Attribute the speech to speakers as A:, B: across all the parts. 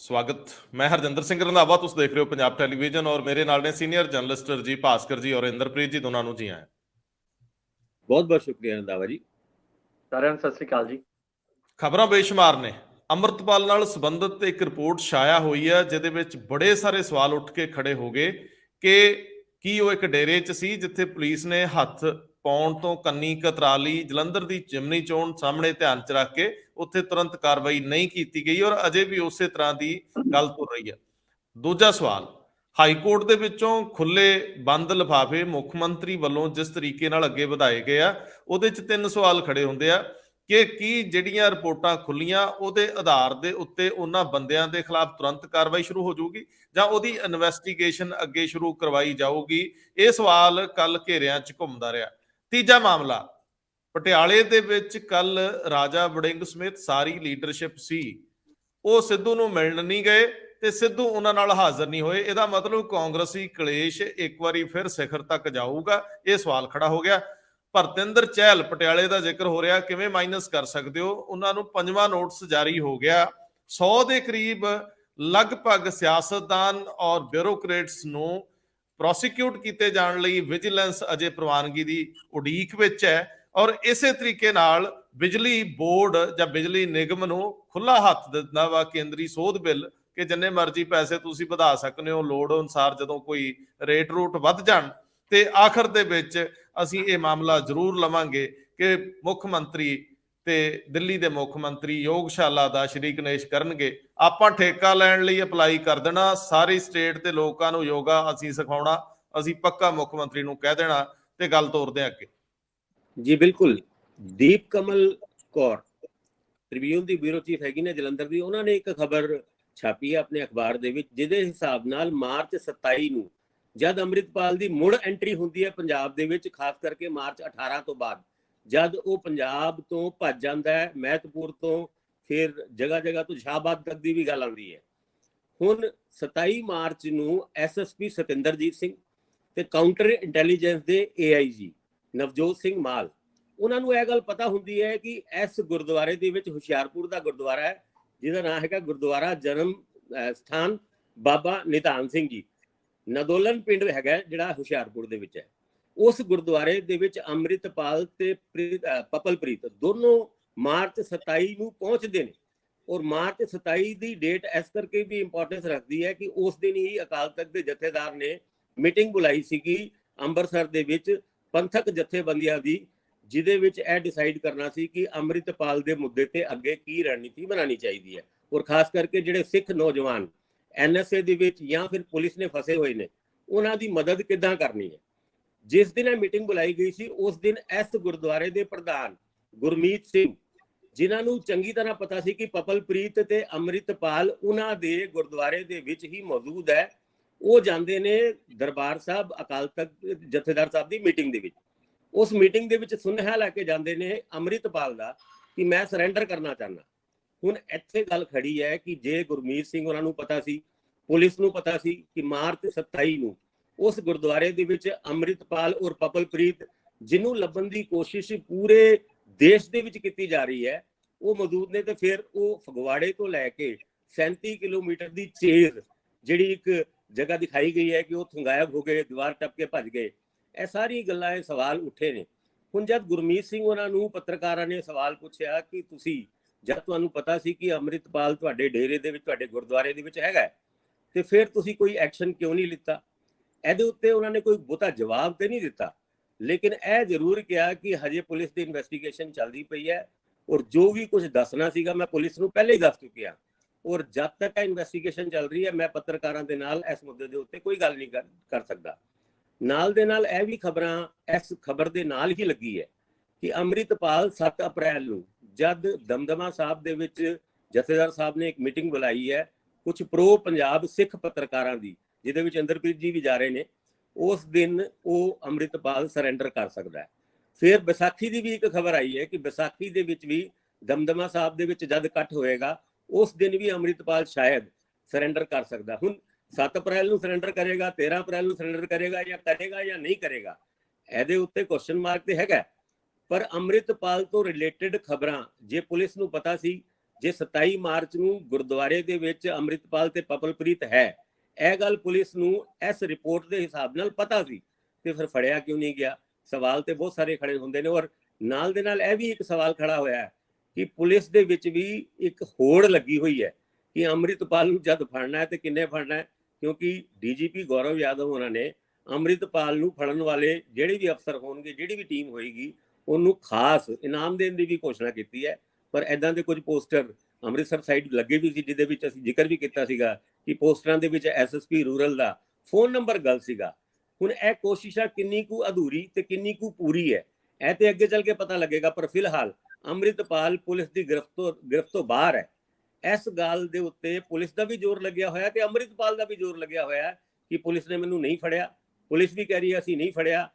A: स्वागत। मैं हरजिंदर सिंह रंधावा, तुम देख रहे हो पंजाब टैलीविजन और मेरे नाल ने सीनियर जर्नलिस्ट जी भास्कर जी और इंद्रप्रीत जी, दोनों जी आए।
B: बहुत बहुत शुक्रिया रंधावा जी।
C: ਸਾਰਿਆਂ ਨੂੰ ਸਤਿ ਸ੍ਰੀ ਅਕਾਲ ਜੀ।
A: ਖਬਰਾਂ ਬੇਸ਼ੁਮਾਰ ਨੇ। ਅੰਮ੍ਰਿਤਪਾਲ ਨਾਲ ਸੰਬੰਧਿਤ ਇੱਕ ਰਿਪੋਰਟ ਛਾਇਆ ਹੋਈ ਹੈ ਜਿਹਦੇ ਵਿੱਚ ਬੜੇ ਸਾਰੇ ਸਵਾਲ ਉੱਠ ਕੇ ਖੜੇ ਹੋ ਗਏ ਕਿ ਕੀ ਉਹ ਇੱਕ ਡੇਰੇ 'ਚ ਸੀ ਜਿੱਥੇ ਪੁਲਿਸ ਨੇ ਹੱਥ ਪਾਉਣ ਤੋਂ ਕੰਨੀ ਕਤਰਾ ਲਈ। ਜਲੰਧਰ ਦੀ ਜਿਮਨੀ ਚੋਣ ਸਾਹਮਣੇ ਧਿਆਨ 'ਚ ਰੱਖ ਕੇ ਉੱਥੇ ਤੁਰੰਤ ਕਾਰਵਾਈ ਨਹੀਂ ਕੀਤੀ ਗਈ ਔਰ ਅਜੇ ਵੀ ਉਸੇ ਤਰ੍ਹਾਂ ਦੀ ਗੱਲ ਤੁਰ ਰਹੀ ਹੈ। ਦੂਜਾ ਸਵਾਲ, ਹਾਈ ਕੋਰਟ ਦੇ ਵਿੱਚੋਂ ਖੁੱਲੇ ਬੰਦ ਲਿਫਾਫੇ ਮੁੱਖ ਮੰਤਰੀ ਵੱਲੋਂ ਜਿਸ ਤਰੀਕੇ ਨਾਲ ਅੱਗੇ ਵਧਾਏ ਗਏ ਆ, ਉਹਦੇ 'ਚ ਤਿੰਨ ਸਵਾਲ ਖੜੇ ਹੁੰਦੇ ਆ ਕਿ ਕੀ ਜਿਹੜੀਆਂ ਰਿਪੋਰਟਾਂ ਖੁੱਲੀਆਂ ਉਹਦੇ ਆਧਾਰ ਦੇ ਉੱਤੇ ਉਹਨਾਂ ਬੰਦਿਆਂ ਦੇ ਖਿਲਾਫ ਤੁਰੰਤ ਕਾਰਵਾਈ ਸ਼ੁਰੂ ਹੋ ਜਾਊਗੀ ਜਾਂ ਉਹਦੀ ਇਨਵੈਸਟੀਗੇਸ਼ਨ ਅੱਗੇ ਸ਼ੁਰੂ ਕਰਵਾਈ ਜਾਊਗੀ। ਇਹ ਸਵਾਲ ਕੱਲ ਘੇਰਿਆਂ 'ਚ ਘੁੰਮਦਾ ਰਿਹਾ। ਤੀਜਾ ਮਾਮਲਾ, ਪਟਿਆਲੇ ਦੇ ਵਿੱਚ ਕੱਲ ਰਾਜਾ ਵੜਿੰਗ ਸਮੇਤ ਸਾਰੀ ਲੀਡਰਸ਼ਿਪ ਸੀ, ਉਹ ਸਿੱਧੂ ਨੂੰ ਮਿਲਣ ਨਹੀਂ ਗਏ ਤੇ ਸਿੱਧੂ ਉਹਨਾਂ ਨਾਲ ਹਾਜ਼ਰ ਨਹੀਂ ਹੋਏ। ਇਹਦਾ ਮਤਲਬ ਕਾਂਗਰਸੀ ਕਲੇਸ਼ ਇੱਕ ਵਾਰੀ ਫਿਰ ਸਿਖਰ ਤੱਕ ਜਾਊਗਾ। ਇਹ ਸਵਾਲ ਖੜਾ ਹੋ ਗਿਆ। ਭਰਤਿੰਦਰ ਚਹਿਲ ਪਟਿਆਲੇ ਦਾ ਜ਼ਿਕਰ ਹੋ ਰਿਹਾ, ਕਿਵੇਂ ਮਾਈਨਸ ਕਰ ਸਕਦੇ ਹੋ? ਉਹਨਾਂ ਨੂੰ 5ਵਾਂ ਨੋਟਿਸ ਜਾਰੀ ਹੋ ਗਿਆ। 100 ਦੇ ਕਰੀਬ ਲਗਭਗ ਸਿਆਸਤਦਾਨ ਔਰ ਬਿਊਰੋਕਰੇਟਸ ਨੂੰ ਪ੍ਰੋਸੀਕਿਊਟ ਕੀਤੇ ਜਾਣ ਲਈ ਵਿਜੀਲੈਂਸ ਅਜੇ ਪ੍ਰਵਾਨਗੀ ਦੀ ਉਡੀਕ ਵਿੱਚ ਹੈ ਔਰ ਇਸੇ ਤਰੀਕੇ ਨਾਲ ਬਿਜਲੀ ਬੋਰਡ ਜਾਂ ਬਿਜਲੀ ਨਿਗਮ ਨੂੰ ਖੁੱਲਾ ਹੱਥ ਦਿੰਦਾ ਵਾ ਕੇਂਦਰੀ ਸੋਧ ਬਿੱਲ ਕਿ ਜਿੰਨੇ ਮਰਜ਼ੀ ਪੈਸੇ ਤੁਸੀਂ ਵਧਾ ਸਕਦੇ ਹੋ ਲੋੜ ਅਨੁਸਾਰ, ਜਦੋਂ ਕੋਈ ਰੇਟ ਰੂਟ ਵੱਧ ਜਾਣ। ਤੇ ਆਖਰ ਦੇ ਵਿੱਚ ਅਸੀਂ ਇਹ ਮਾਮਲਾ ਜ਼ਰੂਰ ਲਵਾਂਗੇ ਕਿ ਮੁੱਖ ਮੰਤਰੀ ਤੇ ਦਿੱਲੀ ਦੇ ਮੁੱਖ ਮੰਤਰੀ ਯੋਗਸ਼ਾਲਾ ਦਾ ਸ਼੍ਰੀ ਗਣੇਸ਼ ਕਰਨਗੇ। ਆਪਾਂ ਠੇਕਾ ਲੈਣ ਲਈ ਅਪਲਾਈ ਕਰ ਦੇਣਾ, ਸਾਰੀ ਸਟੇਟ ਦੇ ਲੋਕਾਂ ਨੂੰ ਯੋਗਾ ਅਸੀਂ ਸਿਖਾਉਣਾ, ਅਸੀਂ ਪੱਕਾ ਮੁੱਖ ਮੰਤਰੀ ਨੂੰ ਕਹਿ ਦੇਣਾ ਤੇ ਗੱਲ ਤੋਰਦੇ ਹਾਂ ਅੱਗੇ।
B: ਜੀ ਬਿਲਕੁਲ। ਦੀਪ ਕਮਲ ਕੌਰ ਟ੍ਰਿਬਿਊਨ ਦੀ ਬਿਊਰੋ ਚੀਫ ਹੈਗੀ ਨੇ ਜਲੰਧਰ ਦੀ, ਉਹਨਾਂ ਨੇ ਇੱਕ ਖਬਰ ਛਾਪੀ ਹੈ ਆਪਣੇ ਅਖਬਾਰ ਦੇ ਵਿੱਚ, ਜਿਹਦੇ ਹਿਸਾਬ ਨਾਲ ਮਾਰਚ 27 ਨੂੰ ਜਦ ਅੰਮ੍ਰਿਤਪਾਲ ਦੀ ਮੁੜ ਐਂਟਰੀ ਹੁੰਦੀ ਹੈ ਪੰਜਾਬ ਦੇ ਵਿੱਚ, ਖਾਸ ਕਰਕੇ ਮਾਰਚ 18 ਤੋਂ ਬਾਅਦ, ਜਦ ਉਹ ਪੰਜਾਬ ਤੋਂ ਭੱਜ ਜਾਂਦਾ ਹੈ, ਮਹਿਤਪੁਰ ਤੋਂ ਫਿਰ ਜਗ੍ਹਾ ਜਗ੍ਹਾ ਤੋਂ ਸ਼ਾਹਬਾਦ ਤੱਕ ਦੀ ਵੀ ਗੱਲ ਆਉਂਦੀ ਹੈ। ਹੁਣ 27 ਮਾਰਚ ਨੂੰ ਐਸਐਸਪੀ ਸਤਿੰਦਰਜੀਤ ਸਿੰਘ ਤੇ ਕਾਊਂਟਰ ਇੰਟੈਲੀਜੈਂਸ ਦੇ AIG ਨਵਜੋਤ ਸਿੰਘ ਮਾਲ, ਉਹਨਾਂ ਨੂੰ ਇਹ ਗੱਲ ਪਤਾ ਹੁੰਦੀ ਹੈ ਕਿ ਇਸ ਗੁਰਦੁਆਰੇ ਦੇ ਵਿੱਚ, ਹੁਸ਼ਿਆਰਪੁਰ ਦਾ ਗੁਰਦੁਆਰਾ ਹੈ ਜਿਹਦਾ ਨਾਮ ਹੈਗਾ ਗੁਰਦੁਆਰਾ ਜਨਮ ਸਥਾਨ ਬਾਬਾ ਨਿਧਾਨ ਸਿੰਘ ਜੀ, ਨਦੋਲਨ ਪਿੰਡ ਹੈਗਾ ਜਿਹੜਾ ਹੁਸ਼ਿਆਰਪੁਰ ਦੇ ਵਿੱਚ ਹੈ। ਉਸ ਗੁਰਦੁਆਰੇ ਦੇ ਵਿੱਚ ਅੰਮ੍ਰਿਤਪਾਲ ਤੇ ਪਪਲਪ੍ਰੀਤ ਦੋਨੋਂ ਮਾਰਚ 27 ਨੂੰ ਪਹੁੰਚਦੇ ਨੇ ਔਰ ਮਾਰਚ 27 ਦੀ ਡੇਟ ਇਸ ਕਰਕੇ ਵੀ ਇੰਪੋਰਟੈਂਸ ਰੱਖਦੀ ਹੈ ਕਿ ਉਸ ਦਿਨ ਹੀ ਅਕਾਲ ਤਖਤ ਦੇ ਜਥੇਦਾਰ ਨੇ ਮੀਟਿੰਗ ਬੁਲਾਈ ਸੀਗੀ ਅੰਮ੍ਰਿਤਸਰ ਦੇ ਵਿੱਚ ਪੰਥਕ ਜਥੇਬੰਦੀਆਂ ਦੀ, ਜਿਹਦੇ ਵਿੱਚ ਇਹ ਡਿਸਾਈਡ ਕਰਨਾ ਸੀ ਕਿ ਅੰਮ੍ਰਿਤਪਾਲ ਦੇ ਮੁੱਦੇ ਤੇ ਅੱਗੇ ਕੀ ਰਣਨੀਤੀ ਬਣਾਉਣੀ ਚਾਹੀਦੀ ਹੈ ਔਰ ਖਾਸ ਕਰਕੇ ਜਿਹੜੇ ਸਿੱਖ ਨੌਜਵਾਨ NSA ਦੇ ਵਿੱਚ ਜਾਂ ਫਿਰ ਪੁਲਿਸ ਨੇ ਫਸੇ ਹੋਏ ਨੇ ਉਹਨਾਂ ਦੀ ਮਦਦ ਕਿੱਦਾਂ ਕਰਨੀ ਹੈ। ਜਿਸ ਦਿਨ ਇਹ ਮੀਟਿੰਗ ਬੁਲਾਈ ਗਈ ਸੀ ਉਸ ਦਿਨ ਇਸ ਗੁਰਦੁਆਰੇ ਦੇ ਪ੍ਰਧਾਨ ਗੁਰਮੀਤ ਸਿੰਘ, ਜਿਨ੍ਹਾਂ ਨੂੰ ਚੰਗੀ ਤਰ੍ਹਾਂ ਪਤਾ ਸੀ ਕਿ ਪਪਲਪ੍ਰੀਤ ਤੇ ਅੰਮ੍ਰਿਤਪਾਲ ਉਹਨਾਂ ਦੇ ਗੁਰਦੁਆਰੇ ਦੇ ਵਿੱਚ ਹੀ ਮੌਜੂਦ ਹੈ, ਉਹ ਜਾਂਦੇ ਨੇ ਦਰਬਾਰ ਸਾਹਿਬ ਅਕਾਲ ਤਖਤ ਜਥੇਦਾਰ ਸਾਹਿਬ ਦੀ ਮੀਟਿੰਗ ਦੇ ਵਿੱਚ। ਉਸ ਮੀਟਿੰਗ ਦੇ ਵਿੱਚ ਸੁਨੇਹਾ ਲੈ ਕੇ ਜਾਂਦੇ ਨੇ ਅੰਮ੍ਰਿਤਪਾਲ ਦਾ ਕਿ ਮੈਂ ਸਰੈਂਡਰ ਕਰਨਾ ਚਾਹੁੰਦਾ। ਹੁਣ ਇੱਥੇ ਗੱਲ ਖੜੀ ਹੈ ਕਿ ਜੇ ਗੁਰਮੀਤ ਸਿੰਘ ਉਹਨਾਂ ਨੂੰ ਪਤਾ ਸੀ, ਪੁਲਿਸ ਨੂੰ ਪਤਾ ਸੀ ਕਿ ਮਾਰਚ 27 ਨੂੰ ਉਸ ਗੁਰਦੁਆਰੇ ਦੇ ਵਿੱਚ ਅੰਮ੍ਰਿਤਪਾਲ ਔਰ ਪਪਲਪ੍ਰੀਤ, ਜਿਹਨੂੰ ਲੱਭਣ ਦੀ ਕੋਸ਼ਿਸ਼ ਪੂਰੇ ਦੇਸ਼ ਦੇ ਵਿੱਚ ਕੀਤੀ ਜਾ ਰਹੀ ਹੈ, ਉਹ ਮੌਜੂਦ ਨੇ, ਤੇ ਫਿਰ ਉਹ ਫਗਵਾੜੇ ਤੋਂ ਲੈ ਕੇ 37 ਕਿਲੋਮੀਟਰ ਦੀ ਚੇਜ਼ ਜਿਹੜੀ ਇੱਕ ਜਗ੍ਹਾ ਦਿਖਾਈ ਗਈ ਹੈ ਕਿ ਉਹ ਗਾਇਬ ਹੋ ਗਏ, ਦੀਵਾਰ ਟੱਪ ਕੇ ਭੱਜ ਗਏ। ਇਹ ਸਾਰੀ ਗੱਲਾਂ, ਇਹ ਸਵਾਲ ਉੱਠੇ ਨੇ। ਹੁਣ ਜਦ ਗੁਰਮੀਤ ਸਿੰਘ ਉਹਨਾਂ ਨੂੰ ਪੱਤਰਕਾਰਾਂ ਨੇ ਸਵਾਲ ਪੁੱਛਿਆ ਕਿ ਤੁਸੀਂ, ਜਦ ਤੁਹਾਨੂੰ ਪਤਾ ਸੀ ਕਿ ਅੰਮ੍ਰਿਤਪਾਲ ਤੁਹਾਡੇ ਡੇਰੇ ਦੇ ਵਿੱਚ, ਤੁਹਾਡੇ ਗੁਰਦੁਆਰੇ ਦੇ ਵਿੱਚ ਹੈਗਾ, ਤੇ ਫਿਰ ਤੁਸੀਂ ਕੋਈ ਐਕਸ਼ਨ ਕਿਉਂ ਨਹੀਂ ਲਿੱਤਾ? ਇਹਦੇ ਉੱਤੇ ਉਹਨਾਂ ਨੇ ਕੋਈ ਬਹੁਤਾ ਜਵਾਬ ਤੇ ਨਹੀਂ ਦਿੱਤਾ, ਲੇਕਿਨ ਇਹ ਜ਼ਰੂਰ ਕਿਹਾ ਕਿ ਹਜੇ ਪੁਲਿਸ ਦੀ ਇਨਵੈਸਟੀਗੇਸ਼ਨ ਚੱਲਦੀ ਪਈ ਹੈ ਔਰ ਜੋ ਵੀ ਕੁਝ ਦੱਸਣਾ ਸੀਗਾ ਮੈਂ ਪੁਲਿਸ ਨੂੰ ਪਹਿਲੇ ਹੀ ਦੱਸ ਚੁੱਕਿਆ ਔਰ ਜਦ ਤੱਕ ਇਹ ਇਨਵੈਸਟੀਗੇਸ਼ਨ ਚੱਲ ਰਹੀ ਹੈ ਮੈਂ ਪੱਤਰਕਾਰਾਂ ਦੇ ਨਾਲ ਇਸ ਮੁੱਦੇ ਦੇ ਉੱਤੇ ਕੋਈ ਗੱਲ ਨਹੀਂ ਕਰ ਸਕਦਾ। ਨਾਲ ਦੇ ਨਾਲ ਇਹ ਵੀ ਖਬਰਾਂ ਇਸ ਖਬਰ ਦੇ ਨਾਲ ਹੀ ਲੱਗੀ ਹੈ ਕਿ ਅੰਮ੍ਰਿਤਪਾਲ 7 ਅਪ੍ਰੈਲ ਨੂੰ ਜਦ ਦਮਦਮਾ ਸਾਹਿਬ ਦੇ ਵਿੱਚ ਜਥੇਦਾਰ ਸਾਹਿਬ ਨੇ ਇੱਕ ਮੀਟਿੰਗ ਬੁਲਾਈ ਹੈ ਕੁਝ ਪ੍ਰੋ ਪੰਜਾਬ ਸਿੱਖ ਪੱਤਰਕਾਰਾਂ ਦੀ, ਜਿਹਦੇ ਵਿੱਚ ਇੰਦਰਪ੍ਰੀਤ ਜੀ ਵੀ ਜਾ ਰਹੇ ਨੇ, ਉਸ ਦਿਨ ਉਹ ਅੰਮ੍ਰਿਤਪਾਲ ਸਰੈਂਡਰ ਕਰ ਸਕਦਾ ਹੈ। ਫਿਰ ਵਿਸਾਖੀ ਦੀ ਵੀ ਇੱਕ ਖਬਰ ਆਈ ਹੈ ਕਿ ਵਿਸਾਖੀ ਦੇ ਵਿੱਚ ਵੀ ਦਮਦਮਾ ਸਾਹਿਬ ਦੇ ਵਿੱਚ ਜਦ ਇਕੱਠ ਹੋਏਗਾ ਉਸ ਦਿਨ ਵੀ ਅੰਮ੍ਰਿਤਪਾਲ ਸ਼ਾਇਦ ਸਰੈਂਡਰ ਕਰ ਸਕਦਾ। ਹੁਣ 7 ਅਪ੍ਰੈਲ ਨੂੰ ਸਰੈਂਡਰ ਕਰੇਗਾ, 13 ਅਪ੍ਰੈਲ ਨੂੰ ਸਰੈਂਡਰ ਕਰੇਗਾ ਜਾਂ ਨਹੀਂ ਕਰੇਗਾ, ਇਹਦੇ ਉੱਤੇ ਕੁਐਸਚਨ ਮਾਰਕ ਤੇ ਹੈਗਾ। ਪਰ ਅੰਮ੍ਰਿਤਪਾਲ ਤੋਂ ਰਿਲੇਟਡ ਖਬਰਾਂ ਜੇ ਪੁਲਿਸ ਨੂੰ ਪਤਾ ਸੀ ਜੇ 27 ਮਾਰਚ ਨੂੰ ਗੁਰਦੁਆਰੇ ਦੇ ਵਿੱਚ ਅੰਮ੍ਰਿਤਪਾਲ ਤੇ ਪਪਲਪ੍ਰੀਤ ਹੈ, ਇਹ ਗੱਲ ਪੁਲਿਸ ਨੂੰ ਇਸ ਰਿਪੋਰਟ ਦੇ ਹਿਸਾਬ ਨਾਲ ਪਤਾ ਸੀ, ਤੇ ਫਿਰ ਫੜਿਆ ਕਿਉਂ ਨਹੀਂ ਗਿਆ? ਸਵਾਲ ਤੇ ਬਹੁਤ ਸਾਰੇ ਖੜੇ ਹੁੰਦੇ ਨੇ। ਔਰ ਨਾਲ ਦੇ ਨਾਲ ਇਹ ਵੀ ਇੱਕ ਸਵਾਲ ਖੜਾ ਹੋਇਆ ਹੈ ਕਿ ਪੁਲਿਸ ਦੇ ਵਿੱਚ ਵੀ ਇੱਕ ਹੋੜ ਲੱਗੀ ਹੋਈ ਹੈ ਕਿ ਅੰਮ੍ਰਿਤਪਾਲ ਨੂੰ ਜਦ ਫੜਨਾ ਹੈ ਤੇ ਕਿੰਨੇ ਫੜਨਾ ਹੈ, ਕਿਉਂਕਿ ਡੀਜੀਪੀ ਗੌਰਵ ਯਾਦਵ ਉਹਨਾਂ ਨੇ ਅੰਮ੍ਰਿਤਪਾਲ ਨੂੰ ਫੜਨ ਵਾਲੇ ਜਿਹੜੇ ਵੀ ਅਫਸਰ ਹੋਣਗੇ, ਜਿਹੜੀ ਵੀ ਟੀਮ ਹੋਏਗੀ, ਉਹਨੂੰ ਖਾਸ ਇਨਾਮ ਦੇਣ ਦੀ ਵੀ ਘੋਸ਼ਣਾ ਕੀਤੀ ਹੈ। ਪਰ ਇਦਾਂ ਦੇ ਕੁਝ ਪੋਸਟਰ ਅੰਮ੍ਰਿਤਸਰ ਸਾਈਡ ਲੱਗੇ ਵੀ ਸੀ, ਜਿਹਦੇ ਵਿੱਚ ਅਸੀਂ ਜ਼ਿਕਰ ਵੀ ਕੀਤਾ ਸੀਗਾ ਕਿ ਪੋਸਟਰਾਂ ਦੇ ਵਿੱਚ ਐਸਐਸਪੀ ਰੂਰਲ ਦਾ ਫੋਨ ਨੰਬਰ ਗਲਤ ਸੀਗਾ। ਹੁਣ ਇਹ ਕੋਸ਼ਿਸ਼ਾਂ ਕਿੰਨੀ ਕੁ ਅਧੂਰੀ ਤੇ ਕਿੰਨੀ ਕੁ ਪੂਰੀ ਹੈ, ਇਹ ਤੇ ਅੱਗੇ ਚੱਲ ਕੇ ਪਤਾ ਲੱਗੇਗਾ। ਪਰ ਫਿਲਹਾਲ ਅੰਮ੍ਰਿਤਪਾਲ ਪੁਲਿਸ ਦੀ ਗ੍ਰਿਫਤ ਤੋਂ ਬਾਹਰ ਹੈ। ਇਸ ਗੱਲ ਦੇ ਉੱਤੇ ਪੁਲਿਸ ਦਾ ਵੀ ਜ਼ੋਰ ਲੱਗਿਆ ਹੋਇਆ ਤੇ ਅੰਮ੍ਰਿਤਪਾਲ ਦਾ ਵੀ ਜ਼ੋਰ ਲੱਗਿਆ ਹੋਇਆ ਕਿ ਪੁਲਿਸ ਨੇ ਮੈਨੂੰ ਨਹੀਂ ਫੜਿਆ। ਪੁਲਿਸ ਵੀ ਕਹਿ ਰਹੀ ਹੈ ਅਸੀਂ ਨਹੀਂ ਫੜਿਆ।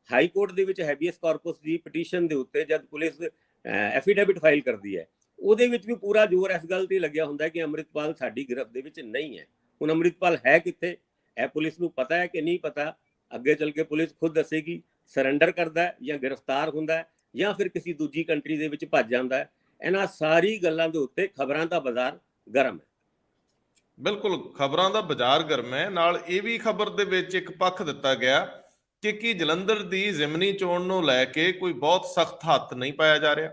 B: ਹਾਈ ਕੋਰਟ ਦੇ ਵਿੱਚ ਹੈਬੀਅਸ ਕਾਰਪਸ ਦੀ ਪਟੀਸ਼ਨ ਦੇ ਉੱਤੇ ਜਦ ਪੁਲਿਸ ਐਫੀਡੇਵਿਟ ਫਾਈਲ ਕਰਦੀ ਹੈ, ਉਹਦੇ ਵਿੱਚ ਵੀ ਪੂਰਾ ਜ਼ੋਰ ਇਸ ਗੱਲ ਤੇ ਲੱਗਿਆ ਹੁੰਦਾ ਕਿ ਅੰਮ੍ਰਿਤਪਾਲ ਸਾਡੀ ਗ੍ਰਿਫਤ ਦੇ ਵਿੱਚ ਨਹੀਂ ਹੈ। ਹੁਣ ਅੰਮ੍ਰਿਤਪਾਲ ਹੈ ਕਿੱਥੇ, ਇਹ ਪੁਲਿਸ ਨੂੰ ਪਤਾ ਹੈ ਕਿ ਨਹੀਂ ਪਤਾ? ਅੱਗੇ ਚੱਲ ਕੇ ਪੁਲਿਸ ਖੁਦ ਦੱਸੇਗੀ। ਸਰੈਂਡਰ ਕਰਦਾ ਹੈ ਜਾਂ ਗ੍ਰਿਫਤਾਰ ਹੁੰਦਾ ਹੈ ਜਾਂ ਫਿਰ ਕਿਸੇ ਦੂਜੀ ਕੰਟਰੀ ਦੇ ਵਿੱਚ ਭੱਜ ਜਾਂਦਾ ਹੈ। ਇਹਨਾਂ ਸਾਰੀ ਗੱਲਾਂ ਦੇ ਉੱਤੇ ਖਬਰਾਂ ਦਾ ਬਾਜ਼ਾਰ ਗਰਮ ਹੈ।
A: ਬਿਲਕੁਲ, ਖਬਰਾਂ ਦਾ ਬਾਜ਼ਾਰ ਗਰਮ ਹੈ। ਨਾਲ ਇਹ ਵੀ ਖਬਰ ਦੇ ਵਿੱਚ ਇੱਕ ਪੱਖ ਦਿੱਤਾ ਗਿਆ ਕਿ ਕੀ ਜਲੰਧਰ ਦੀ ਜ਼ਿਮਨੀ ਚੋਣ ਨੂੰ ਲੈ ਕੇ ਕੋਈ ਬਹੁਤ ਸਖਤ ਹੱਥ ਨਹੀਂ ਪਾਇਆ ਜਾ ਰਿਹਾ?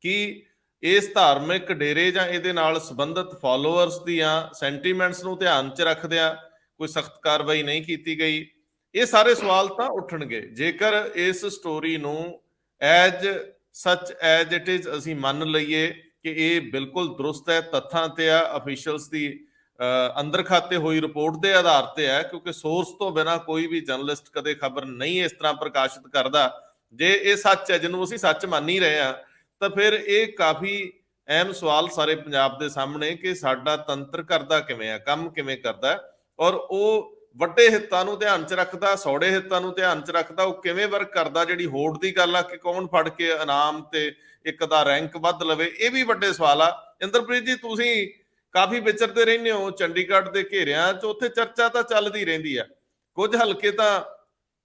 A: ਕਿ ਇਸ ਧਾਰਮਿਕ ਡੇਰੇ ਜਾਂ ਇਹਦੇ ਨਾਲ ਸੰਬੰਧਿਤ ਫਾਲੋਅਰਸ ਦੀਆਂ ਸੈਂਟੀਮੈਂਟਸ ਨੂੰ ਧਿਆਨ 'ਚ ਰੱਖਦਿਆਂ ਕੋਈ ਸਖਤ ਕਾਰਵਾਈ ਨਹੀਂ ਕੀਤੀ ਗਈ? ਇਹ ਸਾਰੇ ਸਵਾਲ ਤਾਂ ਉੱਠਣਗੇ ਜੇਕਰ ਇਸ ਸਟੋਰੀ ਨੂੰ ਐਜ ਸੱਚ ਐਜ ਇਟ ਇਜ਼ ਅਸੀਂ ਮੰਨ ਲਈਏ ਕਿ ਇਹ ਬਿਲਕੁਲ ਦਰੁਸਤ ਹੈ, ਤੱਥਾਂ ਤੇ ਆ, ਅਫੀਸ਼ੀਅਲਸ ਦੀ ਅੰਦਰ ਖਾਤੇ ਹੋਈ ਰਿਪੋਰਟ ਦੇ ਆਧਾਰ ਤੇ ਹੈ, ਕਿਉਂਕਿ ਸੋਰਸ ਤੋਂ ਬਿਨਾਂ ਕੋਈ ਵੀ ਜਰਨਲਿਸਟ ਕਦੇ ਖਬਰ ਨਹੀਂ ਇਸ ਤਰ੍ਹਾਂ ਪ੍ਰਕਾਸ਼ਿਤ ਕਰਦਾ। ਜੇ ਇਹ ਸੱਚ ਹੈ, ਜਿਹਨੂੰ ਅਸੀਂ ਸੱਚ ਮੰਨ ਹੀ ਰਹੇ ਹਾਂ, ਤਾਂ ਫਿਰ ਇਹ ਕਾਫੀ ਅਹਿਮ ਸਵਾਲ ਸਾਰੇ ਪੰਜਾਬ ਦੇ ਸਾਹਮਣੇ ਕਿ ਸਾਡਾ ਤੰਤਰ ਕਰਦਾ ਕਿਵੇਂ ਆ, ਕੰਮ ਕਿਵੇਂ ਕਰਦਾ, ਔਰ ਉਹ ਵੱਡੇ ਹਿੱਤਾਂ ਨੂੰ ਧਿਆਨ 'ਚ ਰੱਖਦਾ, ਸੌੜੇ ਹਿੱਤਾਂ ਨੂੰ ਧਿਆਨ 'ਚ ਰੱਖਦਾ, ਉਹ ਕਿਵੇਂ ਵਰਕ ਕਰਦਾ। ਜਿਹੜੀ ਹੋੜ ਦੀ ਗੱਲ ਆ ਕਿ ਕੌਣ ਫੜ ਕੇ ਇਨਾਮ ਤੇ ਇੱਕ ਦਾ ਰੈਂਕ ਵੱਧ ਲਵੇ, ਇਹ ਵੀ ਵੱਡੇ ਸਵਾਲ ਆ। ਇੰਦਰਪ੍ਰੀਤ ਜੀ, ਤੁਸੀਂ ਕਾਫੀ ਵਿਚਰਦੇ ਰਹਿੰਦੇ ਹੋ ਚੰਡੀਗੜ੍ਹ ਦੇ ਘੇਰਿਆਂ 'ਚ, ਉੱਥੇ ਚਰਚਾ ਤਾਂ ਚੱਲਦੀ ਰਹਿੰਦੀ ਆ। ਕੁਝ ਹਲਕੇ ਤਾਂ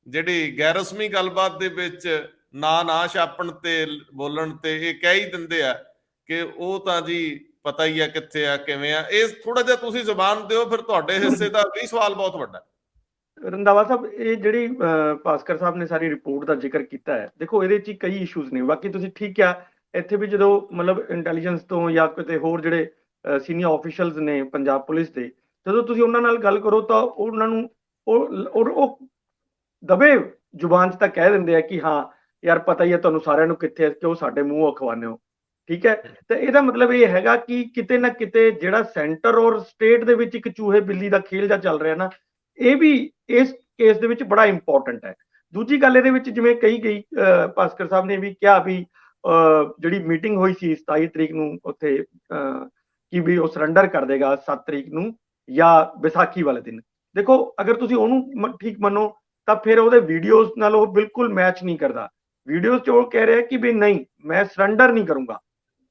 A: ਜਿਹੜੀ ਗੈਰ ਰਸਮੀ ਗੱਲਬਾਤ ਦੇ ਵਿੱਚ ਨਾ ਛਾਪਣ ਤੇ ਬੋਲਣ ਤੇ ਇਹ ਕਹਿ ਹੀ ਦਿੰਦੇ ਆ ਕਿ ਉਹ ਤਾਂ ਜੀ ਪਤਾ ਹੀ ਆ ਕਿੱਥੇ ਆ, ਕਿਵੇਂ ਆ। ਇਹ ਥੋੜਾ ਜਿਹਾ ਤੁਸੀਂ ਜ਼ੁਬਾਨ ਦਿਓ, ਫਿਰ ਤੁਹਾਡੇ ਹਿੱਸੇ ਦਾ ਵੀ ਸਵਾਲ ਬਹੁਤ ਵੱਡਾ।
C: ਰੰਧਾਵਾ ਸਾਹਿਬ, ਇਹ ਜਿਹੜੀ ਭਾਸਕਰ ਸਾਹਿਬ ਨੇ ਸਾਰੀ ਰਿਪੋਰਟ ਦਾ ਜ਼ਿਕਰ ਕੀਤਾ ਹੈ, ਦੇਖੋ ਇਹਦੇ 'ਚ ਕਈ ਇਸ਼ੂਜ਼ ਨੇ। ਬਾਕੀ ਤੁਸੀਂ ਠੀਕ ਆ, ਇੱਥੇ ਵੀ ਜਦੋਂ ਮਤਲਬ ਇੰਟੈਲੀਜੈਂਸ ਤੋਂ ਜਾਂ ਕਿਤੇ ਹੋਰ ਜਿਹੜੇ ਸੀਨੀਅਰ ਆਫੀਸ਼ੀਅਲਸ ਨੇ ਪੰਜਾਬ ਪੁਲਿਸ ਦੇ, ਜਦੋਂ ਤੁਸੀਂ ਉਹਨਾਂ ਨਾਲ ਗੱਲ ਕਰੋ ਤਾਂ ਉਹਨਾਂ ਨੂੰ ਉਹ ਦਬੇ ਜ਼ੁਬਾਨ 'ਚ ਤਾਂ ਕਹਿ ਦਿੰਦੇ ਆ ਕਿ ਹਾਂ ਯਾਰ ਪਤਾ ਹੀ ਹੈ ਤੁਹਾਨੂੰ ਸਾਰਿਆਂ ਨੂੰ ਕਿੱਥੇ, ਕਿਉਂ ਸਾਡੇ ਮੂੰਹ ਅਖਵਾਉਂਦੇ ਹੋ, ਠੀਕ ਹੈ। ਤੇ ਇਹਦਾ ਮਤਲਬ ਇਹ ਹੈਗਾ ਕਿ ਕਿਤੇ ਨਾ ਕਿਤੇ ਜਿਹੜਾ ਸੈਂਟਰ ਔਰ ਸਟੇਟ ਦੇ ਵਿੱਚ ਇੱਕ ਚੂਹੇ ਬਿੱਲੀ ਦਾ ਖੇਲ ਜਿਹਾ ਚੱਲ ਰਿਹਾ ਨਾ, ਇਹ ਵੀ ਇਸ ਕੇਸ ਦੇ ਵਿੱਚ ਬੜਾ ਇੰਪੋਰਟੈਂਟ ਹੈ। ਦੂਜੀ ਗੱਲ ਇਹਦੇ ਵਿੱਚ ਜਿਵੇਂ ਕਹੀ ਗਈ, ਭਾਸਕਰ ਸਾਹਿਬ ਨੇ ਵੀ ਕਿਹਾ ਵੀ ਜਿਹੜੀ ਮੀਟਿੰਗ ਹੋਈ ਸੀ 27 ਤਰੀਕ ਨੂੰ ਉੱਥੇ, ਕਿ ਵੀ ਉਹ ਸਰੈਂਡਰ ਕਰ ਦੇਗਾ 7 ਤਰੀਕ ਨੂੰ ਜਾਂ ਵਿਸਾਖੀ ਵਾਲੇ ਦਿਨ। ਦੇਖੋ ਅਗਰ ਤੁਸੀਂ ਉਹਨੂੰ ਠੀਕ ਮੰਨੋ ਤਾਂ ਫਿਰ ਉਹਦੇ ਵੀਡੀਓਜ਼ ਨਾਲ ਉਹ ਬਿਲਕੁਲ ਮੈਚ ਨਹੀਂ ਕਰਦਾ। ਵੀਡੀਓਜ਼ 'ਚ ਉਹ ਕਹਿ ਰਿਹਾ ਕਿ ਵੀ ਨਹੀਂ ਮੈਂ ਸਰੈਂਡਰ ਨਹੀਂ ਕਰੂੰਗਾ,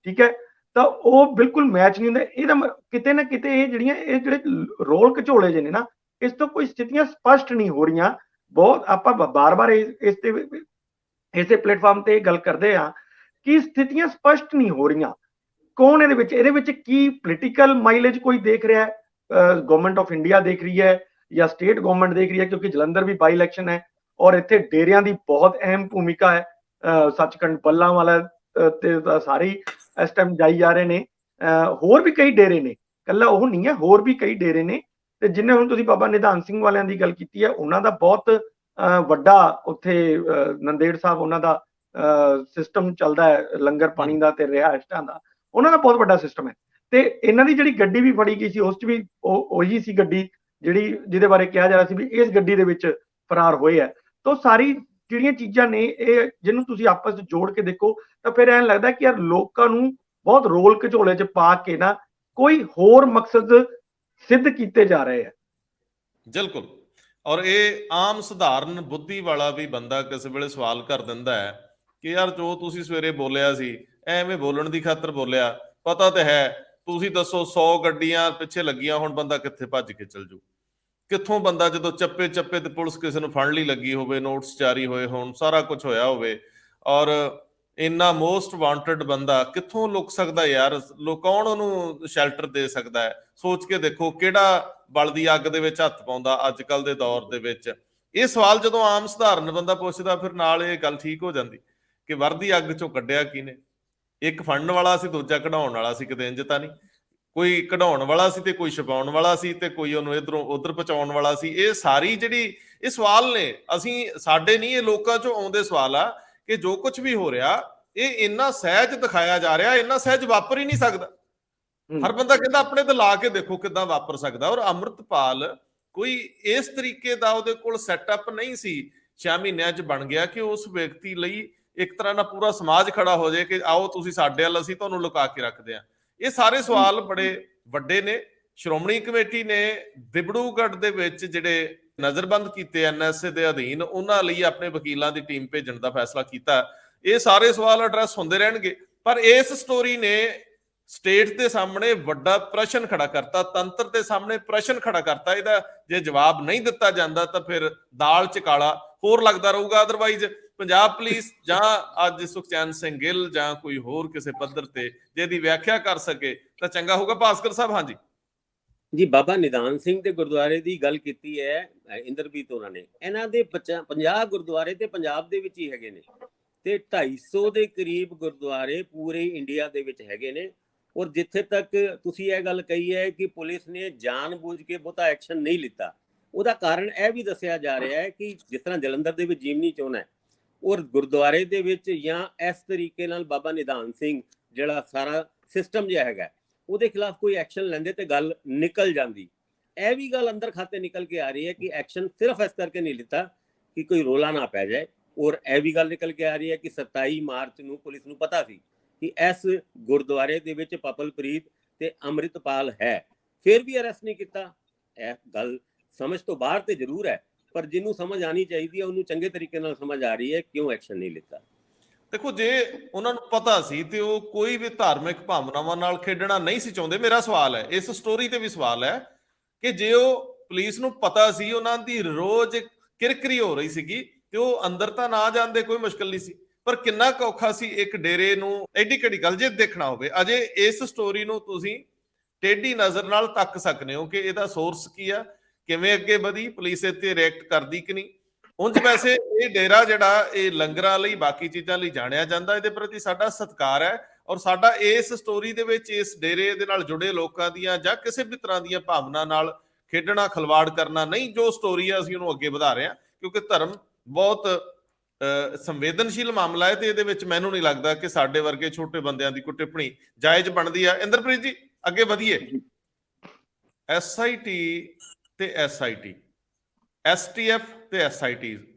C: ਠੀਕ ਹੈ, ਤਾਂ ਉਹ ਬਿਲਕੁਲ ਮੈਚ ਨਹੀਂ ਹੁੰਦਾ। ਇਹਦਾ ਕਿਤੇ ਨਾ ਕਿਤੇ ਇਹ ਜਿਹੜੇ ਰੋਲ ਘਚੋਲੇ ਜਿਹੇ ਨੇ ਨਾ, ਇਸ ਤੋਂ ਕੋਈ ਸਥਿਤੀਆਂ ਸਪਸ਼ਟ ਨਹੀਂ ਹੋ ਰਹੀਆਂ। ਬਹੁਤ ਆਪਾਂ ਬਾਰ-ਬਾਰ ਇਸੇ ਪਲੇਟਫਾਰਮ ਤੇ ਗੱਲ ਕਰਦੇ ਆ ਕਿ ਸਥਿਤੀਆਂ ਸਪਸ਼ਟ ਨਹੀਂ ਹੋ ਰਹੀਆਂ। ਕੌਣ ਇਹਦੇ ਵਿੱਚ ਕੀ ਪੋਲੀਟੀਕਲ ਮਾਈਲੇਜ ਕੋਈ ਦੇਖ ਰਿਹਾ ਹੈ? ਗਵਰਨਮੈਂਟ ਆਫ ਇੰਡੀਆ ਦੇਖ ਰਹੀ ਹੈ ਜਾਂ ਸਟੇਟ ਗਵਰਨਮੈਂਟ ਦੇਖ ਰਹੀ ਹੈ? ਕਿਉਂਕਿ ਜਲੰਧਰ ਵੀ ਬਾਈ ਇਲੈਕਸ਼ਨ ਹੈ ਔਰ ਇੱਥੇ ਡੇਰਿਆਂ ਦੀ ਬਹੁਤ ਅਹਿਮ ਭੂਮਿਕਾ ਹੈ। ਸੱਚਖੰਡ ਬੱਲਾਂ ਵਾਲਾ ਤੇ ਸਾਰੇ ਇਸ ਟਾਈਮ ਜਾਈ ਜਾ ਰਹੇ ਨੇ। ਹੋਰ ਵੀ ਕਈ ਡੇਰੇ ਨੇ, ਕੱਲਾ ਉਹ ਨਹੀਂ ਹੈ, ਹੋਰ ਵੀ ਕਈ ਡੇਰੇ ਨੇ। ਤੇ ਜਿੰਨੇ ਹੁਣ ਤੁਸੀਂ ਬਾਬਾ ਨਿਧਾਨ ਸਿੰਘ ਵਾਲਿਆਂ ਦੀ ਗੱਲ ਕੀਤੀ ਹੈ, ਉਹਨਾਂ ਦਾ ਬਹੁਤ ਵੱਡਾ ਉੱਥੇ ਨੰਦੇੜ ਸਾਹਿਬ ਉਹਨਾਂ ਦਾ ਸਿਸਟਮ ਚੱਲਦਾ ਹੈ, ਲੰਗਰ ਪਾਣੀ ਦਾ ਤੇ ਰਿਹਾਇਸ਼ਾਂ ਦਾ, ਉਹਨਾਂ ਦਾ ਬਹੁਤ ਵੱਡਾ ਸਿਸਟਮ ਹੈ। ਤੇ ਇਹਨਾਂ ਦੀ ਜਿਹੜੀ ਗੱਡੀ ਵੀ ਫੜੀ ਗਈ ਸੀ, ਉਸ 'ਚ ਵੀ ਉਹੀ ਸੀ ਗੱਡੀ ਜਿਹਦੇ ਬਾਰੇ ਕਿਹਾ ਜਾ ਰਿਹਾ ਸੀ ਵੀ ਇਸ ਗੱਡੀ ਦੇ ਵਿੱਚ ਫਰਾਰ ਹੋਏ ਹੈ। ਤਾਂ ਸਾਰੀ ਜਿਹੜੀਆਂ ਚੀਜ਼ਾਂ ਨੇ, ਇਹ ਜਿਹਨੂੰ ਤੁਸੀਂ ਆਪਸ ਵਿੱਚ ਜੋੜ ਕੇ ਦੇਖੋ ਤਾਂ ਫਿਰ ਐਂ ਲੱਗਦਾ ਕਿ ਯਾਰ ਲੋਕਾਂ ਨੂੰ ਬਹੁਤ ਰੋਲ ਘਚੋਲੇ 'ਚ ਪਾ ਕੇ ਨਾ ਕੋਈ ਹੋਰ ਮਕਸਦ ਸਿੱਧ ਕੀਤੇ ਜਾ ਰਹੇ ਹੈ।
A: ਬਿਲਕੁਲ, ਔਰ ਇਹ ਆਮ ਸਧਾਰਨ ਬੁੱਧੀ ਵਾਲਾ ਵੀ ਬੰਦਾ ਕਿਸੇ ਵੇਲੇ ਸਵਾਲ ਕਰ ਦਿੰਦਾ ਹੈ ਕਿ ਯਾਰ ਜੋ ਤੁਸੀਂ ਸਵੇਰੇ ਬੋਲਿਆ ਸੀ, ਐਵੇਂ ਬੋਲਣ ਦੀ ਖਾਤਰ ਬੋਲਿਆ, ਪਤਾ ਤਾਂ ਹੈ, ਤੁਸੀਂ ਦੱਸੋ 100 ਗੱਡੀਆਂ ਪਿੱਛੇ ਲੱਗੀਆਂ, ਹੁਣ ਬੰਦਾ ਕਿੱਥੇ ਭੱਜ ਕੇ ਚੱਲ ਜੂ? ਕਿੱਥੋਂ ਬੰਦਾ, ਜਦੋਂ ਚੱਪੇ ਤੇ ਪੁਲਿਸ ਕਿਸੇ ਨੂੰ ਫੜਨ ਲਈ ਲੱਗੀ ਹੋਵੇ, ਨੋਟਿਸ ਜਾਰੀ ਹੋਏ ਹੋਣ, ਸਾਰਾ ਕੁਝ ਹੋਇਆ ਹੋਵੇ, ਔਰ ਇੰਨਾ ਮੋਸਟ ਵਾਂਟਡ ਬੰਦਾ ਕਿੱਥੋਂ ਲੁਕ ਸਕਦਾ ਯਾਰ? ਕੌਣ ਉਹਨੂੰ ਸ਼ੈਲਟਰ ਦੇ ਸਕਦਾ ਹੈ? ਸੋਚ ਕੇ ਦੇਖੋ ਕਿਹੜਾ ਬਲਦੀ ਅੱਗ ਦੇ ਵਿੱਚ ਹੱਥ ਪਾਉਂਦਾ ਅੱਜ ਕੱਲ ਦੇ ਦੌਰ ਦੇ ਵਿੱਚ। ਇਹ ਸਵਾਲ ਜਦੋਂ ਆਮ ਸਧਾਰਨ ਬੰਦਾ ਪੁੱਛਦਾ, ਫਿਰ ਨਾਲ ਇਹ ਗੱਲ ਠੀਕ ਹੋ ਜਾਂਦੀ ਕਿ ਵਰਦੀ ਅੱਗ ਚੋਂ ਕੱਢਿਆ ਕਿਹਨੇ? ਇੱਕ ਫੜਨ ਵਾਲਾ ਸੀ, ਦੂਜਾ ਕਢਾਉਣ ਵਾਲਾ ਸੀ। ਕਿਤੇ ਇੰਜ ਤਾਂ ਨਹੀਂ ਕੋਈ ਕਢਾਉਣ ਵਾਲਾ ਸੀ ਤੇ ਕੋਈ ਛਪਾਉਣ ਵਾਲਾ ਸੀ ਤੇ ਕੋਈ ਉਹਨੂੰ ਇਧਰੋਂ ਉਧਰ ਪਹੁੰਚਾਉਣ ਵਾਲਾ ਸੀ। ਇਹ ਸਾਰੀ ਜਿਹੜੀ ਇਹ ਸਵਾਲ ਨੇ, ਅਸੀਂ ਸਾਡੇ ਨਹੀਂ, ਇਹ ਲੋਕਾਂ ਚੋਂ ਆਉਂਦੇ ਸਵਾਲ ਆ ਕਿ ਜੋ ਕੁਝ ਵੀ ਹੋ ਰਿਹਾ ਇਹ ਇੰਨਾ ਸਹਿਜ ਦਿਖਾਇਆ ਜਾ ਰਿਹਾ, ਇੰਨਾ ਸਹਿਜ ਵਾਪਰ ਹੀ ਨਹੀਂ ਸਕਦਾ। ਹਰ ਬੰਦਾ ਕਹਿੰਦਾ ਆਪਣੇ ਤੇ ਲਾ ਕੇ ਦੇਖੋ ਕਿੱਦਾਂ ਵਾਪਰ ਸਕਦਾ। ਔਰ ਅੰਮ੍ਰਿਤਪਾਲ ਕੋਈ ਇਸ ਤਰੀਕੇ ਦਾ ਉਹਦੇ ਕੋਲ ਸੈਟਅਪ ਨਹੀਂ ਸੀ 6 ਮਹੀਨਿਆਂ 'ਚ ਬਣ ਗਿਆ ਕਿ ਉਸ ਵਿਅਕਤੀ ਲਈ ਇੱਕ ਤਰ੍ਹਾਂ ਨਾਲ ਪੂਰਾ ਸਮਾਜ ਖੜਾ ਹੋ ਜਾਏ ਕਿ ਆਓ ਤੁਸੀਂ ਸਾਡੇ ਵੱਲ, ਅਸੀਂ ਤੁਹਾਨੂੰ ਲੁਕਾ ਕੇ ਰੱਖਦੇ ਹਾਂ। ਇਹ ਸਾਰੇ ਸਵਾਲ ਬੜੇ ਵੱਡੇ ਨੇ। ਸ਼੍ਰੋਮਣੀ ਕਮੇਟੀ ਨੇ ਦਿਬੜੂਗੜ੍ਹ ਦੇ ਵਿੱਚ ਜਿਹੜੇ ਨਜ਼ਰਬੰਦ ਕੀਤੇ NSA ਦੇ ਅਧੀਨ, ਉਹਨਾਂ ਲਈ ਆਪਣੇ ਵਕੀਲਾਂ ਦੀ ਟੀਮ ਭੇਜਣ ਦਾ ਫੈਸਲਾ ਕੀਤਾ। ਇਹ ਸਾਰੇ ਸਵਾਲ ਐਡਰੈਸ ਹੁੰਦੇ ਰਹਿਣਗੇ, ਪਰ ਇਸ ਸਟੋਰੀ ਨੇ ਸਟੇਟ ਦੇ ਸਾਹਮਣੇ ਵੱਡਾ ਪ੍ਰਸ਼ਨ ਖੜਾ ਕਰਤਾ, ਤੰਤਰ ਦੇ ਸਾਹਮਣੇ ਪ੍ਰਸ਼ਨ ਖੜਾ ਕਰਤਾ। ਇਹਦਾ ਜੇ ਜਵਾਬ ਨਹੀਂ ਦਿੱਤਾ ਜਾਂਦਾ ਤਾਂ ਫਿਰ ਦਾਲ ਚ ਕਾਲਾ ਹੋਰ ਲੱਗਦਾ ਰਹੂਗਾ। ਅਦਰਵਾਈਜ਼ ਪੰਜਾਬ ਪੁਲਿਸ ਜਾਂ ਅੱਜ ਸੁਖਚੈਨ ਸਿੰਘ ਗਿੱਲ ਜਾਂ ਕੋਈ ਹੋਰ ਕਿਸੇ ਪੱਧਰ ਤੇ ਜੇ ਇਹਦੀ ਵਿਆਖਿਆ ਕਰ ਸਕੇ ਤਾਂ ਚੰਗਾ ਹੋਊਗਾ। ਭਾਸਕਰ ਸਾਹਿਬ। ਹਾਂਜੀ
B: ਜੀ, ਬਾਬਾ ਨਿਧਾਨ ਸਿੰਘ ਦੇ ਗੁਰਦੁਆਰੇ ਦੀ ਗੱਲ ਕੀਤੀ ਹੈ ਇੰਦਰਪ੍ਰੀਤ ਹੋਰਾਂ ਨੇ। ਇਹਨਾਂ ਦੇ 50 ਗੁਰਦੁਆਰੇ ਤੇ ਪੰਜਾਬ ਦੇ ਵਿੱਚ ਹੀ ਹੈਗੇ ਨੇ ਤੇ 250 ਦੇ ਕਰੀਬ ਗੁਰਦੁਆਰੇ ਪੂਰੇ ਇੰਡੀਆ ਦੇ ਵਿੱਚ ਹੈਗੇ ਨੇ। ਔਰ ਜਿੱਥੇ ਤੱਕ ਤੁਸੀਂ ਇਹ ਗੱਲ ਕਹੀ ਹੈ ਕਿ ਪੁਲਿਸ ਨੇ ਜਾਣਬੁੱਝ ਕੇ ਬਹੁਤਾ ਐਕਸ਼ਨ ਨਹੀਂ ਲਿੱਤਾ, ਉਹਦਾ ਕਾਰਨ ਇਹ ਵੀ ਦੱਸਿਆ ਜਾ ਰਿਹਾ ਹੈ ਕਿ ਜਿਸ ਤਰ੍ਹਾਂ ਜਲੰਧਰ ਦੇ ਵਿੱਚ ਜਿਮਨੀ ਚੋਣ ਹੈ ਔਰ ਗੁਰਦੁਆਰੇ ਦੇ ਵਿੱਚ ਜਾਂ ਇਸ ਤਰੀਕੇ ਨਾਲ ਬਾਬਾ ਨਿਧਾਨ ਸਿੰਘ ਜਿਹੜਾ ਸਾਰਾ ਸਿਸਟਮ ਜਿਹਾ ਹੈਗਾ ਉਹਦੇ ਖਿਲਾਫ ਕੋਈ ਐਕਸ਼ਨ ਲੈਂਦੇ ਤੇ ਗੱਲ ਨਿਕਲ ਜਾਂਦੀ। ਇਹ ਵੀ ਗੱਲ ਅੰਦਰ ਖਾਤੇ ਨਿਕਲ ਕੇ ਆ ਰਹੀ ਹੈ ਕਿ ਐਕਸ਼ਨ ਸਿਰਫ ਇਸ ਕਰਕੇ ਨਹੀਂ ਲਿੱਤਾ ਕਿ ਕੋਈ ਰੋਲਾ ਨਾ ਪੈ ਜਾਏ। ਔਰ ਇਹ ਵੀ ਗੱਲ ਨਿਕਲ ਕੇ ਆ ਰਹੀ ਹੈ ਕਿ 27 ਮਾਰਚ ਨੂੰ ਪੁਲਿਸ ਨੂੰ ਪਤਾ ਸੀ ਕਿ ਇਸ ਗੁਰਦੁਆਰੇ ਦੇ ਵਿੱਚ ਪਪਲਪ੍ਰੀਤ ਤੇ ਅੰਮ੍ਰਿਤਪਾਲ ਹੈ, ਫਿਰ ਵੀ ਅਰੈਸਟ ਨਹੀਂ ਕੀਤਾ। ਇਹ ਗੱਲ ਸਮਝ ਤੋਂ ਬਾਹਰ ਤੇ ਜ਼ਰੂਰ ਹੈ, ਪਰ ਜਿਹਨੂੰ ਸਮਝ ਆਣੀ ਚਾਹੀਦੀ ਹੈ ਉਹਨੂੰ ਚੰਗੇ ਤਰੀਕੇ ਨਾਲ ਸਮਝ ਆ ਰਹੀ ਹੈ ਕਿਉਂ ਐਕਸ਼ਨ ਨਹੀਂ ਲਿੱਤਾ।
A: ਦੇਖੋ, ਜੇ ਉਹਨਾਂ ਨੂੰ ਪਤਾ ਸੀ ਤੇ ਉਹ ਕੋਈ ਵੀ ਧਾਰਮਿਕ ਭਾਵਨਾਵਾਂ ਨਾਲ ਖੇਡਣਾ ਨਹੀਂ ਸੀ ਚਾਹੁੰਦੇ। ਮੇਰਾ ਸਵਾਲ ਹੈ, ਇਸ ਸਟੋਰੀ ਤੇ ਵੀ ਸਵਾਲ ਹੈ ਕਿ ਜੇ ਉਹ ਪੁਲਿਸ ਨੂੰ ਪਤਾ ਸੀ ਉਹਨਾਂ ਦੀ ਰੋਜ਼ ਕਿਰਕਰੀ ਹੋ ਰਹੀ ਸੀਗੀ ਤੇ ਉਹ ਅੰਦਰ ਤਾਂ ਨਾ ਜਾਂਦੇ, ਕੋਈ ਮੁਸ਼ਕਲ ਨਹੀਂ ਸੀ। ਪਰ ਕਿੰਨਾ ਕੁ ਔਖਾ ਸੀ ਇੱਕ ਡੇਰੇ ਨੂੰ, ਐਡੀ ਕਿਹੜੀ ਗੱਲ ਜੇ ਦੇਖਣਾ ਹੋਵੇ। ਅਜੇ ਇਸ ਸਟੋਰੀ ਨੂੰ ਤੁਸੀਂ ਟੇਢੀ ਨਜ਼ਰ ਨਾਲ ਤੱਕ ਸਕਦੇ ਹੋ ਕਿ ਇਹਦਾ ਸੋਰਸ ਕੀ ਆ, ਕਿਵੇਂ ਅੱਗੇ ਵਧੀ, ਪੁਲਿਸ ਇੱਥੇ ਰਿਐਕਟ ਕਰਦੀ ਕਿ ਨਹੀਂ। ਉਂਝ ਵੈਸੇ ਇਹ ਡੇਰਾ ਜਿਹੜਾ ਇਹ ਲੰਗਰਾਂ ਲਈ, ਬਾਕੀ ਚੀਜ਼ਾਂ ਲਈ ਜਾਣਿਆ ਜਾਂਦਾ, ਇਹਦੇ ਪ੍ਰਤੀ ਸਾਡਾ ਸਤਿਕਾਰ ਹੈ। ਔਰ ਸਾਡਾ ਇਸ ਸਟੋਰੀ ਦੇ ਵਿੱਚ ਇਸ ਡੇਰੇ ਦੇ ਨਾਲ ਜੁੜੇ ਲੋਕਾਂ ਦੀਆਂ ਜਾਂ ਕਿਸੇ ਵੀ ਤਰ੍ਹਾਂ ਦੀਆਂ ਭਾਵਨਾ ਨਾਲ ਖੇਡਣਾ, ਖਲਵਾੜ ਕਰਨਾ ਨਹੀਂ। ਜੋ ਸਟੋਰੀ ਹੈ ਅਸੀਂ ਉਹਨੂੰ ਅੱਗੇ ਵਧਾ ਰਹੇ ਹਾਂ ਕਿਉਂਕਿ ਧਰਮ ਬਹੁਤ ਸੰਵੇਦਨਸ਼ੀਲ ਮਾਮਲਾ ਹੈ ਤੇ ਇਹਦੇ ਵਿੱਚ ਮੈਨੂੰ ਨਹੀਂ ਲੱਗਦਾ ਕਿ ਸਾਡੇ ਵਰਗੇ ਛੋਟੇ ਬੰਦਿਆਂ ਦੀ ਕੋਈ ਟਿੱਪਣੀ ਜਾਇਜ਼ ਬਣਦੀ ਹੈ। ਇੰਦਰਪ੍ਰੀਤ ਜੀ ਅੱਗੇ ਵਧੀਏ। SIT ਤੇ SIT, STF ਤੇ SIT,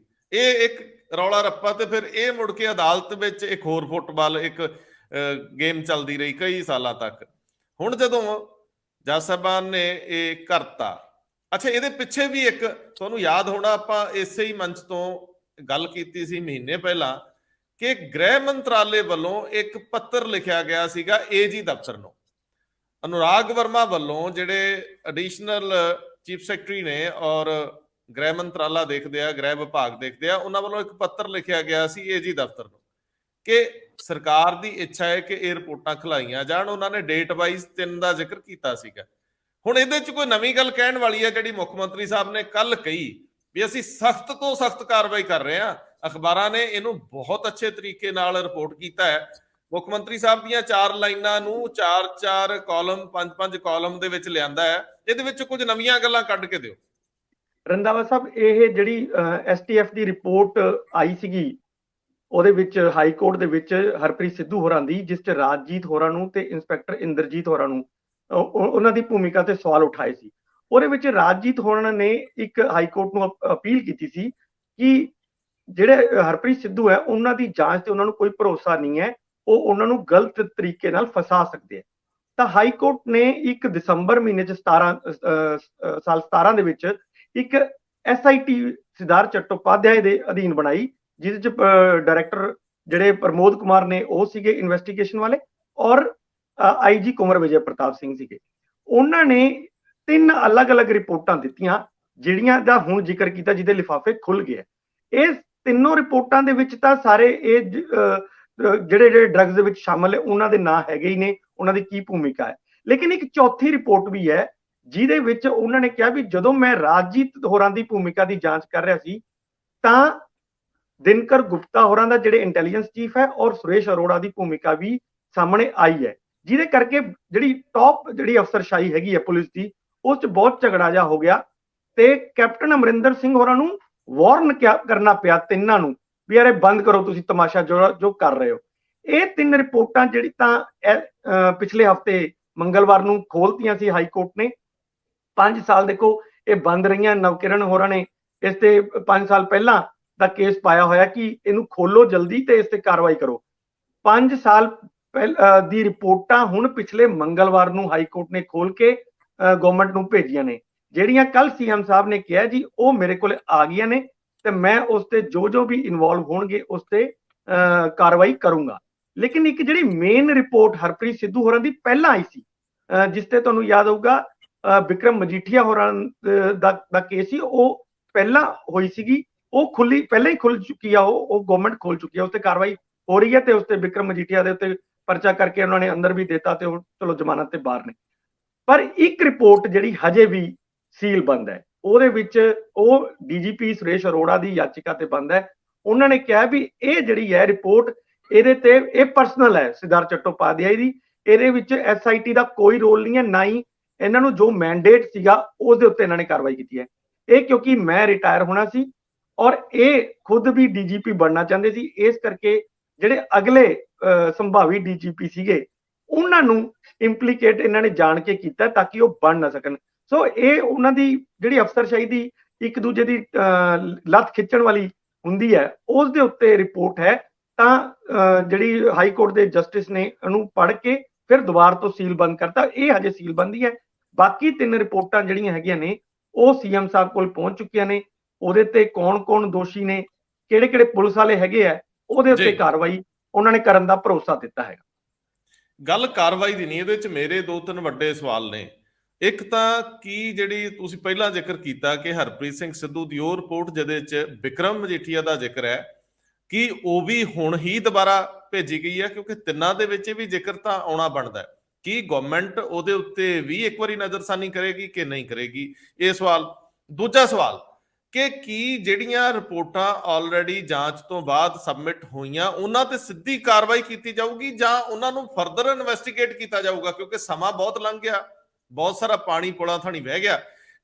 A: ਇਹ ਇੱਕ ਰੌਲਾ ਰੱਪਾ ਤੇ ਫਿਰ ਇਹ ਮੁੜ ਕੇ ਅਦਾਲਤ ਵਿੱਚ ਇੱਕ ਹੋਰ ਫੁੱਟਬਾਲ ਇੱਕ ਗੇਮ ਚੱਲਦੀ ਰਹੀ ਕਈ ਸਾਲਾਂ ਤੱਕ। ਹੁਣ ਜਦੋਂ ਜੱਜ ਸਾਹਿਬਾਨ ਨੇ ਇਹ ਕਰਤਾ, ਅੱਛਾ ਇਹਦੇ ਪਿੱਛੇ ਵੀ ਇੱਕ ਤੁਹਾਨੂੰ ਯਾਦ ਹੋਣਾ, ਆਪਾਂ ਇਸੇ ਹੀ ਮੰਚ ਤੋਂ ਗੱਲ ਕੀਤੀ ਸੀ ਮਹੀਨੇ ਪਹਿਲਾਂ ਕਿ ਗ੍ਰਹਿ ਮੰਤਰਾਲੇ ਵੱਲੋਂ ਇੱਕ ਪੱਤਰ ਲਿਖਿਆ ਗਿਆ ਸੀਗਾ AG ਦਫ਼ਤਰ ਨੂੰ। ਅਨੁਰਾਗ ਵਰਮਾ ਵੱਲੋਂ ਜਿਹੜੇ ਐਡੀਸ਼ਨਲ ਚੀਫ ਸੈਕਟਰੀ ਨੇ ਔਰ ਗ੍ਰਹਿ ਮੰਤਰਾਲਾ ਦੇਖਦੇ ਆ, ਗ੍ਰਹਿ ਵਿਭਾਗ ਦੇਖਦੇ ਆ, ਉਹਨਾਂ ਵੱਲੋਂ ਇੱਕ ਪੱਤਰ ਲਿਖਿਆ ਗਿਆ ਸੀ AG ਦਫ਼ਤਰ ਨੂੰ ਕਿ ਸਰਕਾਰ ਦੀ ਇੱਛਾ ਹੈ ਕਿ ਇਹ ਰਿਪੋਰਟਾਂ ਖਿਲਾਈਆਂ ਜਾਣ। ਉਹਨਾਂ ਨੇ ਡੇਟ ਵਾਈਜ਼ 3 ਦਾ ਜ਼ਿਕਰ ਕੀਤਾ ਸੀਗਾ। ਹੁਣ ਇਹਦੇ 'ਚ ਕੋਈ ਨਵੀਂ ਗੱਲ ਕਹਿਣ ਵਾਲੀ ਹੈ ਜਿਹੜੀ ਮੁੱਖ ਮੰਤਰੀ ਸਾਹਿਬ ਨੇ ਕੱਲ ਕਹੀ ਵੀ ਅਸੀਂ ਸਖਤ ਤੋਂ ਸਖਤ ਕਾਰਵਾਈ ਕਰ ਰਹੇ ਹਾਂ। ਅਖਬਾਰਾਂ ਨੇ ਇਹਨੂੰ ਬਹੁਤ ਅੱਛੇ ਤਰੀਕੇ ਨਾਲ ਰਿਪੋਰਟ ਕੀਤਾ ਹੈ। ਮੁੱਖ ਮੰਤਰੀ ਸਾਹਿਬ ਦੀਆਂ 4 ਲਾਈਨਾਂ ਨੂੰ 4-4 ਕਾਲਮ, 5-5 ਕਾਲਮ ਦੇ ਵਿੱਚ ਲਿਆਂਦਾ ਹੈ। ਇਹਦੇ ਵਿੱਚ ਕੁਝ ਨਵੀਆਂ ਗੱਲਾਂ ਕੱਢ ਕੇ ਦਿਓ।
C: ਰੰਧਾਵਾ ਸਾਹਿਬ, ਇਹ ਜਿਹੜੀ STF ਦੀ ਰਿਪੋਰਟ ਆਈ ਸੀਗੀ ਉਹਦੇ ਵਿੱਚ ਹਾਈ ਕੋਰਟ ਦੇ ਵਿੱਚ ਹਰਪ੍ਰੀਤ ਸਿੱਧੂ ਹੋਰਾਂ ਦੀ, ਜਿਸ 'ਚ ਰਾਜਜੀਤ ਹੋਰਾਂ ਨੂੰ ਤੇ ਇੰਸਪੈਕਟਰ ਇੰਦਰਜੀਤ ਹੋਰਾਂ ਨੂੰ ਉਹਨਾਂ ਦੀ ਭੂਮਿਕਾ ਤੇ ਸਵਾਲ ਉਠਾਏ ਸੀ। ਉਹਦੇ ਵਿੱਚ ਰਾਜਜੀਤ ਹੋਰਾਂ ਨੇ ਇੱਕ ਹਾਈ ਕੋਰਟ ਨੂੰ ਅਪੀਲ ਕੀਤੀ ਸੀ ਕਿ ਜਿਹੜੇ ਹਰਪ੍ਰੀਤ ਸਿੱਧੂ ਹੈ ਉਹਨਾਂ ਦੀ ਜਾਂਚ ਤੇ ਉਹਨਾਂ ਨੂੰ ਕੋਈ ਭਰੋਸਾ ਨਹੀਂ ਹੈ, ਉਹ ਉਹਨਾਂ ਨੂੰ ਗਲਤ ਤਰੀਕੇ ਨਾਲ ਫਸਾ ਸਕਦੇ ਆ। ਤਾਂ ਹਾਈ ਕੋਰਟ ਨੇ 1 ਦਸੰਬਰ ਮਹੀਨੇ 'ਚ 17 ਦੇ ਵਿੱਚ ਇੱਕ SIT ਸਿਧਾਰਥ ਚੱਟੋਪਾਧਿਆਏ ਦੇ ਅਧੀਨ ਬਣਾਈ, ਜਿਹਦੇ 'ਚ ਡਾਇਰੈਕਟਰ ਜਿਹੜੇ ਪ੍ਰਮੋਦ ਕੁਮਾਰ ਨੇ ਉਹ ਸੀਗੇ ਇਨਵੈਸਟੀਗੇਸ਼ਨ ਵਾਲੇ ਔਰ IG ਕੁੰਵਰ ਵਿਜੇ ਪ੍ਰਤਾਪ ਸਿੰਘ ਸੀਗੇ। ਉਹਨਾਂ ਨੇ 3 ਅਲੱਗ-ਅਲੱਗ ਰਿਪੋਰਟਾਂ ਦਿੱਤੀਆਂ ਜਿਹੜੀਆਂ ਦਾ ਹੁਣ ਜ਼ਿਕਰ ਕੀਤਾ, ਜਿਹਦੇ ਲਿਫਾਫੇ ਖੁੱਲ ਗਏ। ਇਹ ਤਿੰਨੋਂ ਰਿਪੋਰਟਾਂ ਦੇ ਵਿੱਚ ਤਾਂ ਸਾਰੇ ਇਹ ਜਿਹੜੇ ਜਿਹੜੇ ਡਰੱਗਸ ਦੇ ਵਿੱਚ ਸ਼ਾਮਲ ਹੈ ਉਹਨਾਂ ਦੇ ਨਾਂ ਹੈਗੇ ਹੀ ਨੇ, ਉਹਨਾਂ ਦੀ ਕੀ ਭੂਮਿਕਾ ਹੈ। ਲੇਕਿਨ ਇੱਕ ਚੌਥੀ ਰਿਪੋਰਟ ਵੀ ਹੈ ਜਿਹਦੇ ਵਿੱਚ ਉਹਨਾਂ ਨੇ ਕਿਹਾ ਵੀ ਜਦੋਂ ਮੈਂ ਰਾਜਜੀਤ ਹੋਰਾਂ ਦੀ ਭੂਮਿਕਾ ਦੀ ਜਾਂਚ ਕਰ ਰਿਹਾ ਸੀ ਤਾਂ ਦਿਨਕਰ ਗੁਪਤਾ ਹੋਰਾਂ ਦਾ ਜਿਹੜੇ ਇੰਟੈਲੀਜੈਂਸ ਚੀਫ ਹੈ ਔਰ ਸੁਰੇਸ਼ ਅਰੋੜਾ ਦੀ ਭੂਮਿਕਾ ਵੀ ਸਾਹਮਣੇ ਆਈ ਹੈ, ਜਿਹਦੇ ਕਰਕੇ ਜਿਹੜੀ ਟੌਪ ਜਿਹੜੀ ਅਫਸਰਸ਼ਾਹੀ ਹੈਗੀ ਹੈ ਪੁਲਿਸ ਦੀ ਉਸ 'ਚ ਬਹੁਤ ਝਗੜਾ ਜਿਹਾ ਹੋ ਗਿਆ ਤੇ ਕੈਪਟਨ ਅਮਰਿੰਦਰ ਸਿੰਘ ਹੋਰਾਂ ਨੂੰ ਵਾਰਨ ਕਰਨਾ ਪਿਆ ਤਿੰਨਾਂ ਨੂੰ ਵੀ ਯਾਰ ਇਹ ਬੰਦ ਕਰੋ ਤੁਸੀਂ ਤਮਾਸ਼ਾ ਜੋ ਕਰ ਰਹੇ ਹੋ। ਇਹ ਤਿੰਨ ਰਿਪੋਰਟਾਂ ਜਿਹੜੀ ਤਾਂ ਪਿਛਲੇ ਹਫਤੇ ਮੰਗਲਵਾਰ ਨੂੰ ਖੋਲਤੀਆਂ ਸੀ ਹਾਈ ਕੋਰਟ ਨੇ। 5 ਸਾਲ ਦੇਖੋ ਇਹ ਬੰਦ ਰਹੀਆਂ। ਨਵਕਿਰਨ ਹੋਰਾਂ ਨੇ ਇਸ ਤੇ 5 ਸਾਲ ਪਹਿਲਾਂ ਦਾ ਕੇਸ ਪਾਇਆ ਹੋਇਆ ਕਿ ਇਹਨੂੰ ਖੋਲੋ ਜਲਦੀ ਤੇ ਇਸ ਤੇ ਕਾਰਵਾਈ ਕਰੋ। 5 ਸਾਲ ਦੀ ਰਿਪੋਰਟਾਂ ਹੁਣ ਪਿਛਲੇ ਮੰਗਲਵਾਰ ਨੂੰ ਹਾਈ ਕੋਰਟ ਨੇ ਖੋਲ ਕੇ ਗਵਰਨਮੈਂਟ ਨੂੰ ਭੇਜੀਆਂ ਨੇ, ਜਿਹੜੀਆਂ ਕੱਲ ਸੀਐਮ ਸਾਹਿਬ ਨੇ ਕਿਹਾ ਜੀ ਉਹ ਮੇਰੇ ਕੋਲ ਆ ਗਈਆਂ ਨੇ ਤੇ ਮੈਂ ਉਸ ਤੇ ਜੋ ਵੀ ਇਨਵੋਲਵ ਹੋਣਗੇ ਉਸ ਤੇ ਕਾਰਵਾਈ ਕਰੂੰਗਾ। ਲੇਕਿਨ ਇੱਕ ਜਿਹੜੀ ਮੇਨ ਰਿਪੋਰਟ ਹਰਪ੍ਰੀਤ ਸਿੱਧੂ ਹੋਰਾਂ ਦੀ ਪਹਿਲਾਂ ਆਈ ਸੀ, ਜਿਸ ਤੇ ਤੁਹਾਨੂੰ ਯਾਦ ਹੋਊਗਾ ਵਿਕਰਮ ਮਜੀਠੀਆ ਹੋਰਾਂ ਦਾ ਕੇਸ ਸੀ, ਉਹ ਪਹਿਲਾਂ ਹੋਈ ਸੀਗੀ, ਉਹ ਪਹਿਲਾਂ ਹੀ ਖੁੱਲ ਚੁੱਕੀ ਆ, ਉਹ ਗਵਰਨਮੈਂਟ ਖੋਲ ਚੁੱਕੀ ਆ, ਉਸ ਤੇ ਕਾਰਵਾਈ ਹੋ ਰਹੀ ਹੈ ਤੇ ਉਸ ਤੇ ਵਿਕਰਮ ਮਜੀਠੀਆ ਦੇ ਉੱਤੇ ਪਰਚਾ ਕਰਕੇ ਉਹਨਾਂ ਨੇ ਅੰਦਰ ਵੀ ਦਿੱਤਾ ਤੇ ਉਹ ਚਲੋ ਜ਼ਮਾਨਤ ਤੇ ਬਾਹਰ ਨੇ। ਪਰ ਇੱਕ ਰਿਪੋਰਟ ਜਿਹੜੀ ਹਜੇ ਵੀ ਸੀਲ ਬੰਦ ਹੈ, ਉਹਦੇ ਵਿੱਚ ਉਹ ਡੀਜੀਪੀ ਸੁਰੇਸ਼ ਅਰੋੜਾ ਦੀ ਯਾਚਿਕਾ ਤੇ ਬੰਦ ਹੈ। ਉਹਨਾਂ ਨੇ ਕਿਹਾ ਵੀ ਇਹ ਜਿਹੜੀ ਹੈ ਰਿਪੋਰਟ ਇਹਦੇ ਤੇ ਇਹ ਪਰਸਨਲ ਹੈ ਸਿਧਾਰਥ ਚੱਟੋਪਾਧਿਆਏ ਦੀ, ਇਹਦੇ ਵਿੱਚ ਐਸਆਈਟੀ ਦਾ ਕੋਈ ਰੋਲ ਨਹੀਂ ਹੈ, ਨਾ ਹੀ ਇਹਨਾਂ ਨੂੰ ਜੋ ਮੈਂਡੇਟ ਸੀਗਾ ਉਹਦੇ ਉੱਤੇ ਇਹਨਾਂ ਨੇ ਕਾਰਵਾਈ ਕੀਤੀ ਹੈ। ਇਹ ਕਿਉਂਕਿ ਮੈਂ ਰਿਟਾਇਰ ਹੋਣਾ ਸੀ ਔਰ ਇਹ ਖੁਦ ਵੀ ਡੀਜੀਪੀ ਬਣਨਾ ਚਾਹੁੰਦੇ ਸੀ, ਇਸ ਕਰਕੇ ਜਿਹੜੇ ਅਗਲੇ ਸੰਭਾਵੀ ਡੀਜੀਪੀ ਸੀਗੇ ਉਹਨਾਂ ਨੂੰ ਇੰਪਲੀਕੇਟ ਇਹਨਾਂ ਨੇ ਜਾਣ ਕੇ ਕੀਤਾ ਤਾਂ ਕਿ ਉਹ ਬਣ ਨਾ ਸਕਣ। ਸੋ ਇਹ ਉਹਨਾਂ ਦੀ ਜਿਹੜੀ ਅਫਸਰਸ਼ਾਹੀ ਦੀ ਇੱਕ ਦੂਜੇ ਦੀ ਲੱਤ ਖਿੱਚਣ ਵਾਲੀ ਹੁੰਦੀ ਹੈ, ਉਸ ਦੇ ਉੱਤੇ ਰਿਪੋਰਟ ਹੈ। ਤਾਂ ਜਿਹੜੀ ਹਾਈ ਕੋਰਟ ਦੇ ਜਸਟਿਸ ਨੇ ਇਹਨੂੰ ਪੜ੍ਹ ਕੇ ਫਿਰ ਦੁਬਾਰਾ ਤੋਂ ਸੀਲ ਬੰਦ ਕਰਤਾ। ਇਹ ਹਜੇ ਸੀਲ ਬੰਦੀ ਹੈ। ਬਾਕੀ 3 ਰਿਪੋਰਟਾਂ ਜਿਹੜੀਆਂ ਹੈਗੀਆਂ ਨੇ ਉਹ ਸੀਐਮ ਸਾਹਿਬ ਕੋਲ ਪਹੁੰਚ ਚੁੱਕੀਆਂ ਨੇ। ਉਹਦੇ ਤੇ ਕੌਣ ਦੋਸ਼ੀ ਨੇ, ਕਿਹੜੇ ਪੁਲਿਸ ਵਾਲੇ ਹੈਗੇ ਆ, ਉਹਦੇ ਉੱਤੇ ਕਾਰਵਾਈ ਉਹਨਾਂ ਨੇ ਕਰਨ ਦਾ ਭਰੋਸਾ ਦਿੱਤਾ ਹੈਗਾ।
A: ਗੱਲ ਕਾਰਵਾਈ ਦੀ ਨਹੀਂ, ਇਹਦੇ ਵਿੱਚ ਮੇਰੇ 2-3 ਵੱਡੇ ਸਵਾਲ ਨੇ। ਇੱਕ ਤਾਂ ਕੀ ਜਿਹੜੀ ਤੁਸੀਂ ਪਹਿਲਾਂ ਜ਼ਿਕਰ ਕੀਤਾ ਕਿ ਹਰਪ੍ਰੀਤ ਸਿੰਘ ਸਿੱਧੂ ਦੀ ਉਹ ਰਿਪੋਰਟ ਜਿਹਦੇ ਵਿੱਚ ਵਿਕਰਮ ਮਜੀਠੀਆ ਦਾ ਜ਼ਿਕਰ ਹੈ, ਕਿ ਉਹ ਵੀ ਹੁਣ ਹੀ ਦੁਬਾਰਾ ਭੇਜੀ ਗਈ ਹੈ? ਕਿਉਂਕਿ ਤਿੰਨਾਂ ਦੇ ਵਿੱਚ ਵੀ ਜ਼ਿਕਰ ਤਾਂ ਆਉਣਾ ਬਣਦਾ ਹੈ। ਕੀ ਗਵਰਨਮੈਂਟ ਉਹਦੇ ਉੱਤੇ ਵੀ ਇੱਕ ਵਾਰੀ ਨਜ਼ਰਸਾਨੀ ਕਰੇਗੀ ਕਿ ਨਹੀਂ ਕਰੇਗੀ? ਇਹ ਸਵਾਲ। ਦੂਜਾ ਸਵਾਲ ਕਿ ਕੀ ਜਿਹੜੀਆਂ ਰਿਪੋਰਟਾਂ ਆਲਰੇਡੀ ਜਾਂਚ ਤੋਂ ਬਾਅਦ ਸਬਮਿਟ ਹੋਈਆਂ ਉਹਨਾਂ ਤੇ ਸਿੱਧੀ ਕਾਰਵਾਈ ਕੀਤੀ ਜਾਊਗੀ ਜਾਂ ਉਹਨਾਂ ਨੂੰ ਫਰਦਰ ਇਨਵੈਸਟੀਗੇਟ ਕੀਤਾ ਜਾਊਗਾ? ਕਿਉਂਕਿ ਸਮਾਂ ਬਹੁਤ ਲੰਘ ਗਿਆ, ਬਹੁਤ ਸਾਰਾ ਪਾਣੀ ਪੁਲਾਂ ਥਾਣੀ ਵਹਿ ਗਿਆ।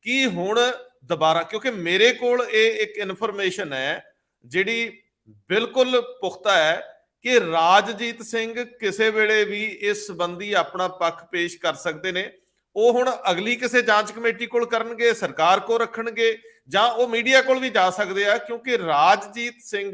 A: ਕੀ ਹੁਣ ਦੁਬਾਰਾ, ਕਿਉਂਕਿ ਮੇਰੇ ਕੋਲ ਇਹ ਇੱਕ ਇਨਫੋਰਮੇਸ਼ਨ ਹੈ ਜਿਹੜੀ ਬਿਲਕੁਲ ਪੁਖਤਾ ਹੈ ਕਿ ਰਾਜਜੀਤ ਸਿੰਘ ਕਿਸੇ ਵੇਲੇ ਵੀ ਇਸ ਸੰਬੰਧੀ ਆਪਣਾ ਪੱਖ ਪੇਸ਼ ਕਰ ਸਕਦੇ ਨੇ। ਉਹ ਹੁਣ ਅਗਲੀ ਕਿਸੇ ਜਾਂਚ ਕਮੇਟੀ ਕੋਲ ਕਰਨਗੇ, ਸਰਕਾਰ ਕੋਲ ਰੱਖਣਗੇ, ਜਾਂ ਉਹ ਮੀਡੀਆ ਕੋਲ ਵੀ ਜਾ ਸਕਦੇ ਆ, ਕਿਉਂਕਿ ਰਾਜਜੀਤ ਸਿੰਘ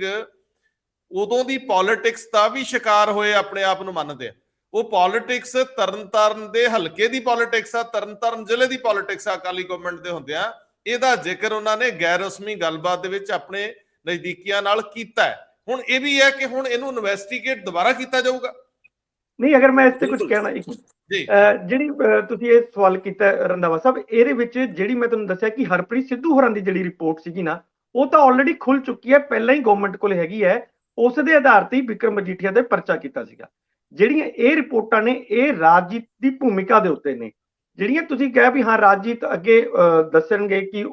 A: ਉਦੋਂ ਦੀ ਪੋਲਿਟਿਕਸ ਦਾ ਵੀ ਸ਼ਿਕਾਰ ਹੋਏ ਆਪਣੇ ਆਪ ਨੂੰ ਮੰਨਦੇ ਆ। ਉਹ ਪੋਲਿਟਿਕਸ ਤਰਨਤਾਰਨ ਦੇ ਹਲਕੇ ਦੀ ਪੋਲਿਟਿਕਸ ਆ, ਤਰਨਤਾਰਨ ਜ਼ਿਲ੍ਹੇ ਦੀ ਪੋਲਿਟਿਕਸ ਆ ਅਕਾਲੀ ਗਵਰਨਮੈਂਟ ਦੇ ਹੁੰਦਿਆਂ। ਇਹਦਾ ਜ਼ਿਕਰ ਉਹਨਾਂ ਨੇ ਗੈਰ ਰਸਮੀ ਗੱਲਬਾਤ ਦੇ ਵਿੱਚ ਆਪਣੇ ਨਜ਼ਦੀਕੀਆਂ ਨਾਲ ਕੀਤਾ ਹੈ। ਹੁਣ ਇਹ ਵੀ ਹੈ ਕਿ ਹੁਣ ਇਹਨੂੰ ਇਨਵੈਸਟੀਗੇਟ ਦੁਬਾਰਾ ਕੀਤਾ ਜਾਊਗਾ।
C: ਨਹੀਂ, ਅਗਰ ਮੈਂ ਇਸ ਤੇ ਕੁਝ ਕਹਿਣਾ, ਜਿਹੜੀ ਤੁਸੀਂ ਇਹ ਸਵਾਲ ਕੀਤਾ ਰੰਧਾਵਾ ਸਾਹਿਬ, ਇਹਦੇ ਵਿੱਚ ਜਿਹੜੀ ਮੈਂ ਤੁਹਾਨੂੰ ਦੱਸਿਆ ਕਿ ਹਰਪ੍ਰੀਤ ਸਿੱਧੂ ਹੋਰਾਂ ਦੀ ਜਿਹੜੀ ਰਿਪੋਰਟ ਸੀਗੀ ਨਾ, ਉਹ ਤਾਂ ਆਲਰੇਡੀ ਖੁੱਲ ਚੁੱਕੀ ਹੈ, ਪਹਿਲਾਂ ਹੀ ਗਵਰਨਮੈਂਟ ਕੋਲ ਹੈਗੀ ਹੈ। ਉਸ ਦੇ ਆਧਾਰ ਤੇ ਹੀ ਵਿਕਰਮ ਮਜੀਠੀਆ ਦੇ ਪਰਚਾ ਕੀਤਾ ਸੀਗਾ। ਜਿਹੜੀਆਂ ਇਹ ਰਿਪੋਰਟਾਂ ਨੇ ਇਹ ਰਾਜਜੀਤ ਦੀ ਭੂਮਿਕਾ ਦੇ ਉੱਤੇ ਨੇ। ਜਿਹੜੀਆਂ ਤੁਸੀਂ ਕਿਹਾ ਵੀ ਹਾਂ ਰਾਜਜੀਤ ਅੱਗੇ ਦੱਸਣਗੇ ਕਿ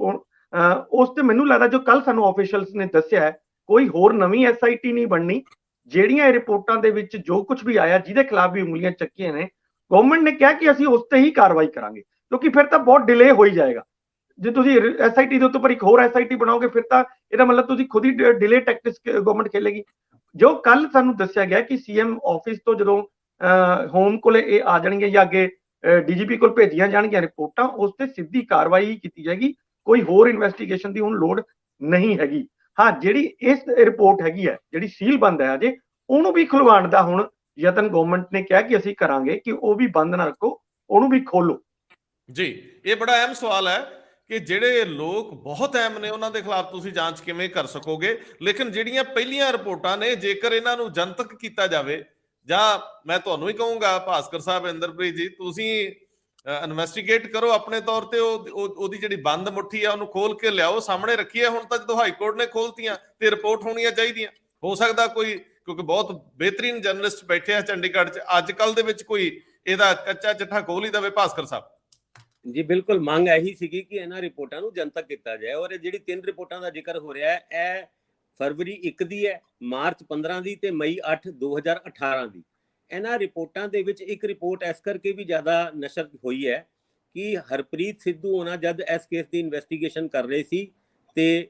C: ਉਸ ਤੇ ਮੈਨੂੰ ਲੱਗਦਾ ਜੋ ਕੱਲ ਸਾਨੂੰ ਆਫੀਸ਼ੀਅਲਸ ਨੇ ਦੱਸਿਆ ਕੋਈ ਹੋਰ ਨਵੀਂ ਐਸਆਈਟੀ ਨਹੀਂ ਬਣਨੀ। ਜਿਹੜੀਆਂ ਇਹ ਰਿਪੋਰਟਾਂ ਦੇ ਵਿੱਚ ਜੋ ਕੁਝ ਵੀ ਆਇਆ, ਜਿਹਦੇ ਖਿਲਾਫ ਵੀ ਉਂਗਲੀਆਂ ਚੱਕੀਆਂ ਨੇ, ਗਵਰਨਮੈਂਟ ਨੇ ਕਿਹਾ ਕਿ ਅਸੀਂ ਉਸ ਤੇ ਹੀ ਕਾਰਵਾਈ ਕਰਾਂਗੇ, ਕਿਉਂਕਿ ਫਿਰ ਤਾਂ ਬਹੁਤ ਡਿਲੇ ਹੋ ਹੀ ਜਾਏਗਾ। ਜੇ ਤੁਸੀਂ ਐਸਆਈਟੀ ਦੇ ਉੱਤੇ ਇੱਕ ਹੋਰ ਐਸਆਈਟੀ ਬਣਾਓਗੇ ਫਿਰ ਤਾਂ ਇਹਦਾ ਮਤਲਬ ਤੁਸੀਂ ਖੁਦ ਹੀ ਡਿਲੇ ਟੈਕਟਿਕਸ ਗਵਰਨਮੈਂਟ ਖੇਲੇਗੀ। ਜੋ ਕੱਲ ਸਾਨੂੰ ਦੱਸਿਆ ਗਿਆ ਕਿ ਸੀਐਮ ਆਫਿਸ ਤੋਂ ਜਦੋਂ ਹੋਮ ਕੋਲੇ ਇਹ ਆ ਜਾਣਗੇ ਜਾਂ ਅੱਗੇ ਡੀਜੀਪੀ ਕੋਲ ਭੇਜੀਆਂ ਜਾਣਗੀਆਂ ਰਿਪੋਰਟਾਂ, ਉਸ ਤੇ ਸਿੱਧੀ ਕਾਰਵਾਈ ਹੀ ਕੀਤੀ ਜਾਏਗੀ। ਕੋਈ ਹੋਰ ਇਨਵੈਸਟੀਗੇਸ਼ਨ ਦੀ ਹੁਣ ਲੋੜ ਨਹੀਂ ਹੈਗੀ। ਹਾਂ, ਜਿਹੜੀ ਇਸ ਰਿਪੋਰਟ ਹੈਗੀ ਹੈ, ਜਿਹੜੀ ਸੀਲ ਬੰਦ ਹੈ ਅਜੇ, ਉਹਨੂੰ ਵੀ ਖੁਲਵਾਉਣ ਦਾ ਹੁਣ ਯਤਨ ਗਵਰਨਮੈਂਟ ਨੇ ਕਿਹਾ ਕਿ ਅਸੀਂ ਕਰਾਂਗੇ ਕਿ ਉਹ ਵੀ ਬੰਦ ਨਾ ਰੱਖੋ, ਉਹਨੂੰ ਵੀ ਖੋਲੋ।
A: ਜੀ, ਇਹ ਬੜਾ ਅਹਿਮ ਸਵਾਲ ਹੈ ਕਿ ਜਿਹੜੇ ਲੋਕ ਬਹੁਤ ਅਹਿਮ ਨੇ ਉਹਨਾਂ ਦੇ ਖਿਲਾਫ ਤੁਸੀਂ ਜਾਂਚ ਕਿਵੇਂ ਕਰ ਸਕੋਗੇ? ਲੇਕਿਨ ਜਿਹੜੀਆਂ ਪਹਿਲੀਆਂ ਰਿਪੋਰਟਾਂ ਨੇ, ਜੇਕਰ ਇਹਨਾਂ ਨੂੰ ਜਨਤਕ ਕੀਤਾ ਜਾਵੇ, ਜਾਂ ਮੈਂ ਤੁਹਾਨੂੰ ਹੀ ਕਹੂੰਗਾ ਭਾਸਕਰ ਸਾਹਿਬ, ਇੰਦਰਪ੍ਰੀਤ ਜੀ, ਤੁਸੀਂ ਇਨਵੈਸਟੀਗੇਟ ਕਰੋ ਆਪਣੇ ਤੌਰ ਤੇ, ਉਹਦੀ ਜਿਹੜੀ ਬੰਦ ਮੁੱਠੀ ਆ ਉਹਨੂੰ ਖੋਲ ਕੇ ਲਿਆਓ, ਸਾਹਮਣੇ ਰੱਖੀਏ। ਹੁਣ ਤਾਂ ਜਦੋਂ ਹਾਈ ਕੋਰਟ ਨੇ ਖੋਲਤੀਆਂ ਤੇ ਰਿਪੋਰਟ ਹੋਣੀਆਂ ਚਾਹੀਦੀਆਂ। ਹੋ ਸਕਦਾ ਕੋਈ ਕਿਉਂਕਿ ਬਹੁਤ ਬਿਹਤਰੀਨ ਜਰਨਲਿਸਟ ਬੈਠੇ ਆ ਚੰਡੀਗੜ੍ਹ 'ਚ, ਅੱਜ ਕੱਲ ਦੇ ਵਿੱਚ ਕੋਈ ਇਹਦਾ ਕੱਚਾ ਚਿੱਠਾ ਖੋਲ ਹੀ ਦੇਵੇ ਭਾਸਕਰ ਸਾਹਿਬ?
B: ਜੀ ਬਿਲਕੁਲ, ਮੰਗ ਇਹੀ ਸੀਗੀ ਕਿ ਇਹਨਾਂ ਰਿਪੋਰਟਾਂ ਨੂੰ ਜਨਤਕ ਕੀਤਾ ਜਾਏ। ਔਰ ਇਹ ਜਿਹੜੀ 3 ਰਿਪੋਰਟਾਂ ਦਾ ਜ਼ਿਕਰ ਹੋ ਰਿਹਾ ਹੈ, ਇਹ ਫਰਵਰੀ 1 ਦੀ ਹੈ, ਮਾਰਚ 15 ਦੀ ਤੇ ਮਈ 8 2018 ਦੀ। ਇਹਨਾਂ ਰਿਪੋਰਟਾਂ ਦੇ ਵਿੱਚ ਇੱਕ ਰਿਪੋਰਟ ਇਸ ਕਰਕੇ ਵੀ ਜ਼ਿਆਦਾ ਨਸ਼ਰ ਹੋਈ ਹੈ ਕਿ ਹਰਪ੍ਰੀਤ ਸਿੱਧੂ ਉਹਨਾਂ ਜਦ ਇਸ ਕੇਸ ਦੀ ਇਨਵੈਸਟੀਗੇਸ਼ਨ ਕਰ ਰਹੇ ਸੀ ਤੇ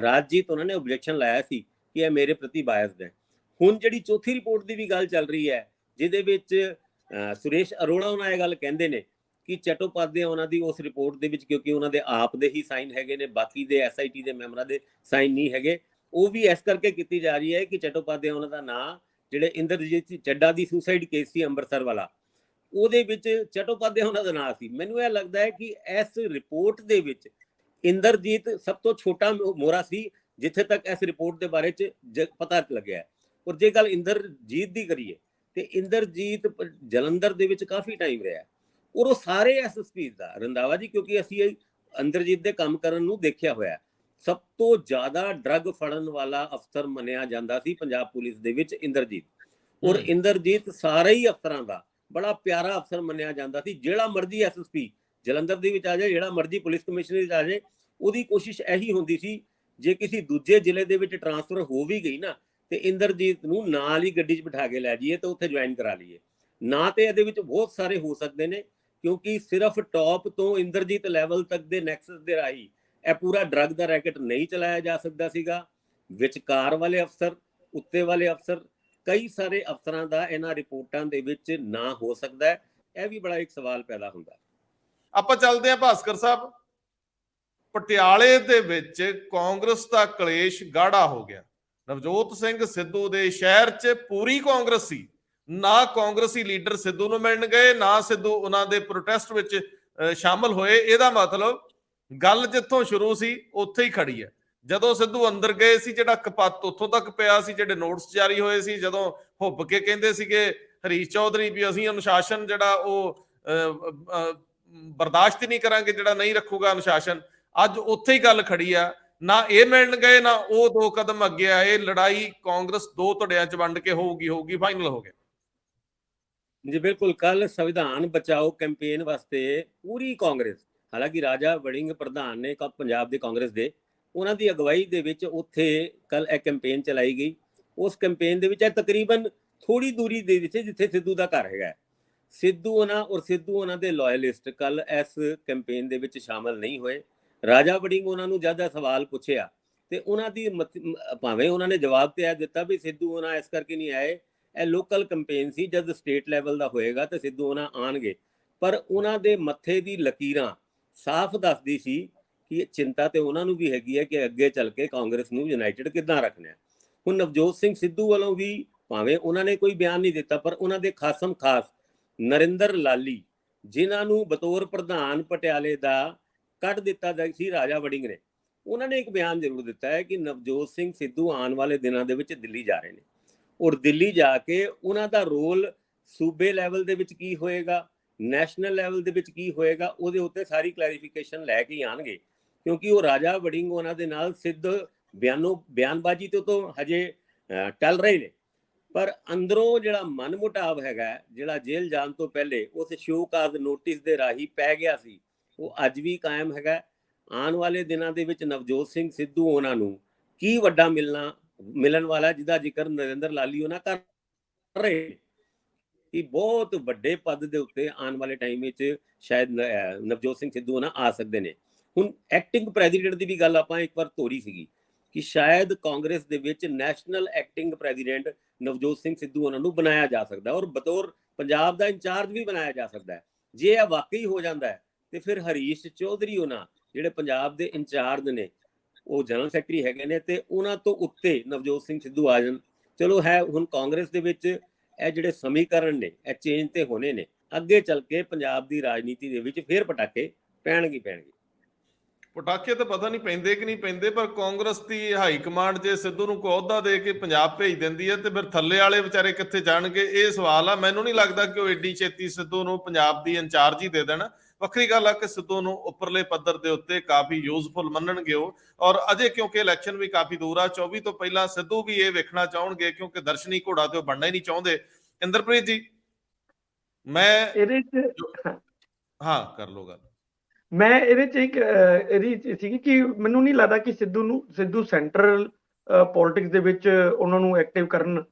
B: ਰਾਜਜੀਤ ਉਹਨਾਂ ਨੇ ਆਬਜੈਕਸ਼ਨ ਲਾਇਆ ਸੀ ਕਿ ਇਹ ਮੇਰੇ ਪ੍ਰਤੀ ਬਾਇਸਡ ਹੈ। ਹੁਣ ਜਿਹੜੀ ਚੌਥੀ ਰਿਪੋਰਟ ਦੀ ਵੀ ਗੱਲ ਚੱਲ ਰਹੀ ਹੈ, ਜਿਹਦੇ ਵਿੱਚ ਸੁਰੇਸ਼ ਅਰੋੜਾ ਉਹਨਾਂ ਇਹ ਗੱਲ ਕਹਿੰਦੇ ਨੇ ਕਿ ਚਟੋਪਾਧਿਆ ਉਹਨਾਂ ਦੀ ਉਸ ਰਿਪੋਰਟ ਦੇ ਵਿੱਚ, ਕਿਉਂਕਿ ਉਹਨਾਂ ਦੇ ਆਪ ਦੇ ਹੀ ਸਾਈਨ ਹੈਗੇ ਨੇ, ਬਾਕੀ ਦੇ SIT ਦੇ ਮੈਂਬਰਾਂ ਦੇ ਸਾਈਨ ਨਹੀਂ ਹੈਗੇ, ਉਹ ਵੀ ਇਸ ਕਰਕੇ ਕੀਤੀ ਜਾ ਰਹੀ ਹੈ ਕਿ ਚਟੋਪਾਧਿਆ ਉਹਨਾਂ ਦਾ ਨਾਂ, ਜਿਹੜੇ ਇੰਦਰਜੀਤ ਚੱਡਾ ਦੀ ਸੁਸਾਈਡ ਕੇਸ ਸੀ ਅੰਮ੍ਰਿਤਸਰ ਵਾਲਾ, ਉਹਦੇ ਵਿੱਚ ਚਟੋਪਾਧਿਆ ਉਹਨਾਂ ਦਾ ਨਾਂ ਸੀ। ਮੈਨੂੰ ਇਹ ਲੱਗਦਾ ਹੈ ਕਿ ਇਸ ਰਿਪੋਰਟ ਦੇ ਵਿੱਚ ਇੰਦਰਜੀਤ ਸਭ ਤੋਂ ਛੋਟਾ ਮੋਹਰਾ ਸੀ ਜਿੱਥੇ ਤੱਕ ਇਸ ਰਿਪੋਰਟ ਦੇ ਬਾਰੇ ਚ ਪਤਾ ਲੱਗਿਆ। ਔਰ ਜੇ ਗੱਲ ਇੰਦਰਜੀਤ ਦੀ ਕਰੀਏ ਤੇ ਇੰਦਰਜੀਤ ਜਲੰਧਰ ਦੇ ਵਿੱਚ ਕਾਫੀ ਟਾਈਮ ਰਿਹਾ, ਔਰ ਉਹ ਸਾਰੇ SSP ਦਾ ਰੰਧਾਵਾ ਜੀ, ਕਿਉਂਕਿ ਅਸੀਂ ਇੰਦਰਜੀਤ ਦੇ ਕੰਮ ਕਰਨ ਨੂੰ ਦੇਖਿਆ ਹੋਇਆ, ਸਭ ਤੋਂ ਜ਼ਿਆਦਾ ਡਰੱਗ ਫੜਨ ਵਾਲਾ ਅਫਸਰ ਮੰਨਿਆ ਜਾਂਦਾ ਸੀ ਪੰਜਾਬ ਪੁਲਿਸ ਦੇ ਵਿੱਚ ਇੰਦਰਜੀਤ। ਔਰ ਇੰਦਰਜੀਤ ਸਾਰੇ ਹੀ ਅਫਸਰਾਂ ਦਾ ਬੜਾ ਪਿਆਰਾ ਅਫਸਰ ਮੰਨਿਆ ਜਾਂਦਾ ਸੀ। ਜਿਹੜਾ ਮਰਜ਼ੀ SSP ਜਲੰਧਰ ਦੇ ਵਿੱਚ ਆ ਜਾਏ, ਜਿਹੜਾ ਮਰਜ਼ੀ ਪੁਲਿਸ ਕਮਿਸ਼ਨਰ ਵਿੱਚ ਆ ਜਾਏ, ਉਹਦੀ ਕੋਸ਼ਿਸ਼ ਇਹੀ ਹੁੰਦੀ ਸੀ ਜੇ ਕਿਸੇ ਦੂਜੇ ਜ਼ਿਲ੍ਹੇ ਦੇ ਵਿੱਚ ਟ੍ਰਾਂਸਫਰ ਹੋ ਵੀ ਗਈ ਨਾ, ਤੇ ਇੰਦਰਜੀਤ ਨੂੰ ਨਾਲ ਹੀ ਗੱਡੀ 'ਚ ਬਿਠਾ ਕੇ ਲੈ ਜਾਈਏ ਤੇ ਉੱਥੇ ਜੁਆਇਨ ਕਰਾ ਲਈਏ। ਨਾ ਤੇ ਇਹਦੇ ਵਿੱਚ ਬਹੁਤ ਸਾਰੇ ਹੋ ਸਕਦੇ ਨੇ, ਕਿਉਂਕਿ ਸਿਰਫ ਟੌਪ ਤੋਂ ਇੰਦਰਜੀਤ ਲੈਵਲ ਤੱਕ ਦੇ ਨੈਕਸਸ ਦੇ ਰਾਹੀਂ ਇਹ ਪੂਰਾ ਡਰੱਗ ਦਾ ਰੈਕਟ ਨਹੀਂ ਚਲਾਇਆ ਜਾ ਸਕਦਾ ਸੀਗਾ। ਵਿਚਕਾਰ ਵਾਲੇ ਅਫਸਰ, ਉੱਤੇ ਵਾਲੇ ਅਫਸਰ, ਕਈ ਸਾਰੇ ਅਫਸਰਾਂ ਦਾ ਇਹਨਾਂ ਰਿਪੋਰਟਾਂ ਦੇ ਵਿੱਚ ਨਾ ਹੋ ਸਕਦਾ ਹੈ। ਇਹ ਵੀ ਬੜਾ ਇੱਕ ਸਵਾਲ ਪੈਦਾ ਹੁੰਦਾ।
A: ਆਪਾਂ ਚੱਲਦੇ ਹਾਂ ਭਾਸਕਰ ਸਾਹਿਬ, ਪਟਿਆਲੇ ਦੇ ਵਿੱਚ ਕਾਂਗਰਸ ਦਾ ਕਲੇਸ਼ ਗਾੜਾ ਹੋ ਗਿਆ। ਨਵਜੋਤ ਸਿੰਘ ਸਿੱਧੂ ਦੇ ਸ਼ਹਿਰ 'ਚ ਪੂਰੀ ਕਾਂਗਰਸ ਸੀ, ਨਾ ਕਾਂਗਰਸੀ ਲੀਡਰ ਸਿੱਧੂ ਨੂੰ ਮਿਲਣ ਗਏ, ਨਾ ਸਿੱਧੂ ਉਹਨਾਂ ਦੇ ਪ੍ਰੋਟੈਸਟ ਵਿੱਚ ਸ਼ਾਮਲ ਹੋਏ। ਇਹਦਾ ਮਤਲਬ ਗੱਲ ਜਿੱਥੋਂ ਸ਼ੁਰੂ ਸੀ ਉੱਥੇ ਹੀ ਖੜੀ ਹੈ। ਜਦੋਂ ਸਿੱਧੂ ਅੰਦਰ ਗਏ ਸੀ, ਜਿਹੜਾ ਕਪੱਤ ਉੱਥੋਂ ਤੱਕ ਪਿਆ ਸੀ, ਜਿਹੜੇ ਨੋਟਿਸ ਜਾਰੀ ਹੋਏ ਸੀ, ਜਦੋਂ ਹੁੱਬ ਕੇ ਕਹਿੰਦੇ ਸੀਗੇ ਹਰੀਸ਼ ਚੌਧਰੀ ਵੀ ਅਸੀਂ ਅਨੁਸ਼ਾਸਨ ਜਿਹੜਾ ਉਹ ਬਰਦਾਸ਼ਤ ਹੀ ਨਹੀਂ ਕਰਾਂਗੇ, ਜਿਹੜਾ ਨਹੀਂ ਰੱਖੂਗਾ ਅਨੁਸ਼ਾਸਨ, ਅੱਜ ਉੱਥੇ ਹੀ ਗੱਲ ਖੜੀ ਆ। ਨਾ ਇਹ ਮਿਲਣ ਗਏ, ਨਾ ਉਹ 2 ਕਦਮ ਅੱਗੇ ਆਏ। ਲੜਾਈ ਕਾਂਗਰਸ 2 ਧੜਿਆਂ 'ਚ ਵੰਡ ਕੇ ਹੋਊਗੀ, ਫਾਈਨਲ ਹੋ ਗਿਆ
B: ਜੀ। ਬਿਲਕੁਲ, ਕੱਲ ਸੰਵਿਧਾਨ ਬਚਾਓ ਕੈਂਪੇਨ ਵਾਸਤੇ ਪੂਰੀ ਕਾਂਗਰਸ, ਹਾਲਾਂਕਿ ਰਾਜਾ ਵੜਿੰਗ ਪ੍ਰਧਾਨ ਨੇ ਪੰਜਾਬ ਦੇ ਕਾਂਗਰਸ ਦੇ, ਉਹਨਾਂ ਦੀ ਅਗਵਾਈ ਦੇ ਵਿੱਚ ਉੱਥੇ ਕੱਲ ਇਹ ਕੈਂਪੇਨ ਚਲਾਈ ਗਈ। ਉਸ ਕੈਂਪੇਨ ਦੇ ਵਿੱਚ ਤਕਰੀਬਨ ਥੋੜੀ ਦੂਰੀ ਦੇ ਵਿੱਚ ਜਿੱਥੇ ਸਿੱਧੂ ਦਾ ਘਰ ਹੈਗਾ, ਸਿੱਧੂ ਉਹਨਾਂ ਦੇ ਲਾਇਲਿਸਟ ਕੱਲ ਇਸ ਕੈਂਪੇਨ ਦੇ ਵਿੱਚ ਸ਼ਾਮਲ ਨਹੀਂ ਹੋਏ। ਰਾਜਾ ਵੜਿੰਗ ਉਹਨਾਂ ਨੂੰ ਜਦ ਇਹ ਸਵਾਲ ਪੁੱਛਿਆ ਤੇ ਉਹਨਾਂ ਦੀ ਭਾਵੇਂ ਉਹਨਾਂ ਨੇ ਜਵਾਬ ਤੇ ਇਹ ਦਿੱਤਾ ਵੀ ਸਿੱਧੂ ਉਹਨਾਂ ਇਸ ਕਰਕੇ ਨਹੀਂ ਆਏ, ਇਹ ਲੋਕਲ ਕੈਂਪੇਨ ਸੀ, ਜਦ ਸਟੇਟ ਲੈਵਲ ਦਾ ਹੋਏਗਾ ਤੇ ਸਿੱਧੂ ਉਹਨਾਂ ਆਣਗੇ। ਪਰ ਉਹਨਾਂ ਦੇ ਮੱਥੇ ਦੀ ਲਕੀਰਾਂ ਸਾਫ਼ ਦੱਸਦੀ ਸੀ ਕਿ ਚਿੰਤਾ ਤੇ ਉਹਨਾਂ ਨੂੰ ਵੀ ਹੈਗੀ ਹੈ ਕਿ ਅੱਗੇ ਚੱਲ ਕੇ ਕਾਂਗਰਸ ਨੂੰ ਯੂਨਾਈਟਿਡ ਕਿੱਦਾਂ ਰੱਖਣਾ ਹੈ। ਹੁਣ ਨਵਜੋਤ ਸਿੰਘ ਸਿੱਧੂ ਵੱਲੋਂ ਵੀ ਭਾਵੇਂ ਉਹਨਾਂ ਨੇ ਕੋਈ ਬਿਆਨ ਨਹੀਂ ਦਿੱਤਾ, ਪਰ ਉਹਨਾਂ ਦੇ ਖਾਸਮ ਖਾਸ ਨਰਿੰਦਰ ਲਾਲੀ, ਜਿਨ੍ਹਾਂ ਨੂੰ ਬਤੌਰ ਪ੍ਰਧਾਨ ਪਟਿਆਲੇ ਦਾ ਕੱਢ ਦਿੱਤਾ ਸੀ ਰਾਜਾ ਵੜਿੰਗ ਨੇ, ਉਹਨਾਂ ਨੇ ਇੱਕ ਬਿਆਨ ਜ਼ਰੂਰ ਦਿੱਤਾ ਹੈ ਕਿ ਨਵਜੋਤ ਸਿੰਘ ਸਿੱਧੂ ਆਉਣ ਵਾਲੇ ਦਿਨਾਂ ਦੇ ਵਿੱਚ ਦਿੱਲੀ ਜਾ ਰਹੇ ਨੇ, ਔਰ ਦਿੱਲੀ ਜਾ ਕੇ ਉਹਨਾਂ ਦਾ ਰੋਲ ਸੂਬੇ ਲੈਵਲ ਦੇ ਵਿੱਚ ਕੀ ਹੋਏਗਾ, ਨੈਸ਼ਨਲ ਲੈਵਲ ਦੇ ਵਿੱਚ ਕੀ ਹੋਏਗਾ, ਉਹਦੇ ਉੱਤੇ ਸਾਰੀ ਕਲੈਰੀਫਿਕੇਸ਼ਨ ਲੈ ਕੇ ਆਣਗੇ। ਕਿਉਂਕਿ ਉਹ ਰਾਜਾ ਵੜਿੰਗ ਉਹਨਾਂ ਦੇ ਨਾਲ ਸਿੱਧ ਬਿਆਨਬਾਜ਼ੀ ਤੋਂ ਹਜੇ ਟਲ ਰਹੇ ਨੇ, ਪਰ ਅੰਦਰੋਂ ਜਿਹੜਾ ਮਨ ਮੁਟਾਵ ਹੈਗਾ, ਜਿਹੜਾ ਜੇਲ੍ਹ ਜਾਣ ਤੋਂ ਪਹਿਲੇ ਉਸ ਸ਼ੋਅ ਕਾਜ਼ ਨੋਟਿਸ ਦੇ ਰਾਹੀਂ ਪੈ ਗਿਆ ਸੀ, ਉਹ ਅੱਜ ਵੀ ਕਾਇਮ ਹੈਗਾ। ਆਉਣ ਵਾਲੇ ਦਿਨਾਂ ਦੇ ਵਿੱਚ ਨਵਜੋਤ ਸਿੰਘ ਸਿੱਧੂ ਉਹਨਾਂ ਨੂੰ ਕੀ ਵੱਡਾ ਮਿਲਣ ਵਾਲਾ, ਜਿਹਦਾ ਜ਼ਿਕਰ ਨਰਿੰਦਰ ਲਾਲੀ ਉਹਨਾਂ ਕਰ ਰਹੇ ਕਿ ਬਹੁਤ ਵੱਡੇ ਪਦ ਦੇ ਉੱਤੇ ਆਉਣ ਵਾਲੇ ਟਾਈਮ ਵਿੱਚ ਸ਼ਾਇਦ ਨਵਜੋਤ ਸਿੰਘ ਸਿੱਧੂ ਉਹਨਾਂ ਆ ਸਕਦੇ ਨੇ। ਹੁਣ ਐਕਟਿੰਗ ਪ੍ਰੈਜ਼ੀਡੈਂਟ ਦੀ ਵੀ ਗੱਲ ਆਪਾਂ ਇੱਕ ਵਾਰ ਤੋਰੀ ਸੀਗੀ ਕਿ ਸ਼ਾਇਦ ਕਾਂਗਰਸ ਦੇ ਵਿੱਚ national acting president Navjot Singh Sidhu ਉਹਨਾਂ ਨੂੰ ਬਣਾਇਆ ਜਾ ਸਕਦਾ, ਔਰ ਬਤੌਰ ਪੰਜਾਬ ਦਾ ਇੰਚਾਰਜ ਵੀ ਬਣਾਇਆ ਜਾ ਸਕਦਾ ਹੈ। ਜੇ ਇਹ ਵਾਕਈ ਹੋ ਜਾਂਦਾ ਹੈ ਤੇ ਫਿਰ ਹਰੀਸ਼ ਚੌਧਰੀ ਉਹਨਾਂ ਜਿਹੜੇ ਪੰਜਾਬ ਦੇ ਇੰਚਾਰਜ ਨੇ, ਉਹ ਜਨਰਲ ਸੈਕਟਰੀ ਹੈਗੇ ਨੇ, ਤੇ ਉਹਨਾਂ ਤੋਂ ਉੱਤੇ ਨਵਜੋਤ ਸਿੰਘ ਸਿੱਧੂ ਆ ਜਾਣ। ਚਲੋ ਹੈ, ਹੁਣ ਕਾਂਗਰਸ ਦੇ ਵਿੱਚ ਇਹ ਜਿਹੜੇ ਸਮੀਕਰਨ ਨੇ ਇਹ ਚੇਂਜ ਤੇ ਹੋਣੇ ਨੇ। ਅੱਗੇ ਚੱਲ ਕੇ ਪੰਜਾਬ ਦੀ ਰਾਜਨੀਤੀ ਦੇ ਵਿੱਚ ਫੇਰ ਪਟਾਕੇ ਪੈਣਗੇ।
A: ਪਟਾਕੇ ਤਾਂ ਪਤਾ ਨਹੀਂ ਪੈਂਦੇ ਕਿ ਨਹੀਂ ਪੈਂਦੇ, ਪਰ ਕਾਂਗਰਸ ਦੀ ਹਾਈ ਕਮਾਂਡ ਜੇ ਸਿੱਧੂ ਨੂੰ ਕੋਈ ਅਹੁਦਾ ਦੇ ਕੇ ਪੰਜਾਬ ਭੇਜ ਦਿੰਦੀ ਹੈ ਤੇ ਫਿਰ ਥੱਲੇ ਵਾਲੇ ਵਿਚਾਰੇ ਕਿੱਥੇ ਜਾਣਗੇ, ਇਹ ਸਵਾਲ ਆ। ਮੈਨੂੰ ਨਹੀਂ ਲੱਗਦਾ ਕਿ ਉਹ ਏਡੀ ਛੇਤੀ ਸਿੱਧੂ ਨੂੰ ਪੰਜਾਬ ਦੀ ਇੰਚਾਰਜ ਹੀ ਦੇ ਦੇਣ। ਵੱਖਰੀ ਗੱਲ ਆ ਕਿ ਸਿੱਧੂ ਨੂੰ ਉੱਪਰਲੇ ਪੱਧਰ ਦੇ ਉੱਤੇ ਕਾਫੀ ਯੂਜ਼ਫੁਲ ਮੰਨਣਗੇ ਉਹ, ਔਰ ਅਜੇ ਕਿਉਂਕਿ ਇਲੈਕਸ਼ਨ ਵੀ ਕਾਫੀ ਦੂਰ ਆ, 24 ਤੋਂ ਪਹਿਲਾਂ ਸਿੱਧੂ ਵੀ ਇਹ ਵੇਖਣਾ ਚਾਹਣਗੇ ਕਿਉਂਕਿ ਦਰਸ਼ਨੀ ਘੋੜਾ ਤੇ ਉਹ ਬਣਨਾ ਹੀ ਨਹੀਂ ਚਾਹੁੰਦੇ। ਇੰਦਰਪ੍ਰੀਤ ਜੀ ਮੈਂ
C: ਇਹਦੇ ਚ
A: ਹਾਂ ਕਰ ਲਓ ਗੱਲ।
C: ਮੈਂ ਇਹਦੇ ਚ ਇੱਕ ਇਹਦੀ ਸੀਗੀ ਕਿ ਮੈਨੂੰ ਨਹੀਂ ਲੱਗਦਾ ਕਿ ਸਿੱਧੂ ਸੈਂਟਰਲ ਪੋਲਿਟਿਕਸ ਦੇ ਵਿੱਚ ਉਹਨਾਂ ਨੂੰ ਐਕਟਿਵ ਕਰਨ,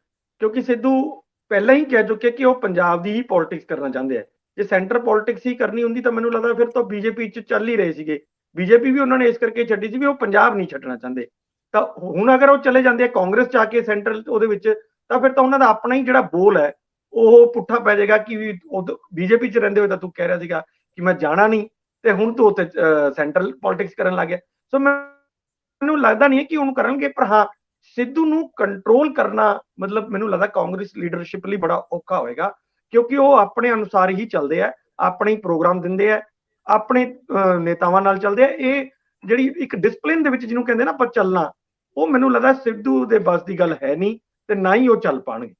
C: ਕਿਉਂਕਿ ਸਿੱਧੂ ਪਹਿਲਾਂ ਹੀ ਕਹਿ ਚੁੱਕੇ ਕਿ ਉਹ ਪੰਜਾਬ ਦੀ ਹੀ ਪੋਲਿਟਿਕਸ ਕਰਨਾ ਚਾਹੁੰਦੇ ਆ। ਜੇ ਸੈਂਟਰ ਪੋਲਿਟਿਕਸ ਹੀ ਕਰਨੀ ਹੁੰਦੀ ਤਾਂ ਮੈਨੂੰ ਲੱਗਦਾ ਫਿਰ ਤਾਂ ਬੀਜੇਪੀ ਚ ਚੱਲ ਹੀ ਰਹੇ ਸੀਗੇ। ਬੀਜੇਪੀ ਵੀ ਉਹਨਾਂ ਨੇ ਇਸ ਕਰਕੇ ਛੱਡੀ ਸੀ ਵੀ ਉਹ ਪੰਜਾਬ ਨਹੀਂ ਛੱਡਣਾ ਚਾਹੁੰਦੇ। ਤਾਂ ਹੁਣ ਅਗਰ ਉਹ ਚਲੇ ਜਾਂਦੇ ਆ ਕਾਂਗਰਸ ਚ ਆ ਕੇ ਸੈਂਟਰਲ ਉਹਦੇ ਵਿੱਚ, ਤਾਂ ਫਿਰ ਤਾਂ ਉਹਨਾਂ ਦਾ ਆਪਣਾ ਹੀ ਜਿਹੜਾ ਬੋਲ ਹੈ ਉਹ ਪੁੱਠਾ ਪੈ ਜਾਏਗਾ ਕਿ ਵੀ ਬੀਜੇਪੀ ਚ ਰਹਿੰਦੇ ਹੋਏ ਤਾਂ ਤੂੰ ਕਹਿ ਰਿਹਾ ਸੀਗਾ ਕਿ ਮੈਂ ਜਾਣਾ ਨਹੀਂ, ਤੇ ਹੁਣ ਤੂੰ ਉੱਥੇ ਸੈਂਟਰਲ ਪੋਲਿਟਿਕਸ ਕਰਨ ਲੱਗ ਗਿਆ। ਸੋ ਮੈਨੂੰ ਲੱਗਦਾ ਨਹੀਂ ਹੈ ਕਿ ਉਹਨੂੰ ਕਰਨਗੇ, ਪਰ ਹਾਂ ਸਿੱਧੂ ਨੂੰ ਕੰਟਰੋਲ ਕਰਨਾ ਮਤਲਬ ਮੈਨੂੰ ਲੱਗਦਾ ਕਾਂਗਰਸ ਲੀਡਰਸ਼ਿਪ ਲਈ ਬੜਾ ਔਖਾ ਹੋਏਗਾ, ਕਿਉਂਕਿ ਉਹ ਆਪਣੇ ਅਨੁਸਾਰ ਹੀ ਚੱਲਦੇ ਆ, ਆਪਣੇ ਹੀ ਪ੍ਰੋਗਰਾਮ ਦਿੰਦੇ ਆ, ਆਪਣੇ ਨੇਤਾਵਾਂ ਨਾਲ ਚੱਲਦੇ ਆ। ਇਹ ਜਿਹੜੀ ਇੱਕ ਡਿਸਪਲਿਨ ਦੇ ਵਿੱਚ ਜਿਹਨੂੰ ਕਹਿੰਦੇ ਨਾ ਆਪਾਂ ਚੱਲਣਾ, ਉਹ ਮੈਨੂੰ ਲੱਗਦਾ ਸਿੱਧੂ ਦੇ ਬਸ ਦੀ ਗੱਲ ਹੈ ਨਹੀਂ, ਤੇ ਨਾ ਹੀ ਉਹ ਚੱਲ ਪਾਣਗੇ।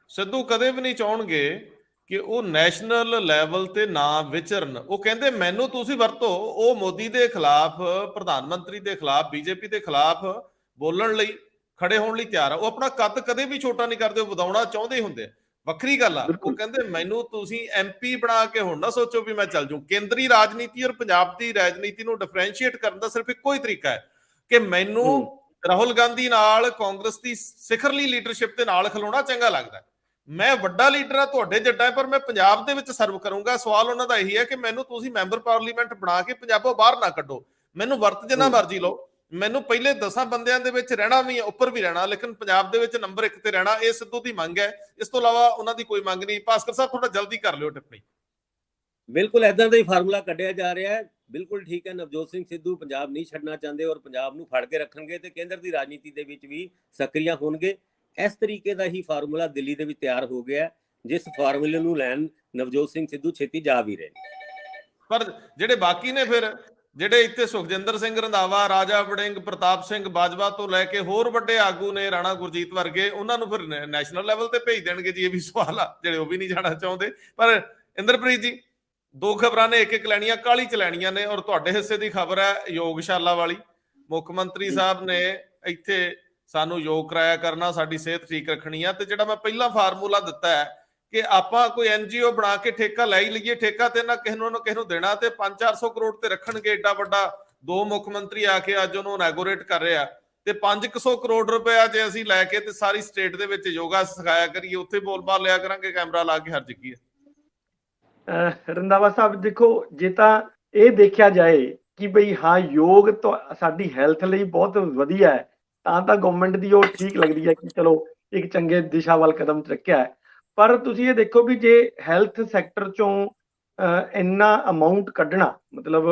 A: ਸਿੱਧੂ ਕਦੇ ਵੀ ਨਹੀਂ ਚਾਹਣਗੇ ਕਿ ਉਹ ਨੈਸ਼ਨਲ ਲੈਵਲ ਤੇ ਨਾ ਵਿਚਰਨ। ਉਹ ਕਹਿੰਦੇ ਮੈਨੂੰ ਤੁਸੀਂ ਵਰਤੋ। ਉਹ ਮੋਦੀ ਦੇ ਖਿਲਾਫ, ਪ੍ਰਧਾਨ ਮੰਤਰੀ ਦੇ ਖਿਲਾਫ, ਬੀਜੇਪੀ ਦੇ ਖਿਲਾਫ ਬੋਲਣ ਲਈ, ਖੜੇ ਹੋਣ ਲਈ ਤਿਆਰ ਆ। ਉਹ ਆਪਣਾ ਕੱਦ ਕਦੇ ਵੀ ਛੋਟਾ ਨਹੀਂ ਕਰਦੇ, ਉਹ ਵਧਾਉਣਾ ਚਾਹੁੰਦੇ ਹੁੰਦੇ ਆ। ਵੱਖਰੀ ਗੱਲ ਆ, ਉਹ ਕਹਿੰਦੇ ਮੈਨੂੰ ਤੁਸੀਂ ਐਮਪੀ ਬਣਾ ਕੇ ਹੁਣ ਨਾ ਸੋਚੋ ਵੀ ਮੈਂ ਚੱਲ ਜੂ। ਕੇਂਦਰੀ ਰਾਜਨੀਤੀ ਔਰ ਪੰਜਾਬ ਦੀ ਰਾਜਨੀਤੀ ਨੂੰ ਡਿਫਰੈਂਸ਼ੀਏਟ ਕਰਨ ਦਾ ਸਿਰਫ ਇੱਕੋ ਹੀ ਤਰੀਕਾ ਹੈ ਕਿ ਮੈਨੂੰ ਰਾਹੁਲ ਗਾਂਧੀ ਨਾਲ, ਕਾਂਗਰਸ ਦੀ ਸਿਖਰਲੀ ਲੀਡਰਸ਼ਿਪ ਦੇ ਨਾਲ ਖਲੋਣਾ ਚੰਗਾ ਲੱਗਦਾ। ਮੈਂ ਵੱਡਾ ਲੀਡਰ ਆ, ਤੁਹਾਡੇ ਜੱਟਾਂ, ਪਰ ਮੈਂ ਪੰਜਾਬ ਦੇ ਵਿੱਚ ਸਰਵ ਕਰੂੰਗਾ। ਸਵਾਲ ਉਹਨਾਂ ਦਾ ਇਹੀ ਹੈ ਕਿ ਮੈਨੂੰ ਤੁਸੀਂ ਮੈਂਬਰ ਪਾਰਲੀਮੈਂਟ ਬਣਾ ਕੇ ਪੰਜਾਬੋਂ ਬਾਹਰ ਨਾ ਕੱਢੋ। ਮੈਨੂੰ ਵਰਤ ਜਿੰਨਾ ਮਰਜ਼ੀ ਲਓ, ਮੈਨੂੰ ਪਹਿਲੇ 10 ਬੰਦਿਆਂ ਦੇ ਵਿੱਚ ਰਹਿਣਾ ਵੀ ਹੈ, ਉੱਪਰ ਵੀ ਰਹਿਣਾ, ਲੇਕਿਨ ਪੰਜਾਬ ਦੇ ਵਿੱਚ ਨੰਬਰ 1 ਤੇ ਰਹਿਣਾ। ਇਹ ਸਿੱਧੂ ਦੀ ਮੰਗ ਹੈ, ਇਸ ਤੋਂ ਇਲਾਵਾ ਉਹਨਾਂ ਦੀ ਕੋਈ ਮੰਗ ਨਹੀਂ। ਭਾਸਕਰ ਸਾਹਿਬ ਥੋੜਾ ਜਲਦੀ ਕਰ ਲਿਓ ਟਿੱਪਣੀ।
B: ਬਿਲਕੁਲ ਏਦਾਂ ਦਾ ਹੀ ਫਾਰਮੂਲਾ ਕੱਢਿਆ ਜਾ ਰਿਹਾ ਹੈ। ਬਿਲਕੁਲ ਠੀਕ ਹੈ, ਨਵਜੋਤ ਸਿੰਘ ਸਿੱਧੂ ਪੰਜਾਬ ਨਹੀਂ ਛੱਡਣਾ ਚਾਹੁੰਦੇ ਔਰ ਪੰਜਾਬ ਨੂੰ ਫੜ ਕੇ ਰੱਖਣਗੇ ਤੇ ਕੇਂਦਰ ਦੀ ਰਾਜਨੀਤੀ ਦੇ ਵਿੱਚ ਵੀ ਸਕਰੀਆ ਹੋਣਗੇ। ਇਸ ਤਰੀਕੇ ਦਾ ਹੀ ਫਾਰਮੂਲਾ ਦਿੱਲੀ ਦੇ ਵਿੱਚ ਤਿਆਰ ਹੋ ਗਿਆ, ਜਿਸ ਫਾਰਮੂਲੇ ਨੂੰ ਲੈਣ ਨਵਜੋਤ ਸਿੰਘ ਸਿੱਧੂ ਛੇਤੀ ਜਾ ਵੀ ਰਹੇ ਨੇ।
A: ਪਰ ਜਿਹੜੇ ਬਾਕੀ ਨੇ, ਫਿਰ ਜਿਹੜੇ ਇੱਥੇ ਸੁਖਜਿੰਦਰ ਸਿੰਘ ਰੰਧਾਵਾ, ਰਾਜਾ ਵੜਿੰਗ, ਪ੍ਰਤਾਪ ਸਿੰਘ ਬਾਜਵਾ ਤੋਂ ਲੈ ਕੇ ਹੋਰ ਵੱਡੇ ਆਗੂ ਨੇ, ਰਾਣਾ ਗੁਰਜੀਤ ਵਰਗੇ, ਉਹਨਾਂ ਨੂੰ ਫਿਰ ਨੈਸ਼ਨਲ ਲੈਵਲ ਤੇ ਭੇਜ ਦੇਣਗੇ ਜੀ? ਇਹ ਵੀ ਸਵਾਲ ਆ, ਜਿਹੜੇ ਉਹ ਵੀ ਨਹੀਂ ਜਾਣਾ ਚਾਹੁੰਦੇ। ਪਰ ਇੰਦਰਪ੍ਰੀਤ ਜੀ, 2 ਖਬਰਾਂ ਨੇ, ਇੱਕ ਲੈਣੀਆਂ, ਕਾਹਲੀ ਚ ਲੈਣੀਆਂ ਨੇ, ਔਰ ਤੁਹਾਡੇ ਹਿੱਸੇ ਦੀ ਖਬਰ ਹੈ ਯੋਗਸ਼ਾਲਾ ਵਾਲੀ। ਮੁੱਖ ਮੰਤਰੀ ਸਾਹਿਬ ਨੇ ਇੱਥੇ ਸਾਨੂੰ ਯੋਗ ਕਰਾਇਆ ਕਰਨਾ, ਸਾਡੀ ਸਿਹਤ ਠੀਕ ਰੱਖਣੀ ਆ। ਤੇ ਜਿਹੜਾ ਮੈਂ ਪਹਿਲਾਂ ਫਾਰਮੂਲਾ ਦਿੱਤਾ ਹੈ ਕਿ ਆਪਾਂ ਕੋਈ NGO ਬਣਾ ਕੇ ਠੇਕਾ ਲੈ ਹੀ ਲਈਏ, ਠੇਕਾ ਤੇ ਨਾ ਕਿਸੇ ਨੂੰ ਦੇਣਾ, ਤੇ 500-400 ਕਰੋੜ ਤੇ ਰੱਖਣਗੇ। ਏਡਾ ਵੱਡਾ 2 ਮੁੱਖ ਮੰਤਰੀ ਆ ਕੇ ਅੱਜ ਉਹਨੂੰ ਇਨੈਗੋਰੇਟ ਕਰ ਰਹੇ ਆ, ਤੇ 500 ਕਰੋੜ ਰੁਪਇਆ ਜੇ ਅਸੀਂ ਲੈ ਕੇ ਤੇ ਸਾਰੀ ਸਟੇਟ ਦੇ ਵਿੱਚ ਯੋਗਾ ਸਿਖਾਇਆ ਕਰੀਏ, ਉੱਥੇ ਬੋਲ-ਬਾਲ ਲਿਆ ਕਰਾਂਗੇ ਕੈਮਰਾ ਲਾ ਕੇ, ਹਰਜ ਕੀ ਹੈ?
C: ਰੰਧਾਵਾ ਸਾਹਿਬ ਦੇਖੋ, ਜੇ ਤਾਂ ਇਹ ਦੇਖਿਆ ਜਾਏ ਕਿ ਬਈ ਹਾਂ ਯੋਗ ਤਾਂ ਸਾਡੀ ਹੈਲਥ ਲਈ ਬਹੁਤ ਵਧੀਆ ਹੈ, ਤਾਂ ਗਵਰਨਮੈਂਟ ਦੀ ਉਹ ਠੀਕ ਲੱਗਦੀ ਹੈ ਕਿ ਚਲੋ ਇੱਕ ਚੰਗੇ ਦਿਸ਼ਾ ਵੱਲ ਕਦਮ ਚੱਕਿਆ ਹੈ। ਪਰ ਤੁਸੀਂ ਇਹ ਦੇਖੋ ਵੀ ਜੇ ਹੈਲਥ ਸੈਕਟਰ ਚੋਂ ਇੰਨਾ ਅਮਾਊਂਟ ਕੱਢਣਾ, ਮਤਲਬ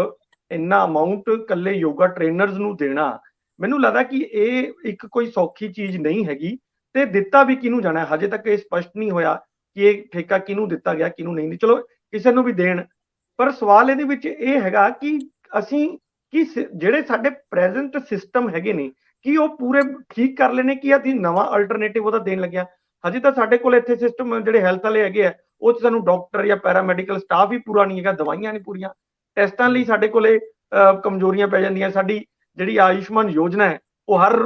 C: ਇੰਨਾ ਅਮਾਊਂਟ ਕੱਲੇ ਯੋਗਾ ਟ੍ਰੇਨਰਸ ਨੂੰ ਦੇਣਾ, ਮੈਨੂੰ ਲੱਗਦਾ ਕਿ ਇਹ ਇੱਕ ਕੋਈ ਸੌਖੀ ਚੀਜ਼ ਨਹੀਂ ਹੈਗੀ। ਤੇ ਦਿੱਤਾ ਵੀ ਕਿਹਨੂੰ ਜਾਣਾ, ਹਜੇ ਤੱਕ ਇਹ ਸਪਸ਼ਟ ਨਹੀਂ ਹੋਇਆ ਕਿ ਇਹ ਠੇਕਾ ਕਿਹਨੂੰ ਦਿੱਤਾ ਗਿਆ, ਕਿਹਨੂੰ ਨਹੀਂ। ਚਲੋ ਕਿਸੇ ਨੂੰ ਵੀ ਦੇਣ, ਪਰ ਸਵਾਲ ਇਹਦੇ ਵਿੱਚ ਇਹ ਹੈਗਾ ਕਿ ਅਸੀਂ ਕਿ ਜਿਹੜੇ ਸਾਡੇ ਪ੍ਰੈਜ਼ੈਂਟ ਸਿਸਟਮ ਹੈਗੇ ਨੇ, ਕੀ ਉਹ ਪੂਰੇ ਠੀਕ ਕਰ ਲੈਣੇ, ਕਿ ਅਸੀਂ ਨਵਾਂ ਅਲਟਰਨੇਟਿਵ ਉਹਦਾ ਦੇਣ ਲੱਗਿਆ? ਹਜੇ ਤਾਂ ਸਾਡੇ ਕੋਲ ਇੱਥੇ ਸਿਸਟਮ ਜਿਹੜੇ ਹੈਲਥ ਵਾਲੇ ਹੈਗੇ ਆ, ਉਹ 'ਚ ਸਾਨੂੰ ਡਾਕਟਰ ਜਾਂ ਪੈਰਾਮੈਡੀਕਲ ਸਟਾਫ ਹੀ ਪੂਰਾ ਨਹੀਂ ਹੈਗਾ, ਦਵਾਈਆਂ ਨਹੀਂ ਪੂਰੀਆਂ, ਟੈਸਟਾਂ ਲਈ ਸਾਡੇ ਕੋਲੇ ਕਮਜ਼ੋਰੀਆਂ ਪੈ ਜਾਂਦੀਆਂ। ਸਾਡੀ ਜਿਹੜੀ ਆਯੁਸ਼ਮਾਨ ਯੋਜਨਾ ਹੈ, ਉਹ ਹਰ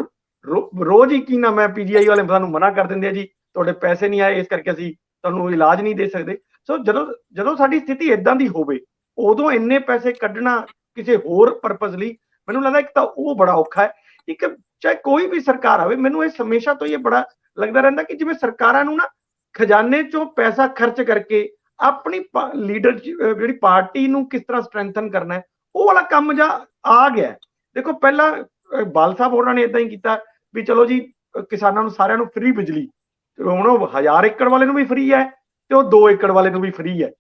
C: ਰੋਜ਼ ਹੀ ਕੀ ਨਾਮ ਹੈ PGI ਵਾਲੇ ਸਾਨੂੰ ਮਨਾ ਕਰ ਦਿੰਦੇ ਆ, ਜੀ ਤੁਹਾਡੇ ਪੈਸੇ ਨਹੀਂ ਆਏ, ਇਸ ਕਰਕੇ ਅਸੀਂ ਤੁਹਾਨੂੰ ਇਲਾਜ ਨਹੀਂ ਦੇ ਸਕਦੇ। ਸੋ ਜਦੋਂ ਸਾਡੀ ਸਥਿਤੀ ਇਦਾਂ ਦੀ ਹੋਵੇ, ਉਦੋਂ ਇੰਨੇ ਪੈਸੇ ਕੱਢਣਾ ਕਿਸੇ ਹੋਰ ਪਰਪਸ ਲਈ, ਮੈਨੂੰ ਲੱਗਦਾ ਇੱਕ ਤਾਂ ਉਹ ਬੜਾ ਔਖਾ ਹੈ। ਇੱਕ ਚਾਹੇ ਕੋਈ ਵੀ ਸਰਕਾਰ ਆਵੇ, ਮੈਨੂੰ ਇਹ ਹਮੇਸ਼ਾ ਤੋਂ ਇਹ ਬੜਾ ਲੱਗਦਾ ਰਹਿੰਦਾ ਕਿ ਜਿਵੇਂ ਸਰਕਾਰਾਂ ਨੂੰ ਨਾ ਖਜ਼ਾਨੇ ਚੋਂ ਪੈਸਾ ਖਰਚ ਕਰਕੇ ਆਪਣੀ ਲੀਡਰ ਜਿਹੜੀ ਪਾਰਟੀ ਨੂੰ ਕਿਸ ਤਰ੍ਹਾਂ ਸਟਰੈਂਥਨ ਕਰਨਾ ਹੈ, ਉਹ ਵਾਲਾ ਕੰਮ ਜਾਂ ਆ ਗਿਆ। ਦੇਖੋ ਪਹਿਲਾਂ ਬਾਲ ਸਾਹਿਬ ਹੋਰਾਂ ਨੇ ਇਦਾਂ ਹੀ ਕੀਤਾ ਵੀ ਚਲੋ ਜੀ ਕਿਸਾਨਾਂ ਨੂੰ ਸਾਰਿਆਂ ਨੂੰ ਫ੍ਰੀ ਬਿਜਲੀ, ਹੁਣ ਉਹ 1000 ਏਕੜ ਵਾਲੇ ਨੂੰ ਵੀ ਫ੍ਰੀ ਹੈ ਤੇ ਉਹ 2 ਏਕੜ ਵਾਲੇ ਨੂੰ ਵੀ ਫ੍ਰੀ ਹੈ,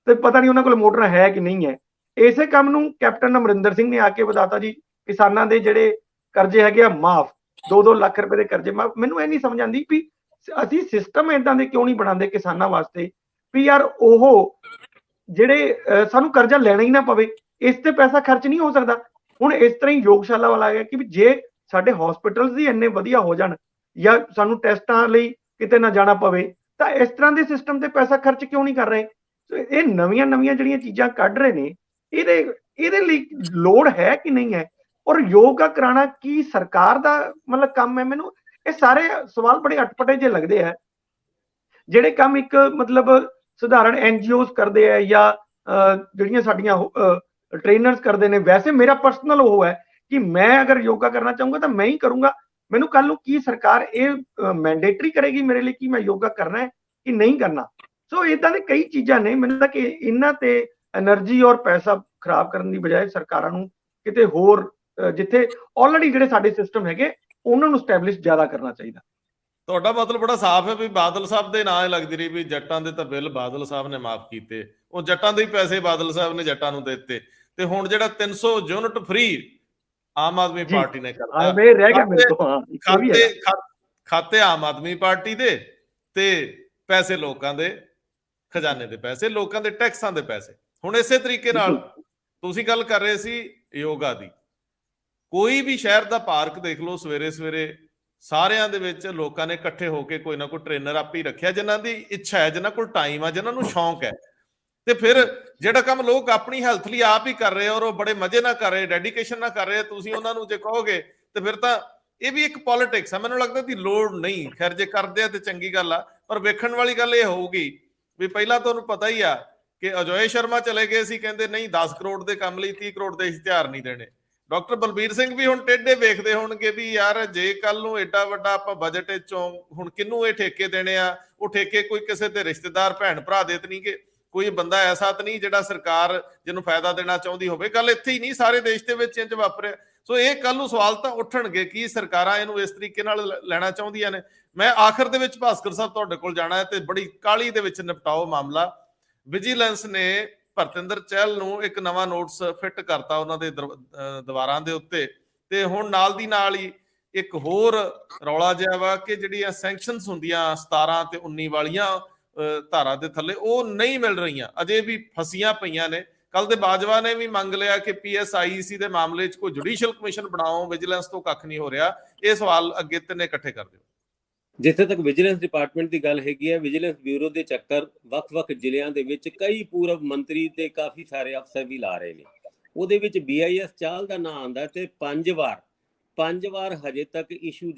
C: ਤੇ ਪਤਾ ਨਹੀਂ ਉਹਨਾਂ ਕੋਲ ਮੋਟਰ ਹੈ ਕਿ ਨਹੀਂ ਹੈ। ਇਸੇ ਕੰਮ ਨੂੰ ਕੈਪਟਨ ਅਮਰਿੰਦਰ ਸਿੰਘ ਨੇ ਆ ਕੇ ਵਧਾਤਾ ਜੀ, ਕਿਸਾਨਾਂ ਦੇ ਜਿਹੜੇ ਕਰਜ਼ੇ ਹੈਗੇ ਆ ਮਾਫ, 2-2 ਲੱਖ ਰੁਪਏ ਦੇ ਕਰਜ਼ੇ ਮਾਫ। ਮੈਨੂੰ ਇਹ ਨਹੀਂ ਸਮਝ ਆਉਂਦੀ ਵੀ ਅਸੀਂ ਸਿਸਟਮ ਇਦਾਂ ਦੇ ਕਿਉਂ ਨਹੀਂ ਬਣਾਉਂਦੇ ਕਿਸਾਨਾਂ ਵਾਸਤੇ ਵੀ ਯਾਰ ਉਹ ਜਿਹੜੇ ਸਾਨੂੰ ਕਰਜ਼ਾ ਲੈਣਾ ਹੀ ਨਾ ਪਵੇ, ਇਸ ਤੇ ਪੈਸਾ ਖਰਚ ਨਹੀਂ ਹੋ ਸਕਦਾ। ਹੁਣ ਇਸ ਤਰ੍ਹਾਂ ਹੀ ਯੋਗਸ਼ਾਲਾ ਵਾਲਾ ਆ ਗਿਆ ਕਿ ਜੇ ਸਾਡੇ ਹਸਪੀਟਲਸ ਹੀ ਇੰਨੇ ਵਧੀਆ ਹੋ ਜਾਣ ਜਾਂ ਸਾਨੂੰ ਟੈਸਟਾਂ ਲਈ ਕਿਤੇ ਨਾ ਜਾਣਾ ਪਵੇ, ਤਾਂ ਇਸ ਤਰ੍ਹਾਂ ਦੇ ਸਿਸਟਮ ਤੇ ਪੈਸਾ ਖਰਚ ਕਿਉਂ ਨਹੀਂ ਕਰ ਰਹੇ? ਸੋ ਇਹ ਨਵੀਆਂ ਜਿਹੜੀਆਂ ਚੀਜ਼ਾਂ ਕੱਢ ਰਹੇ ਨੇ, ਇਹਦੇ ਲਈ ਲੋੜ ਹੈ ਕਿ ਨਹੀਂ ਹੈ, ਔਰ ਯੋਗਾ ਕਰਾਉਣਾ ਕੀ ਸਰਕਾਰ ਦਾ ਮਤਲਬ ਕੰਮ ਹੈ? ਮੈਨੂੰ ਇਹ ਸਾਰੇ ਸਵਾਲ ਬੜੇ ਅਟਪਟੇ ਜਿਹੇ ਲੱਗਦੇ ਹੈ। ਜਿਹੜੇ ਕੰਮ ਇੱਕ ਮਤਲਬ ਸਧਾਰਨ NGOs ਕਰਦੇ ਹੈ ਜਾਂ ਜਿਹੜੀਆਂ ਸਾਡੀਆਂ ਟ੍ਰੇਨਰਸ ਕਰਦੇ ਨੇ, ਵੈਸੇ ਮੇਰਾ ਪਰਸਨਲ ਉਹ ਹੈ ਕਿ ਮੈਂ ਅਗਰ ਯੋਗਾ ਕਰਨਾ ਚਾਹੂੰਗਾ ਤਾਂ ਮੈਂ ਹੀ ਕਰੂੰਗਾ। ਮੈਨੂੰ ਕੱਲ ਨੂੰ ਕੀ ਸਰਕਾਰ ਇਹ ਮੈਂਡੇਟਰੀ ਕਰੇਗੀ ਮੇਰੇ ਲਈ ਕਿ ਮੈਂ ਯੋਗਾ ਕਰਨਾ ਹੈ ਕਿ ਨਹੀਂ ਕਰਨਾ? ਸੋ ਇਦਾਂ ਦੇ ਕਈ ਚੀਜ਼ਾਂ ਨੇ। ਮੈਨੂੰ ਲੱਗਦਾ ਕਿ ਇਹਨਾਂ ਤੇ એનર્ਜੀ ਔਰ ਪੈਸਾ ਖਰਾਬ ਕਰਨ ਦੀ ਬਜਾਏ ਸਰਕਾਰਾਂ ਨੂੰ ਕਿਤੇ ਹੋਰ ਜਿੱਥੇ ਆਲਰੇਡੀ ਜਿਹੜੇ ਸਾਡੇ ਸਿਸਟਮ ਹੈਗੇ ਉਹਨਾਂ ਨੂੰ ਸਟੈਬਲਿਸ਼ ਜ਼ਿਆਦਾ ਕਰਨਾ ਚਾਹੀਦਾ।
A: ਤੁਹਾਡਾ ਮਤਲਬ ਬੜਾ ਸਾਫ਼ ਹੈ ਵੀ ਬਾਦਲ ਸਾਹਿਬ ਦੇ ਨਾਂ ਹੀ ਲੱਗਦੀ ਰਹੀ ਵੀ ਜੱਟਾਂ ਦੇ ਤਾਂ ਬਿੱਲ ਬਾਦਲ ਸਾਹਿਬ ਨੇ ਮਾਫ ਕੀਤੇ, ਉਹ ਜੱਟਾਂ ਦੇ ਹੀ ਪੈਸੇ ਬਾਦਲ ਸਾਹਿਬ ਨੇ ਜੱਟਾਂ ਨੂੰ ਦੇ ਦਿੱਤੇ, ਤੇ ਹੁਣ ਜਿਹੜਾ 300 unit free Aam Aadmi party ਨੇ ਕਰਤਾ,
C: ਰਹਿ ਗਿਆ ਮੇਰੇ ਤੋਂ। ਹਾਂ,
A: ਖਾਤੇ ਆਮ ਆਦਮੀ ਪਾਰਟੀ ਦੇ ਤੇ ਪੈਸੇ ਲੋਕਾਂ ਦੇ ਖਜ਼ਾਨੇ ਦੇ ਪੈਸੇ, ਲੋਕਾਂ ਦੇ ਟੈਕਸਾਂ ਦੇ ਪੈਸੇ। ਹੁਣ ਇਸੇ ਤਰੀਕੇ ਨਾਲ ਤੁਸੀਂ ਗੱਲ ਕਰ ਰਹੇ ਸੀ ਯੋਗਾ ਦੀ, ਕੋਈ ਵੀ ਸ਼ਹਿਰ ਦਾ ਪਾਰਕ ਦੇਖ ਲਓ, ਸਵੇਰੇ ਸਵੇਰੇ ਸਾਰਿਆਂ ਦੇ ਵਿੱਚ ਲੋਕਾਂ ਨੇ ਇਕੱਠੇ ਹੋ ਕੇ ਕੋਈ ਨਾ ਕੋਈ ਟ੍ਰੇਨਰ ਆਪੇ ਹੀ ਰੱਖਿਆ, ਜਿਨ੍ਹਾਂ ਦੀ ਇੱਛਾ ਹੈ, ਜਿਨ੍ਹਾਂ ਕੋਲ ਟਾਈਮ ਆ, ਜਿਨ੍ਹਾਂ ਨੂੰ ਸ਼ੌਂਕ ਹੈ। ਤੇ ਫਿਰ ਜਿਹੜਾ ਕੰਮ ਲੋਕ ਆਪਣੀ ਹੈਲਥ ਲਈ ਆਪ ਹੀ ਕਰ ਰਹੇ ਔਰ ਉਹ ਬੜੇ ਮਜ਼ੇ ਨਾਲ ਕਰ ਰਹੇ, ਡੈਡੀਕੇਸ਼ਨ ਨਾਲ ਕਰ ਰਹੇ, ਤੁਸੀਂ ਉਹਨਾਂ ਨੂੰ ਜੇ ਕਹੋਗੇ ਤੇ ਫਿਰ ਤਾਂ ਇਹ ਵੀ ਇੱਕ ਪੋਲਿਟਿਕਸ ਆ। ਮੈਨੂੰ ਲੱਗਦਾ ਕਿ ਲੋੜ ਨਹੀਂ, ਖੈਰ ਜੇ ਕਰਦੇ ਆ ਤੇ ਚੰਗੀ ਗੱਲ ਆ, ਪਰ ਵੇਖਣ ਵਾਲੀ ਗੱਲ ਇਹ ਹੋਊਗੀ ਵੀ ਪਹਿਲਾਂ ਤੁਹਾਨੂੰ ਪਤਾ ਹੀ ਆ ਕਿ ਅਜੋਏ ਸ਼ਰਮਾ ਚਲੇ ਗਏ ਸੀ, ਕਹਿੰਦੇ ਨਹੀਂ 10 ਕਰੋੜ ਦੇ ਕੰਮ ਲਈ 30 ਕਰੋੜ ਦੇ ਇਸ਼ਤਿਹਾਰ ਨਹੀਂ ਦੇਣੇ। ਡਾਕਟਰ ਬਲਬੀਰ ਸਿੰਘ ਵੀ ਹੁਣ ਟੇਢੇ ਵੇਖਦੇ ਹੋਣਗੇ ਵੀ ਯਾਰ ਜੇ ਕੱਲ ਨੂੰ ਏਡਾ ਵੱਡਾ ਆਪਾਂ ਬਜਟ ਚੋਂ ਹੁਣ ਕਿਹਨੂੰ ਇਹ ਠੇਕੇ ਦੇਣੇ ਆ, ਉਹ ਠੇਕੇ ਕੋਈ ਕਿਸੇ ਦੇ ਰਿਸ਼ਤੇਦਾਰ ਭੈਣ ਭਰਾ ਦੇ ਤੇ ਨਹੀਂ, ਕਿ ਕੋਈ ਬੰਦਾ ਐਸਾ ਤਾਂ ਨਹੀਂ ਜਿਹੜਾ ਸਰਕਾਰ ਜਿਹਨੂੰ ਫਾਇਦਾ ਦੇਣਾ ਚਾਹੁੰਦੀ ਹੋਵੇ। ਗੱਲ ਇੱਥੇ ਹੀ ਨਹੀਂ, ਸਾਰੇ ਦੇਸ਼ ਦੇ ਵਿੱਚ ਇੰਜ ਵਾਪਰਿਆ। ਸੋ ਇਹ ਕੱਲ ਨੂੰ ਸਵਾਲ ਤਾਂ ਉੱਠਣਗੇ ਕਿ ਸਰਕਾਰਾਂ ਇਹਨੂੰ ਇਸ ਤਰੀਕੇ ਨਾਲ ਲੈਣਾ ਚਾਹੁੰਦੀਆਂ ਨੇ। ਮੈਂ ਆਖਰ ਦੇ ਵਿੱਚ ਭਾਸਕਰ ਸਾਹਿਬ ਤੁਹਾਡੇ ਕੋਲ ਜਾਣਾ ਹੈ ਤੇ ਬੜੀ ਕਾਹਲੀ ਦੇ ਵਿੱਚ ਨਿਪਟਾਓ ਮਾਮਲਾ। ਵਿਜੀਲੈਂਸ ਨੇ ਭਰਤਿੰਦਰ ਚਹਿਲ ਨੂੰ ਇੱਕ ਨਵਾਂ ਨੋਟਿਸ ਫਿੱਟ ਕਰਤਾ ਉਹਨਾਂ ਦੇ ਦੀਵਾਰਾਂ ਦੇ ਉੱਤੇ, ਤੇ ਹੁਣ ਨਾਲ ਦੀ ਨਾਲ ਹੀ ਇੱਕ ਹੋਰ ਰੌਲਾ ਜਿਹਾ ਵਾ ਕਿ ਜਿਹੜੀਆਂ ਸੈਂਕਸ਼ਨਸ ਹੁੰਦੀਆਂ 17 ਤੇ 19 ਵਾਲੀਆਂ ਧਾਰਾ ਦੇ ਥੱਲੇ ਉਹ ਨਹੀਂ ਮਿਲ ਰਹੀਆਂ, ਅਜੇ ਵੀ ਫਸੀਆਂ ਪਈਆਂ ਨੇ। ਕੱਲ ਦੇ ਬਾਜਵਾ ਨੇ ਵੀ ਮੰਗ ਲਿਆ ਕਿ PSIEC ਦੇ ਮਾਮਲੇ 'ਚ ਕੋਈ ਜੁਡੀਸ਼ੀਅਲ ਕਮਿਸ਼ਨ ਬਣਾਓ, ਵਿਜੀਲੈਂਸ ਤੋਂ ਕੱਖ ਨਹੀਂ ਹੋ ਰਿਹਾ। ਇਹ ਸਵਾਲ ਅੱਗੇ ਤਿੰਨੇ ਇਕੱਠੇ ਕਰ ਦਿਓ।
B: ਜਿੱਥੇ ਤੱਕ ਵਿਜੀਲੈਂਸ ਡਿਪਾਰਟਮੈਂਟ ਦੀ ਗੱਲ ਹੈਗੀ ਹੈ, ਵਿਜੀਲੈਂਸ ਬਿਊਰੋ ਦੇ ਚੱਕਰ ਵੱਖ-ਵੱਖ ਜ਼ਿਲ੍ਹਿਆਂ ਦੇ ਵਿੱਚ ਕਈ ਪੂਰਵ ਮੰਤਰੀ ਤੇ ਕਾਫੀ ਸਾਰੇ ਅਫਸਰ ਵੀ ਲਾ ਰਹੇ ਨੇ। ਉਹਦੇ ਵਿੱਚ BIS ਚਾਲ ਦਾ ਨਾਂ ਆਉਂਦਾ ਤੇ 5 ਵਾਰ ਹਜੇ ਤੱਕ ਇਸ਼ੂ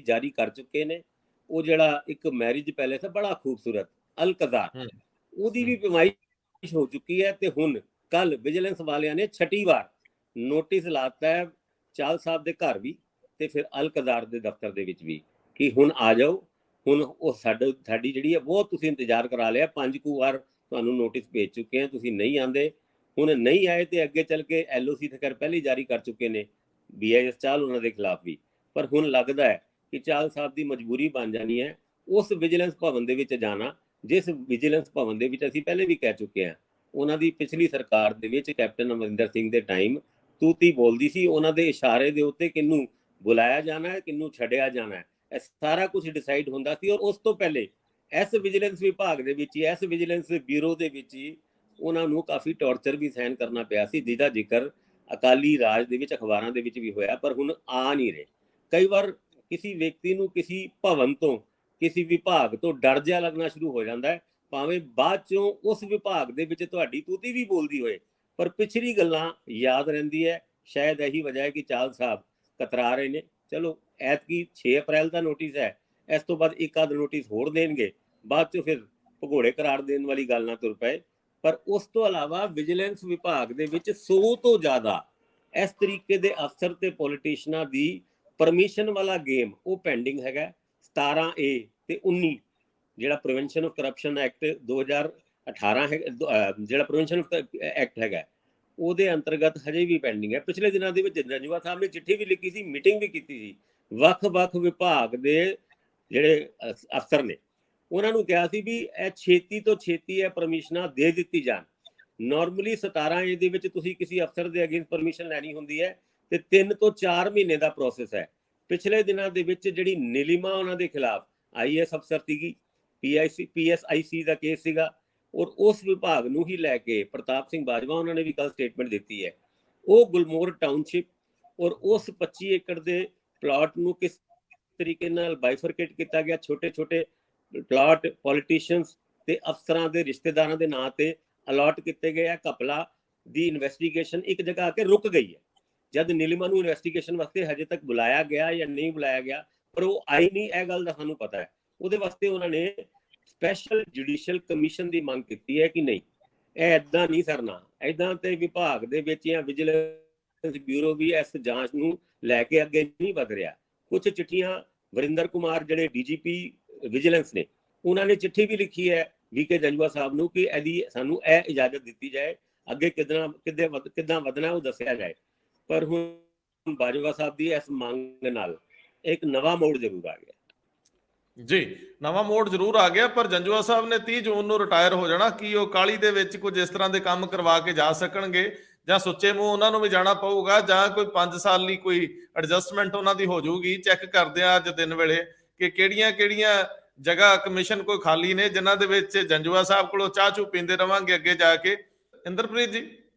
B: ਜਾਰੀ ਕਰ ਚੁੱਕੇ ਨੇ। ਉਹ ਜਿਹੜਾ ਇੱਕ ਮੈਰਿਜ ਪੈਲੇਸ ਹੈ ਬੜਾ ਖੂਬਸੂਰਤ ਅਲਕਜ਼ਾਰ, ਉਹਦੀ ਵੀ ਪੇਮਾਇਸ਼ ਹੋ ਚੁੱਕੀ ਹੈ। ਤੇ ਹੁਣ ਕੱਲ ਵਿਜੀਲੈਂਸ ਵਾਲਿਆਂ ਨੇ 6ਵੀਂ ਵਾਰ ਨੋਟਿਸ ਲਾਤਾ ਹੈ ਚਾਲ ਸਾਹਿਬ ਦੇ ਘਰ ਵੀ ਤੇ ਫਿਰ ਅਲਕਜ਼ਾਰ ਦੇ ਦਫ਼ਤਰ ਦੇ ਵਿੱਚ ਵੀ ਕਿ ਹੁਣ ਆ ਜਾਓ। ਹੁਣ ਉਹ ਸਾਡੀ ਜਿਹੜੀ ਹੈ ਬਹੁਤ ਤੁਸੀਂ ਇੰਤਜ਼ਾਰ ਕਰਾ ਲਿਆ, 5 ਵਾਰ ਤੁਹਾਨੂੰ ਨੋਟਿਸ ਭੇਜ ਚੁੱਕੇ ਹਾਂ, ਤੁਸੀਂ ਨਹੀਂ ਆਉਂਦੇ। ਹੁਣ ਨਹੀਂ ਆਏ ਤੇ ਅੱਗੇ ਚੱਲ ਕੇ LOC ਤੇ ਖੈਰ ਪਹਿਲੇ ਜਾਰੀ ਕਰ ਚੁੱਕੇ ਨੇ BIS ਚਾਲ ਉਹਨਾਂ ਦੇ ਖਿਲਾਫ ਵੀ। ਪਰ ਹੁਣ ਲੱਗਦਾ ਹੈ ਕਿ ਚਾਲ ਸਾਹਿਬ ਦੀ ਮਜਬੂਰੀ ਬਣ ਜਾਣੀ ਹੈ ਉਸ ਵਿਜੀਲੈਂਸ ਭਵਨ ਦੇ ਵਿੱਚ ਜਾਣਾ, ਜਿਸ ਵਿਜੀਲੈਂਸ ਭਵਨ ਦੇ ਵਿੱਚ ਅਸੀਂ ਪਹਿਲੇ ਵੀ ਕਹਿ ਚੁੱਕੇ ਹਾਂ ਉਹਨਾਂ ਦੀ ਪਿਛਲੀ ਸਰਕਾਰ ਦੇ ਵਿੱਚ ਕੈਪਟਨ ਅਮਰਿੰਦਰ ਸਿੰਘ ਦੇ ਟਾਈਮ ਤੂਤੀ ਬੋਲਦੀ ਸੀ, ਉਹਨਾਂ ਦੇ ਇਸ਼ਾਰੇ ਦੇ ਉੱਤੇ ਕਿਹਨੂੰ ਬੁਲਾਇਆ ਜਾਣਾ ਹੈ, ਕਿਹਨੂੰ ਛੱਡਿਆ ਜਾਣਾ ਹੈ, ਇਹ ਸਾਰਾ ਕੁਝ ਡਿਸਾਈਡ ਹੁੰਦਾ ਸੀ। ਔਰ ਉਸ ਤੋਂ ਪਹਿਲੇ ਇਸ ਵਿਜੀਲੈਂਸ ਵਿਭਾਗ ਦੇ ਵਿੱਚ ਹੀ, ਇਸ ਵਿਜੀਲੈਂਸ ਬਿਊਰੋ ਦੇ ਵਿੱਚ ਹੀ ਉਹਨਾਂ ਨੂੰ ਕਾਫੀ ਟੌਰਚਰ ਵੀ ਸਹਿਣ ਕਰਨਾ ਪਿਆ ਸੀ, ਜਿਹਦਾ ਜ਼ਿਕਰ ਅਕਾਲੀ ਰਾਜ ਦੇ ਵਿੱਚ ਅਖਬਾਰਾਂ ਦੇ ਵਿੱਚ ਵੀ ਹੋਇਆ, ਪਰ ਹੁਣ ਆ ਨਹੀਂ ਰਹੇ। ਕਈ ਵਾਰ ਕਿਸੇ ਵਿਅਕਤੀ ਨੂੰ ਕਿਸੇ ਭਵਨ ਤੋਂ, ਕਿਸੇ ਵਿਭਾਗ ਤੋਂ ਡਰ ਜਿਹਾ ਲੱਗਣਾ ਸ਼ੁਰੂ ਹੋ ਜਾਂਦਾ ਹੈ, ਭਾਵੇਂ ਬਾਅਦ ਚੋਂ ਉਸ ਵਿਭਾਗ ਦੇ ਵਿੱਚ ਤੁਹਾਡੀ ਤੂਤੀ ਵੀ ਬੋਲਦੀ ਹੋਏ, ਪਰ ਪਿਛਲੀ ਗੱਲਾਂ ਯਾਦ ਰਹਿੰਦੀ ਹੈ। ਸ਼ਾਇਦ ਇਹੀ ਵਜ੍ਹਾ ਹੈ ਕਿ ਚਾਲ ਸਾਹਿਬ ਕਤਰਾ ਰਹੇ ਨੇ। ਚਲੋ ਐਤਕੀ 6 ਅਪ੍ਰੈਲ ਦਾ ਨੋਟਿਸ ਹੈ, ਇਸ ਤੋਂ ਬਾਅਦ ਇੱਕ ਆਧ ਨੋਟਿਸ ਹੋਰ ਦੇਣਗੇ, ਬਾਅਦ ਚੋਂ ਫਿਰ ਭਗੌੜੇ ਕਰਾਰ ਦੇਣ ਵਾਲੀ ਗੱਲ ਨਾ ਤੁਰ ਪਏ। ਪਰ ਉਸ ਤੋਂ ਇਲਾਵਾ ਵਿਜੀਲੈਂਸ ਵਿਭਾਗ ਦੇ ਵਿੱਚ 100 ਤੋਂ ਜ਼ਿਆਦਾ ਇਸ ਤਰੀਕੇ ਦੇ ਅਫਸਰ ਤੇ ਪੋਲੀਟੀਸ਼ੀਅਨਾਂ ਦੀ ਪਰਮਿਸ਼ਨ ਵਾਲਾ ਗੇਮ ਉਹ ਪੈਂਡਿੰਗ ਹੈਗਾ। 17A ਤੇ 19 ਜਿਹੜਾ ਪ੍ਰੀਵੈਂਸ਼ਨ ਆਫ ਕਰਪਸ਼ਨ ਐਕਟ 2018 ਹੈ, ਜਿਹੜਾ ਪ੍ਰੀਵੈਂਸ਼ਨ ਆਫ ਐਕਟ ਹੈਗਾ, ਉਹਦੇ ਅੰਤਰਗਤ ਹਜੇ ਵੀ ਪੈਂਡਿੰਗ ਹੈ। ਪਿਛਲੇ ਦਿਨਾਂ ਦੇ ਵਿੱਚ ਰੰਜਵਾ ਸਾਹਿਬ ਨੇ ਚਿੱਠੀ ਵੀ ਲਿਖੀ ਸੀ, ਮੀਟਿੰਗ ਵੀ ਕੀਤੀ ਸੀ, ਵੱਖ-ਵੱਖ ਵਿਭਾਗ ਦੇ ਜਿਹੜੇ ਅਫਸਰ ਨੇ ਉਹਨਾਂ ਨੂੰ ਕਿਹਾ ਸੀ ਵੀ ਇਹ ਛੇਤੀ ਤੋਂ ਛੇਤੀ ਇਹ ਪਰਮਿਸ਼ਨਾਂ ਦੇ ਦਿੱਤੀ ਜਾਣ। ਨਾਰਮਲੀ 17A ਦੇ ਵਿੱਚ ਤੁਸੀਂ ਕਿਸੇ ਅਫਸਰ ਦੇ ਅਗੇਂਸਟ ਪਰਮਿਸ਼ਨ ਲੈਣੀ ਹੁੰਦੀ ਹੈ ਤੇ 3 ਤੋਂ 4 ਮਹੀਨੇ ਦਾ ਪ੍ਰੋਸੈਸ ਹੈ। ਪਿਛਲੇ ਦਿਨਾਂ ਦੇ ਵਿੱਚ ਜਿਹੜੀ ਨੀਲਿਮਾ ਉਹਨਾਂ ਦੇ ਖਿਲਾਫ IAS ਅਫਸਰ ਸੀਗੀ, PSIC ਦਾ ਕੇਸ ਸੀਗਾ, ਔਰ ਉਸ ਵਿਭਾਗ ਨੂੰ ਹੀ ਲੈ ਕੇ ਪ੍ਰਤਾਪ ਸਿੰਘ ਬਾਜਵਾ ਉਹਨਾਂ ਨੇ ਵੀ ਕੱਲ ਸਟੇਟਮੈਂਟ ਦਿੱਤੀ ਹੈ। ਉਹ ਗੁਲਮੋਹਰ ਟਾਊਨਸ਼ਿਪ ਔਰ ਉਸ 25 ਏਕੜ ਦੇ ਪਲਾਟ ਨੂੰ ਕਿਸ ਤਰੀਕੇ ਨਾਲ ਬਾਈਫਰਕੇਟ ਕੀਤਾ ਗਿਆ, ਛੋਟੇ ਛੋਟੇ ਪਲਾਟ ਪੋਲੀਟੀਸ਼ੀਅਨਸ ਤੇ ਅਫਸਰਾਂ ਦੇ ਰਿਸ਼ਤੇਦਾਰਾਂ ਦੇ ਨਾਂ ਤੇ ਅਲਾਟ ਕੀਤੇ ਗਏ ਆ, ਘਪਲਾ ਦੀ ਇਨਵੈਸਟੀਗੇਸ਼ਨ ਇੱਕ ਜਗ੍ਹਾ ਆ ਕੇ ਰੁਕ ਗਈ ਹੈ। ਜਦ ਨੀਲਿਮਾ ਨੂੰ ਇਨਵੈਸਟੀਗੇਸ਼ਨ ਵਾਸਤੇ ਹਜੇ ਤੱਕ ਬੁਲਾਇਆ ਗਿਆ ਜਾਂ ਨਹੀਂ ਬੁਲਾਇਆ ਗਿਆ, ਪਰ ਉਹ ਆਈ ਨਹੀਂ, ਇਹ ਗੱਲ ਦਾ ਸਾਨੂੰ ਪਤਾ ਹੈ। ਉਹਦੇ ਵਾਸਤੇ ਉਹਨਾਂ ਨੇ ਸਪੈਸ਼ਲ ਜੁਡੀਸ਼ੀਅਲ ਕਮਿਸ਼ਨ ਦੀ ਮੰਗ ਕੀਤੀ ਹੈ ਕਿ ਨਹੀਂ, ਇਹ ਇਦਾਂ ਨਹੀਂ ਸਰਨਾ, ਇਦਾਂ ਤੇ ਵਿਭਾਗ ਦੇ ਵਿੱਚ ਜਾਂ ਵਿਜੀਲੈਂਸ ਬਿਊਰੋ ਵੀ ਇਸ ਜਾਂਚ ਨੂੰ ਲੈ ਕੇ ਅੱਗੇ ਨਹੀਂ ਵਧ ਰਿਹਾ। ਕੁਝ ਚਿੱਠੀਆਂ ਵਰਿੰਦਰ ਕੁਮਾਰ ਜਿਹੜੇ ਡੀਜੀਪੀ ਵਿਜੀਲੈਂਸ ਨੇ, ਉਹਨਾਂ ਨੇ ਚਿੱਠੀ ਵੀ ਲਿਖੀ ਹੈ ਵੀਕੇ ਜੰਜੂਆ ਸਾਹਿਬ ਨੂੰ ਕਿ ਇਹਦੀ ਸਾਨੂੰ ਇਹ ਇਜਾਜ਼ਤ ਦਿੱਤੀ ਜਾਏ, ਅੱਗੇ ਕਿੱਦਾਂ ਵਧਣਾ ਉਹ ਦੱਸਿਆ ਜਾਏ। ਪਰ ਹੁਣ ਬਾਜਵਾ ਸਾਹਿਬ ਦੀ ਇਸ ਮੰਗ ਨਾਲ ਇੱਕ ਨਵਾਂ ਮੋੜ ਜ਼ਰੂਰ ਆ ਗਿਆ
A: ਜੀ, ਨਵਾਂ ਮੋੜ ਜ਼ਰੂਰ ਆ ਗਿਆ। ਪਰ ਜੰਜੂਆ ਸਾਹਿਬ ਨੇ 30 ਜੂਨ ਨੂੰ ਰਿਟਾਇਰ ਹੋ ਜਾਣਾ, ਕੀ ਉਹ ਕਾਹਲੀ ਦੇ ਵਿੱਚ ਕੁਝ ਇਸ ਤਰ੍ਹਾਂ ਦੇ ਕੰਮ ਕਰਵਾ ਕੇ ਜਾ ਸਕਣਗੇ, ਜਾਂ ਸੁੱਚੇ ਮੂੰਹ ਉਹਨਾਂ ਨੂੰ ਵੀ ਜਾਣਾ ਪਊਗਾ, ਜਾਂ ਕੋਈ 5 ਸਾਲ ਲਈ ਕੋਈ ਐਡਜਸਟਮੈਂਟ ਉਹਨਾਂ ਦੀ ਹੋ ਜਾਊਗੀ। ਚੈੱਕ ਕਰਦੇ ਆ ਅੱਜ ਦਿਨ ਵੇਲੇ ਕਿ ਕਿਹੜੀਆਂ ਜਗ੍ਹਾ ਕਮਿਸ਼ਨ ਕੋਈ ਖਾਲੀ ਨੇ ਜਿਨ੍ਹਾਂ ਦੇ ਵਿੱਚ ਜੰਜੂਆ ਸਾਹਿਬ ਕੋਲੋਂ ਚਾਹ ਚੂ ਪੀਂਦੇ ਰਵਾਂਗੇ ਅੱਗੇ ਜਾ ਕੇ। ਇੰਦਰਪ੍ਰੀਤ ਜੀ,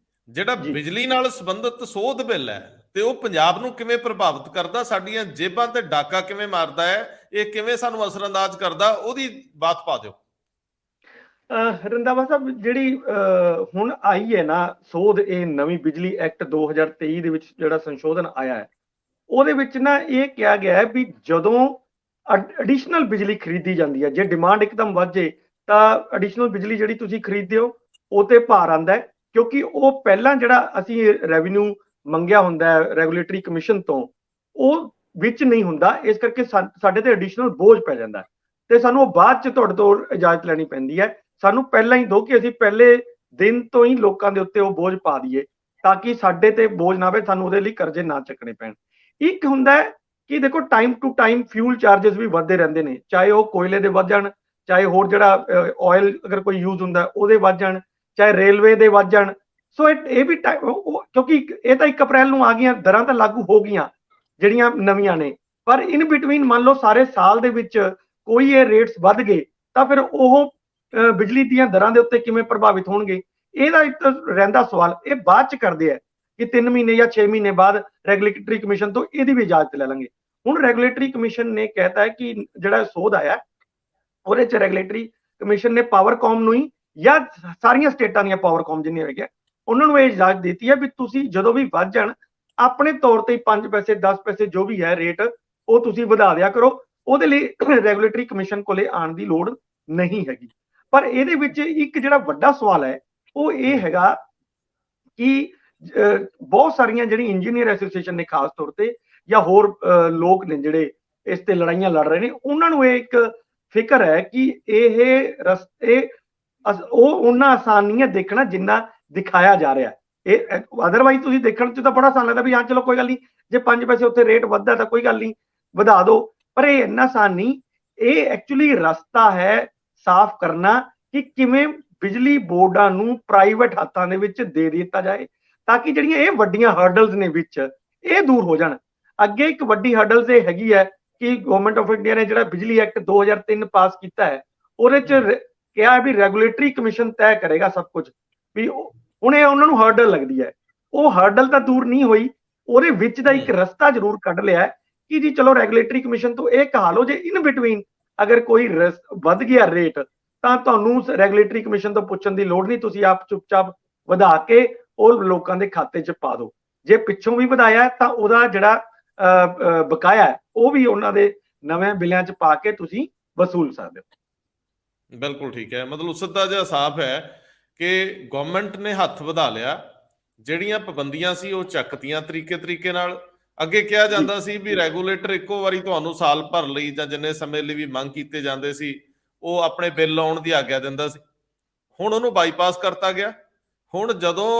A: ਜਿਹੜਾ ਬਿਜਲੀ ਨਾਲ ਸੰਬੰਧਿਤ ਸੋਧ ਬਿੱਲ ਹੈ ਤੇ ਉਹ ਪੰਜਾਬ ਨੂੰ ਕਿਵੇਂ ਪ੍ਰਭਾਵਿਤ ਕਰਦਾ, ਸਾਡੀਆਂ ਜੇਬਾਂ ਤੇ ਡਾਕਾ ਕਿਵੇਂ ਮਾਰਦਾ ਹੈ, ਇਹ ਕਿਵੇਂ ਸਾਨੂੰ ਅਸਰਅੰਦਾਜ਼ ਕਰਦਾ, ਉਹਦੀ ਬਾਤ ਪਾ ਦਿਓ।
C: ਰੰਧਾਵਾ ਸਾਹਿਬ, ਜਿਹੜੀ ਹੁਣ ਆਈ ਹੈ ਨਾ ਸੋਧ, ਇਹ ਨਵੀਂ ਬਿਜਲੀ ਐਕਟ 2023 ਦੇ ਵਿੱਚ ਜਿਹੜਾ ਸੰਸ਼ੋਧਨ ਆਇਆ ਹੈ, ਉਹਦੇ ਵਿੱਚ ਨਾ ਇਹ ਕਿਹਾ ਗਿਆ ਹੈ ਵੀ ਜਦੋਂ ਐਡੀਸ਼ਨਲ ਬਿਜਲੀ ਖਰੀਦੀ ਜਾਂਦੀ ਹੈ, ਜੇ ਡਿਮਾਂਡ ਇੱਕਦਮ ਵੱਧ ਜੇ ਤਾਂ ਐਡੀਸ਼ਨਲ ਬਿਜਲੀ ਜਿਹੜੀ ਤੁਸੀਂ ਖਰੀਦਦੇ ਹੋ ਉਹ ਤੇ ਭਾਰ ਆਉਂਦਾ ਹੈ, ਕਿਉਂਕਿ ਉਹ ਪਹਿਲਾਂ ਜਿਹੜਾ ਅਸੀਂ ਰੈਵਨਿਊ ਮੰਗਿਆ ਹੁੰਦਾ ਹੈ ਰੈਗੂਲੇਟਰੀ ਕਮਿਸ਼ਨ ਤੋਂ, ਉਹ ਵਿੱਚ ਨਹੀਂ ਹੁੰਦਾ। ਇਸ ਕਰਕੇ ਸਾਡੇ ਤੇ ਐਡੀਸ਼ਨਲ ਬੋਝ ਪੈ ਜਾਂਦਾ ਤੇ ਸਾਨੂੰ ਉਹ ਬਾਅਦ ਚ ਤੁਹਾਡੇ ਤੋਂ ਇਜਾਜ਼ਤ ਲੈਣੀ ਪੈਂਦੀ ਹੈ। ਸਾਨੂੰ ਪਹਿਲਾਂ ਹੀ ਦਿਓ ਕਿ ਅਸੀਂ ਪਹਿਲੇ ਦਿਨ ਤੋਂ ਹੀ ਲੋਕਾਂ ਦੇ ਉੱਤੇ ਉਹ ਬੋਝ ਪਾ ਦਈਏ ਤਾਂ ਕਿ ਸਾਡੇ ਤੇ ਬੋਝ ਨਾ ਆਵੇ, ਸਾਨੂੰ ਉਹਦੇ ਲਈ ਕਰਜ਼ੇ ਨਾ ਚੱਕਣੇ ਪੈਣ। ਇੱਕ ਹੁੰਦਾ ਹੈ ਕਿ ਦੇਖੋ time to time fuel charges ਵੀ ਵੱਧਦੇ ਰਹਿੰਦੇ ਨੇ, ਚਾਹੇ ਉਹ ਕੋਇਲੇ ਦੇ ਵੱਧ ਜਾਣ, ਚਾਹੇ ਹੋਰ ਜਿਹੜਾ ਆਇਲ ਅਗਰ ਕੋਈ ਯੂਜ਼ ਹੁੰਦਾ ਉਹਦੇ ਵੱਧ ਜਾਣ, ਚਾਹੇ ਰੇਲਵੇ ਦੇ ਵੱਧ ਜਾਣ। ਸੋ ਇਹ ਵੀ ਕਿਉਂਕਿ ਇਹ ਤਾਂ 1 ਅਪ੍ਰੈਲ ਨੂੰ ਆ ਗਈਆਂ ਦਰਾਂ ਤਾਂ ਲਾਗੂ ਹੋ ਗਈਆਂ ਜਿਹੜੀਆਂ ਨਵੀਆਂ ਨੇ, ਪਰ ਇਨ ਬਿਟਵੀਨ ਮੰਨ ਲਓ ਸਾਰੇ ਸਾਲ ਦੇ ਵਿੱਚ ਕੋਈ ਇਹ ਰੇਟਸ ਵੱਧ ਗਏ ਤਾਂ ਫਿਰ ਉਹ ਬਿਜਲੀ ਦੀਆਂ ਦਰਾਂ ਦੇ ਉੱਤੇ ਕਿਵੇਂ ਪ੍ਰਭਾਵਿਤ ਹੋਣਗੇ, ਇਹਦਾ ਇੱਕ ਰਹਿੰਦਾ ਸਵਾਲ। ਇਹ ਬਾਅਦ ਚ ਕਰਦੇ ਆ ਕਿ 3 ਮਹੀਨੇ ਜਾਂ 6 ਮਹੀਨੇ ਬਾਅਦ ਰੈਗੂਲੇਟਰੀ ਕਮਿਸ਼ਨ ਤੋਂ ਇਹਦੀ ਵੀ ਇਜਾਜ਼ਤ ਲੈ ਲਾਂਗੇ। ਹੁਣ ਰੈਗੂਲੇਟਰੀ ਕਮਿਸ਼ਨ ਨੇ ਕਹਿਤਾ ਹੈ ਕਿ ਜਿਹੜਾ ਸੋਧ ਆਇਆ ਉਹਦੇ ਚ ਰੈਗੂਲੇਟਰੀ ਕਮਿਸ਼ਨ ਨੇ ਪਾਵਰਕਾਮ ਨੂੰ ਹੀ ਜਾਂ ਸਾਰੀਆਂ ਸਟੇਟਾਂ ਦੀਆਂ ਪਾਵਰਕਾਮ ਜਿੰਨੀਆਂ ਹੈਗੀਆਂ ਉਹਨਾਂ ਨੂੰ ਇਹ ਇਜਾਜ਼ਤ ਦਿੱਤੀ ਹੈ ਵੀ ਤੁਸੀਂ ਜਦੋਂ ਵੀ ਵੱਧ ਜਾਣ ਆਪਣੇ ਤੌਰ ਤੇ 5 ਪੈਸੇ 10 ਪੈਸੇ ਜੋ ਵੀ ਹੈ ਰੇਟ ਉਹ ਤੁਸੀਂ ਵਧਾ ਦਿਆ ਕਰੋ, ਉਹਦੇ ਲਈ ਰੈਗੂਲੇਟਰੀ ਕਮਿਸ਼ਨ ਕੋਲੇ ਆਉਣ ਦੀ ਲੋੜ ਨਹੀਂ ਹੈਗੀ। ਪਰ ਇਹਦੇ ਵਿੱਚ ਇੱਕ ਜਿਹੜਾ ਵੱਡਾ ਸਵਾਲ ਹੈ ਉਹ ਇਹ ਹੈਗਾ ਕਿ ਬਹੁਤ ਸਾਰੀਆਂ ਜਿਹੜੀ ਇੰਜੀਨੀਅਰ ਐਸੋਸੀਏਸ਼ਨ ਨੇ ਖਾਸ ਤੌਰ ਤੇ ਜਾਂ ਹੋਰ ਲੋਕ ਨੇ ਜਿਹੜੇ ਇਸ ਤੇ ਲੜਾਈਆਂ ਲੜ ਰਹੇ ਨੇ, ਉਹਨਾਂ ਨੂੰ ਇਹ ਇੱਕ ਫਿਕਰ ਹੈ ਕਿ ਇਹ ਰਸਤੇ ਉਹ ਉਹਨਾਂ ਆਸਾਨ ਨਹੀਂ ਹੈ ਦੇਖਣਾ ਜਿੰਨਾ ਦਿਖਾਇਆ ਜਾ ਰਿਹਾ। ਇਹ ਅਦਰਵਾਈਜ਼ ਤੁਸੀਂ ਦੇਖਣ ਚ ਤਾਂ ਬੜਾ ਆਸਾਨ ਲੱਗਦਾ ਵੀ ਹਾਂ ਚਲੋ ਕੋਈ ਗੱਲ ਨਹੀਂ, ਜੇ 5 ਪੈਸੇ ਉੱਥੇ ਰੇਟ ਵੱਧਦਾ ਤਾਂ ਕੋਈ ਗੱਲ ਨਹੀਂ ਵਧਾ ਦਿਓ, ਪਰ ਇਹ ਇੰਨਾ ਆਸਾਨ ਨਹੀਂ। ਇਹ ਐਕਚੁਅਲੀ ਰਸਤਾ ਹੈ ਸਾਫ਼ ਕਰਨਾ ਕਿ ਕਿਵੇਂ ਬਿਜਲੀ ਬੋਰਡਾਂ ਨੂੰ ਪ੍ਰਾਈਵੇਟ ਹੱਥਾਂ ਦੇ ਵਿੱਚ ਦੇ ਦਿੱਤਾ ਜਾਏ ਤਾਂ ਕਿ ਜਿਹੜੀਆਂ ਇਹ ਵੱਡੀਆਂ ਹਰਡਲਸ ਨੇ ਵਿੱਚ ਇਹ ਦੂਰ ਹੋ ਜਾਣ। ਅੱਗੇ ਇੱਕ ਵੱਡੀ ਹਰਡਲਸ ਇਹ ਹੈਗੀ ਹੈ ਕਿ ਗਵਰਨਮੈਂਟ ਆਫ ਇੰਡੀਆ ਨੇ ਜਿਹੜਾ ਬਿਜਲੀ ਐਕਟ 2003 ਪਾਸ ਕੀਤਾ ਹੈ ਉਹਦੇ ਚ ਕਿਹਾ ਵੀ ਰੈਗੂਲੇਟਰੀ ਕਮਿਸ਼ਨ ਤੈਅ ਕਰੇਗਾ ਸਭ ਕੁਝ, ਵੀ ਹੁਣ ਇਹ ਉਹਨਾਂ ਨੂੰ ਹਰਡਲ ਲੱਗਦੀ ਹੈ। ਉਹ ਹਰਡਲ ਤਾਂ ਦੂਰ ਨਹੀਂ ਹੋਈ, ਉਹਦੇ ਵਿੱਚ ਦਾ ਇੱਕ ਰਸਤਾ ਜ਼ਰੂਰ ਕੱਢ ਲਿਆ ਕਿ ਜੀ ਚਲੋ ਰੈਗੂਲੇਟਰੀ ਕਮਿਸ਼ਨ ਤੋਂ ਇਹ ਕਹਾ ਲਓ ਜੇ ਇਨ ਬਿਟਵੀਨ ਅਗਰ ਕੋਈ ਵੱਧ ਗਿਆ ਰੇਟ ਤਾਂ ਤੁਹਾਨੂੰ ਰੈਗੂਲੇਟਰੀ ਕਮਿਸ਼ਨ ਤੋਂ ਪੁੱਛਣ ਦੀ ਲੋੜ ਨਹੀਂ, ਤੁਸੀਂ ਆਪ ਚੁੱਪਚਾਪ ਵਧਾ ਕੇ ਉਹ ਲੋਕਾਂ ਦੇ ਖਾਤੇ 'ਚ ਪਾ ਦਿਓ। ਜੇ ਪਿੱਛੋਂ ਵੀ ਵਧਾਇਆ ਤਾਂ ਉਹਦਾ ਜਿਹੜਾ ਬਕਾਇਆ ਉਹ ਵੀ ਉਹਨਾਂ ਦੇ ਨਵੇਂ ਬਿੱਲਾਂ 'ਚ ਪਾ ਕੇ ਤੁਸੀਂ ਵਸੂਲ ਸਕਦੇ ਹੋ।
A: ਬਿਲਕੁਲ ਠੀਕ ਹੈ, ਮਤਲਬ ਸਿੱਧਾ ਜਿਹਾ ਸਾਫ਼ ਹੈ ਕਿ ਗਵਰਨਮੈਂਟ ਨੇ ਹੱਥ ਵਧਾ ਲਿਆ, ਜਿਹੜੀਆਂ ਪਾਬੰਦੀਆਂ ਸੀ ਉਹ ਚੱਕਤੀਆਂ ਤਰੀਕੇ ਨਾਲ। ਅੱਗੇ ਕਿਹਾ ਜਾਂਦਾ ਸੀ ਵੀ ਰੈਗੂਲੇਟਰ ਇੱਕੋ ਵਾਰੀ ਤੁਹਾਨੂੰ ਸਾਲ ਭਰ ਲਈ ਜਾਂ ਜਿੰਨੇ ਸਮੇਂ ਲਈ ਵੀ ਮੰਗ ਕੀਤੇ ਜਾਂਦੇ ਸੀ ਉਹ ਆਪਣੇ ਬਿੱਲ ਲਾਉਣ ਦੀ ਆਗਿਆ ਦਿੰਦਾ ਸੀ, ਹੁਣ ਉਹਨੂੰ ਬਾਈਪਾਸ ਕਰਤਾ ਗਿਆ। ਹੁਣ ਜਦੋਂ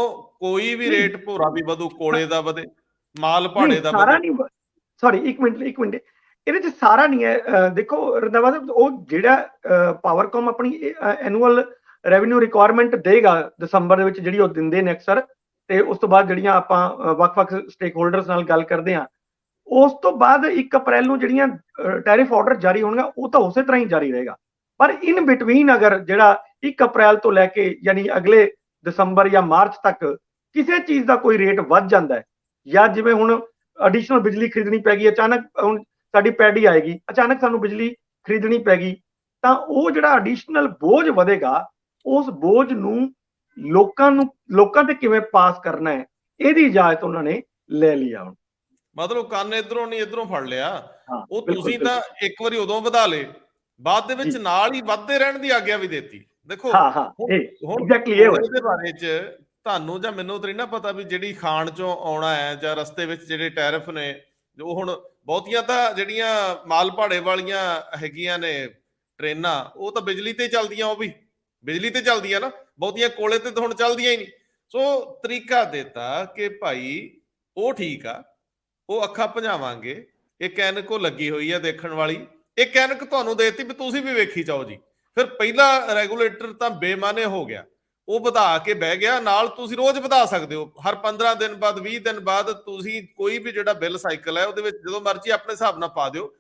A: ਕੋਈ ਵੀ ਰੇਟ ਭੋਰਾ ਵੀ ਵਧੂ, ਕੋਲੇ ਦਾ ਵਧੇ, ਮਾਲ ਭਾੜੇ ਦਾ ਵਧੇ,
C: ਸੌਰੀ ਇੱਕ ਮਿੰਟ ਇਹਦੇ ਚ ਸਾਰਾ ਨਹੀਂ ਹੈ। ਦੇਖੋ ਰੰਧਾਵਾ ਸਾਹਿਬ, ਉਹ ਜਿਹੜਾ ਪਾਵਰਕਾਮ ਆਪਣੀ ਐਨੂਅਲ ਰੈਵਨਿਊ ਰਿਕੁਆਇਰਮੈਂਟ ਦੇਗਾ ਦਸੰਬਰ ਦੇ ਵਿੱਚ ਜਿਹੜੀ ਉਹ ਦਿੰਦੇ ਨੇ ਅਕਸਰ, ਤੇ ਉਸ ਤੋਂ ਬਾਅਦ ਜਿਹੜੀਆਂ ਆਪਾਂ ਵੱਖ-ਵੱਖ ਸਟੇਕ ਹੋਲਡਰਸ ਨਾਲ ਗੱਲ ਕਰਦੇ ਹਾਂ, ਉਸ ਤੋਂ ਬਾਅਦ 1 ਅਪ੍ਰੈਲ ਨੂੰ ਜਿਹੜੀਆਂ ਟੈਰਿਫ ਆਰਡਰ ਜਾਰੀ ਹੋਣਗਾ ਉਹ ਤਾਂ ਉਸੇ ਤਰ੍ਹਾਂ ਹੀ ਜਾਰੀ ਰਹੇਗਾ। ਪਰ ਇਨ ਬਿਟਵੀਨ ਅਗਰ ਜਿਹੜਾ 1 ਅਪ੍ਰੈਲ ਤੋਂ ਲੈ ਕੇ ਯਾਨੀ ਅਗਲੇ ਦਸੰਬਰ ਜਾਂ ਮਾਰਚ ਤੱਕ ਕਿਸੇ ਚੀਜ਼ ਦਾ ਕੋਈ ਰੇਟ ਵੱਧ ਜਾਂਦਾ ਹੈ, ਜਾਂ ਜਿਵੇਂ ਹੁਣ ਐਡੀਸ਼ਨਲ ਬਿਜਲੀ ਖਰੀਦਣੀ ਪੈ ਗਈ, ਅਚਾਨਕ ਹੁਣ ਸਾਡੀ ਪੈਡੀ ਆਏਗੀ, ਅਚਾਨਕ ਸਾਨੂੰ ਬਿਜਲੀ ਖਰੀਦਣੀ ਪੈ ਗਈ, ਤਾਂ ਉਹ ਜਿਹੜਾ ਐਡੀਸ਼ਨਲ ਬੋਝ ਵਧੇਗਾ ਉਸ ਬੋਝ ਨੂੰ ਲੋਕਾਂ ਤੇ ਕਿਵੇਂ ਪਾਸ ਕਰਨਾ ਹੈ, ਇਹਦੀ ਇਜਾਜ਼ਤ ਉਹਨਾਂ ਨੇ ਲੈ ਲਈ ਆ ਹੁਣ।
A: ਮਤਲਬ ਕੰਨ ਇਧਰੋਂ ਨਹੀਂ ਇਧਰੋਂ ਫੜ ਲਿਆ।
C: ਹਾਂ,
A: ਉਹ
C: ਬਿਲਕੁਲ
A: ਤੁਸੀਂ ਤਾਂ ਇੱਕ ਵਾਰੀ ਉਦੋਂ ਵਧਾ ਲਏ, ਬਾਅਦ ਦੇ ਵਿੱਚ
C: ਜੀ।
A: ਨਾਲ ਹੀ ਵੱਧਦੇ ਰਹਿਣ ਦੀ ਆਗਿਆ ਵੀ ਦੇਤੀ। ਦੇਖੋ
C: ਹਾਂ ਹਾਂ,
A: ਹੁਣ
C: ਐਗਜ਼ੈਕਟਲੀ ਇਹ ਹੋਇਆ।
A: ਇਹਦੇ ਬਾਰੇ ਚ ਤੁਹਾਨੂੰ ਜਾਂ ਮੈਨੂੰ ਤਾਂ ਨਹੀਂ ਨਾ ਪਤਾ ਵੀ ਜਿਹੜੀ ਖਾਣ ਚੋਂ ਆਉਣਾ ਹੈ ਜਾਂ ਰਸਤੇ ਵਿੱਚ ਜਿਹੜੇ ਟੈਰਿਫ ਨੇ, ਜੋ ਹੁਣ ਬਹੁਤੀਆਂ ਤਾਂ ਜਿਹੜੀਆਂ ਮਾਲ ਭਾੜੇ ਵਾਲੀਆਂ ਹੈਗੀਆਂ ਨੇ ਟ੍ਰੇਨਾਂ, ਉਹ ਤਾਂ ਬਿਜਲੀ ਤੇ ਚੱਲਦੀਆਂ, ਉਹ ਵੀ ਬਿਜਲੀ ਤੇ ਚੱਲਦੀਆਂ ਨਾ, ਬਹੁਤੀਆਂ ਕੋਲੇ ਤੇ ਤਾਂ ਹੁਣ ਚੱਲਦੀਆਂ ਹੀ ਨਹੀਂ। ਸੋ ਤਰੀਕਾ ਦਿੱਤਾ ਕਿ ਭਾਈ ਉਹ ਠੀਕ ਆ, ਉਹ ਅੱਖਾਂ ਭਜਾਵਾਂਗੇ, ਇਹ ਐਨਕ ਲੱਗੀ ਹੋਈ ਆ ਦੇਖਣ ਵਾਲੀ, ਇਹ ਐਨਕ ਤੁਹਾਨੂੰ ਦੇਤੀ ਵੀ ਤੁਸੀਂ ਵੀ ਵੇਖੀ ਜਾਓ ਜੀ। ਫਿਰ ਪਹਿਲਾ ਰੈਗੂਲੇਟਰ ਤਾਂ ਬੇਮਾਨੇ ਹੋ ਗਿਆ, ਉਹ ਵਧਾ ਕੇ ਬਹਿ ਗਿਆ। ਨਾਲ ਤੁਸੀਂ ਰੋਜ਼ ਵਧਾ ਸਕਦੇ ਹੋ, ਹਰ 15 ਦਿਨ ਬਾਅਦ, 20 ਦਿਨ ਬਾਅਦ ਤੁਸੀਂ ਕੋਈ ਵੀ ਜਿਹੜਾ ਬਿੱਲ ਸਾਈਕਲ ਹੈ ਉਹਦੇ ਵਿੱਚ ਜਦੋਂ ਮਰਜ਼ੀ ਆਪਣੇ ਹਿਸਾਬ ਨਾਲ ਪਾ ਦਿਓ,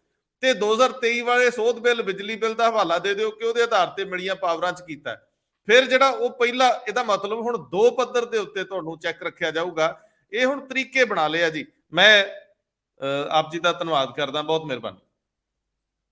A: ਤੇ 2023 ਵਾਲੇ ਸੋਧ ਬਿੱਲ, ਬਿਜਲੀ ਬਿੱਲ ਦਾ ਹਵਾਲਾ ਦੇ ਦਿਓ ਕਿ ਉਹਦੇ ਆਧਾਰ ਤੇ ਮਿਲੀਆਂ ਪਾਵਰਾਂ 'ਚ ਕੀਤਾ। ਫਿਰ ਜਿਹੜਾ ਉਹ ਪਹਿਲਾ, ਇਹਦਾ ਮਤਲਬ ਹੁਣ 2 ਪੱਧਰ ਦੇ ਉੱਤੇ ਤੁਹਾਨੂੰ ਚੈੱਕ ਰੱਖਿਆ ਜਾਊਗਾ। ਇਹ ਹੁਣ ਤਰੀਕੇ ਬਣਾ ਲਏ ਆ ਜੀ। ਮੈਂ ਆਪ ਜੀ ਦਾ ਧੰਨਵਾਦ ਕਰਦਾ, ਬਹੁਤ ਮਿਹਰਬਾਨੀ।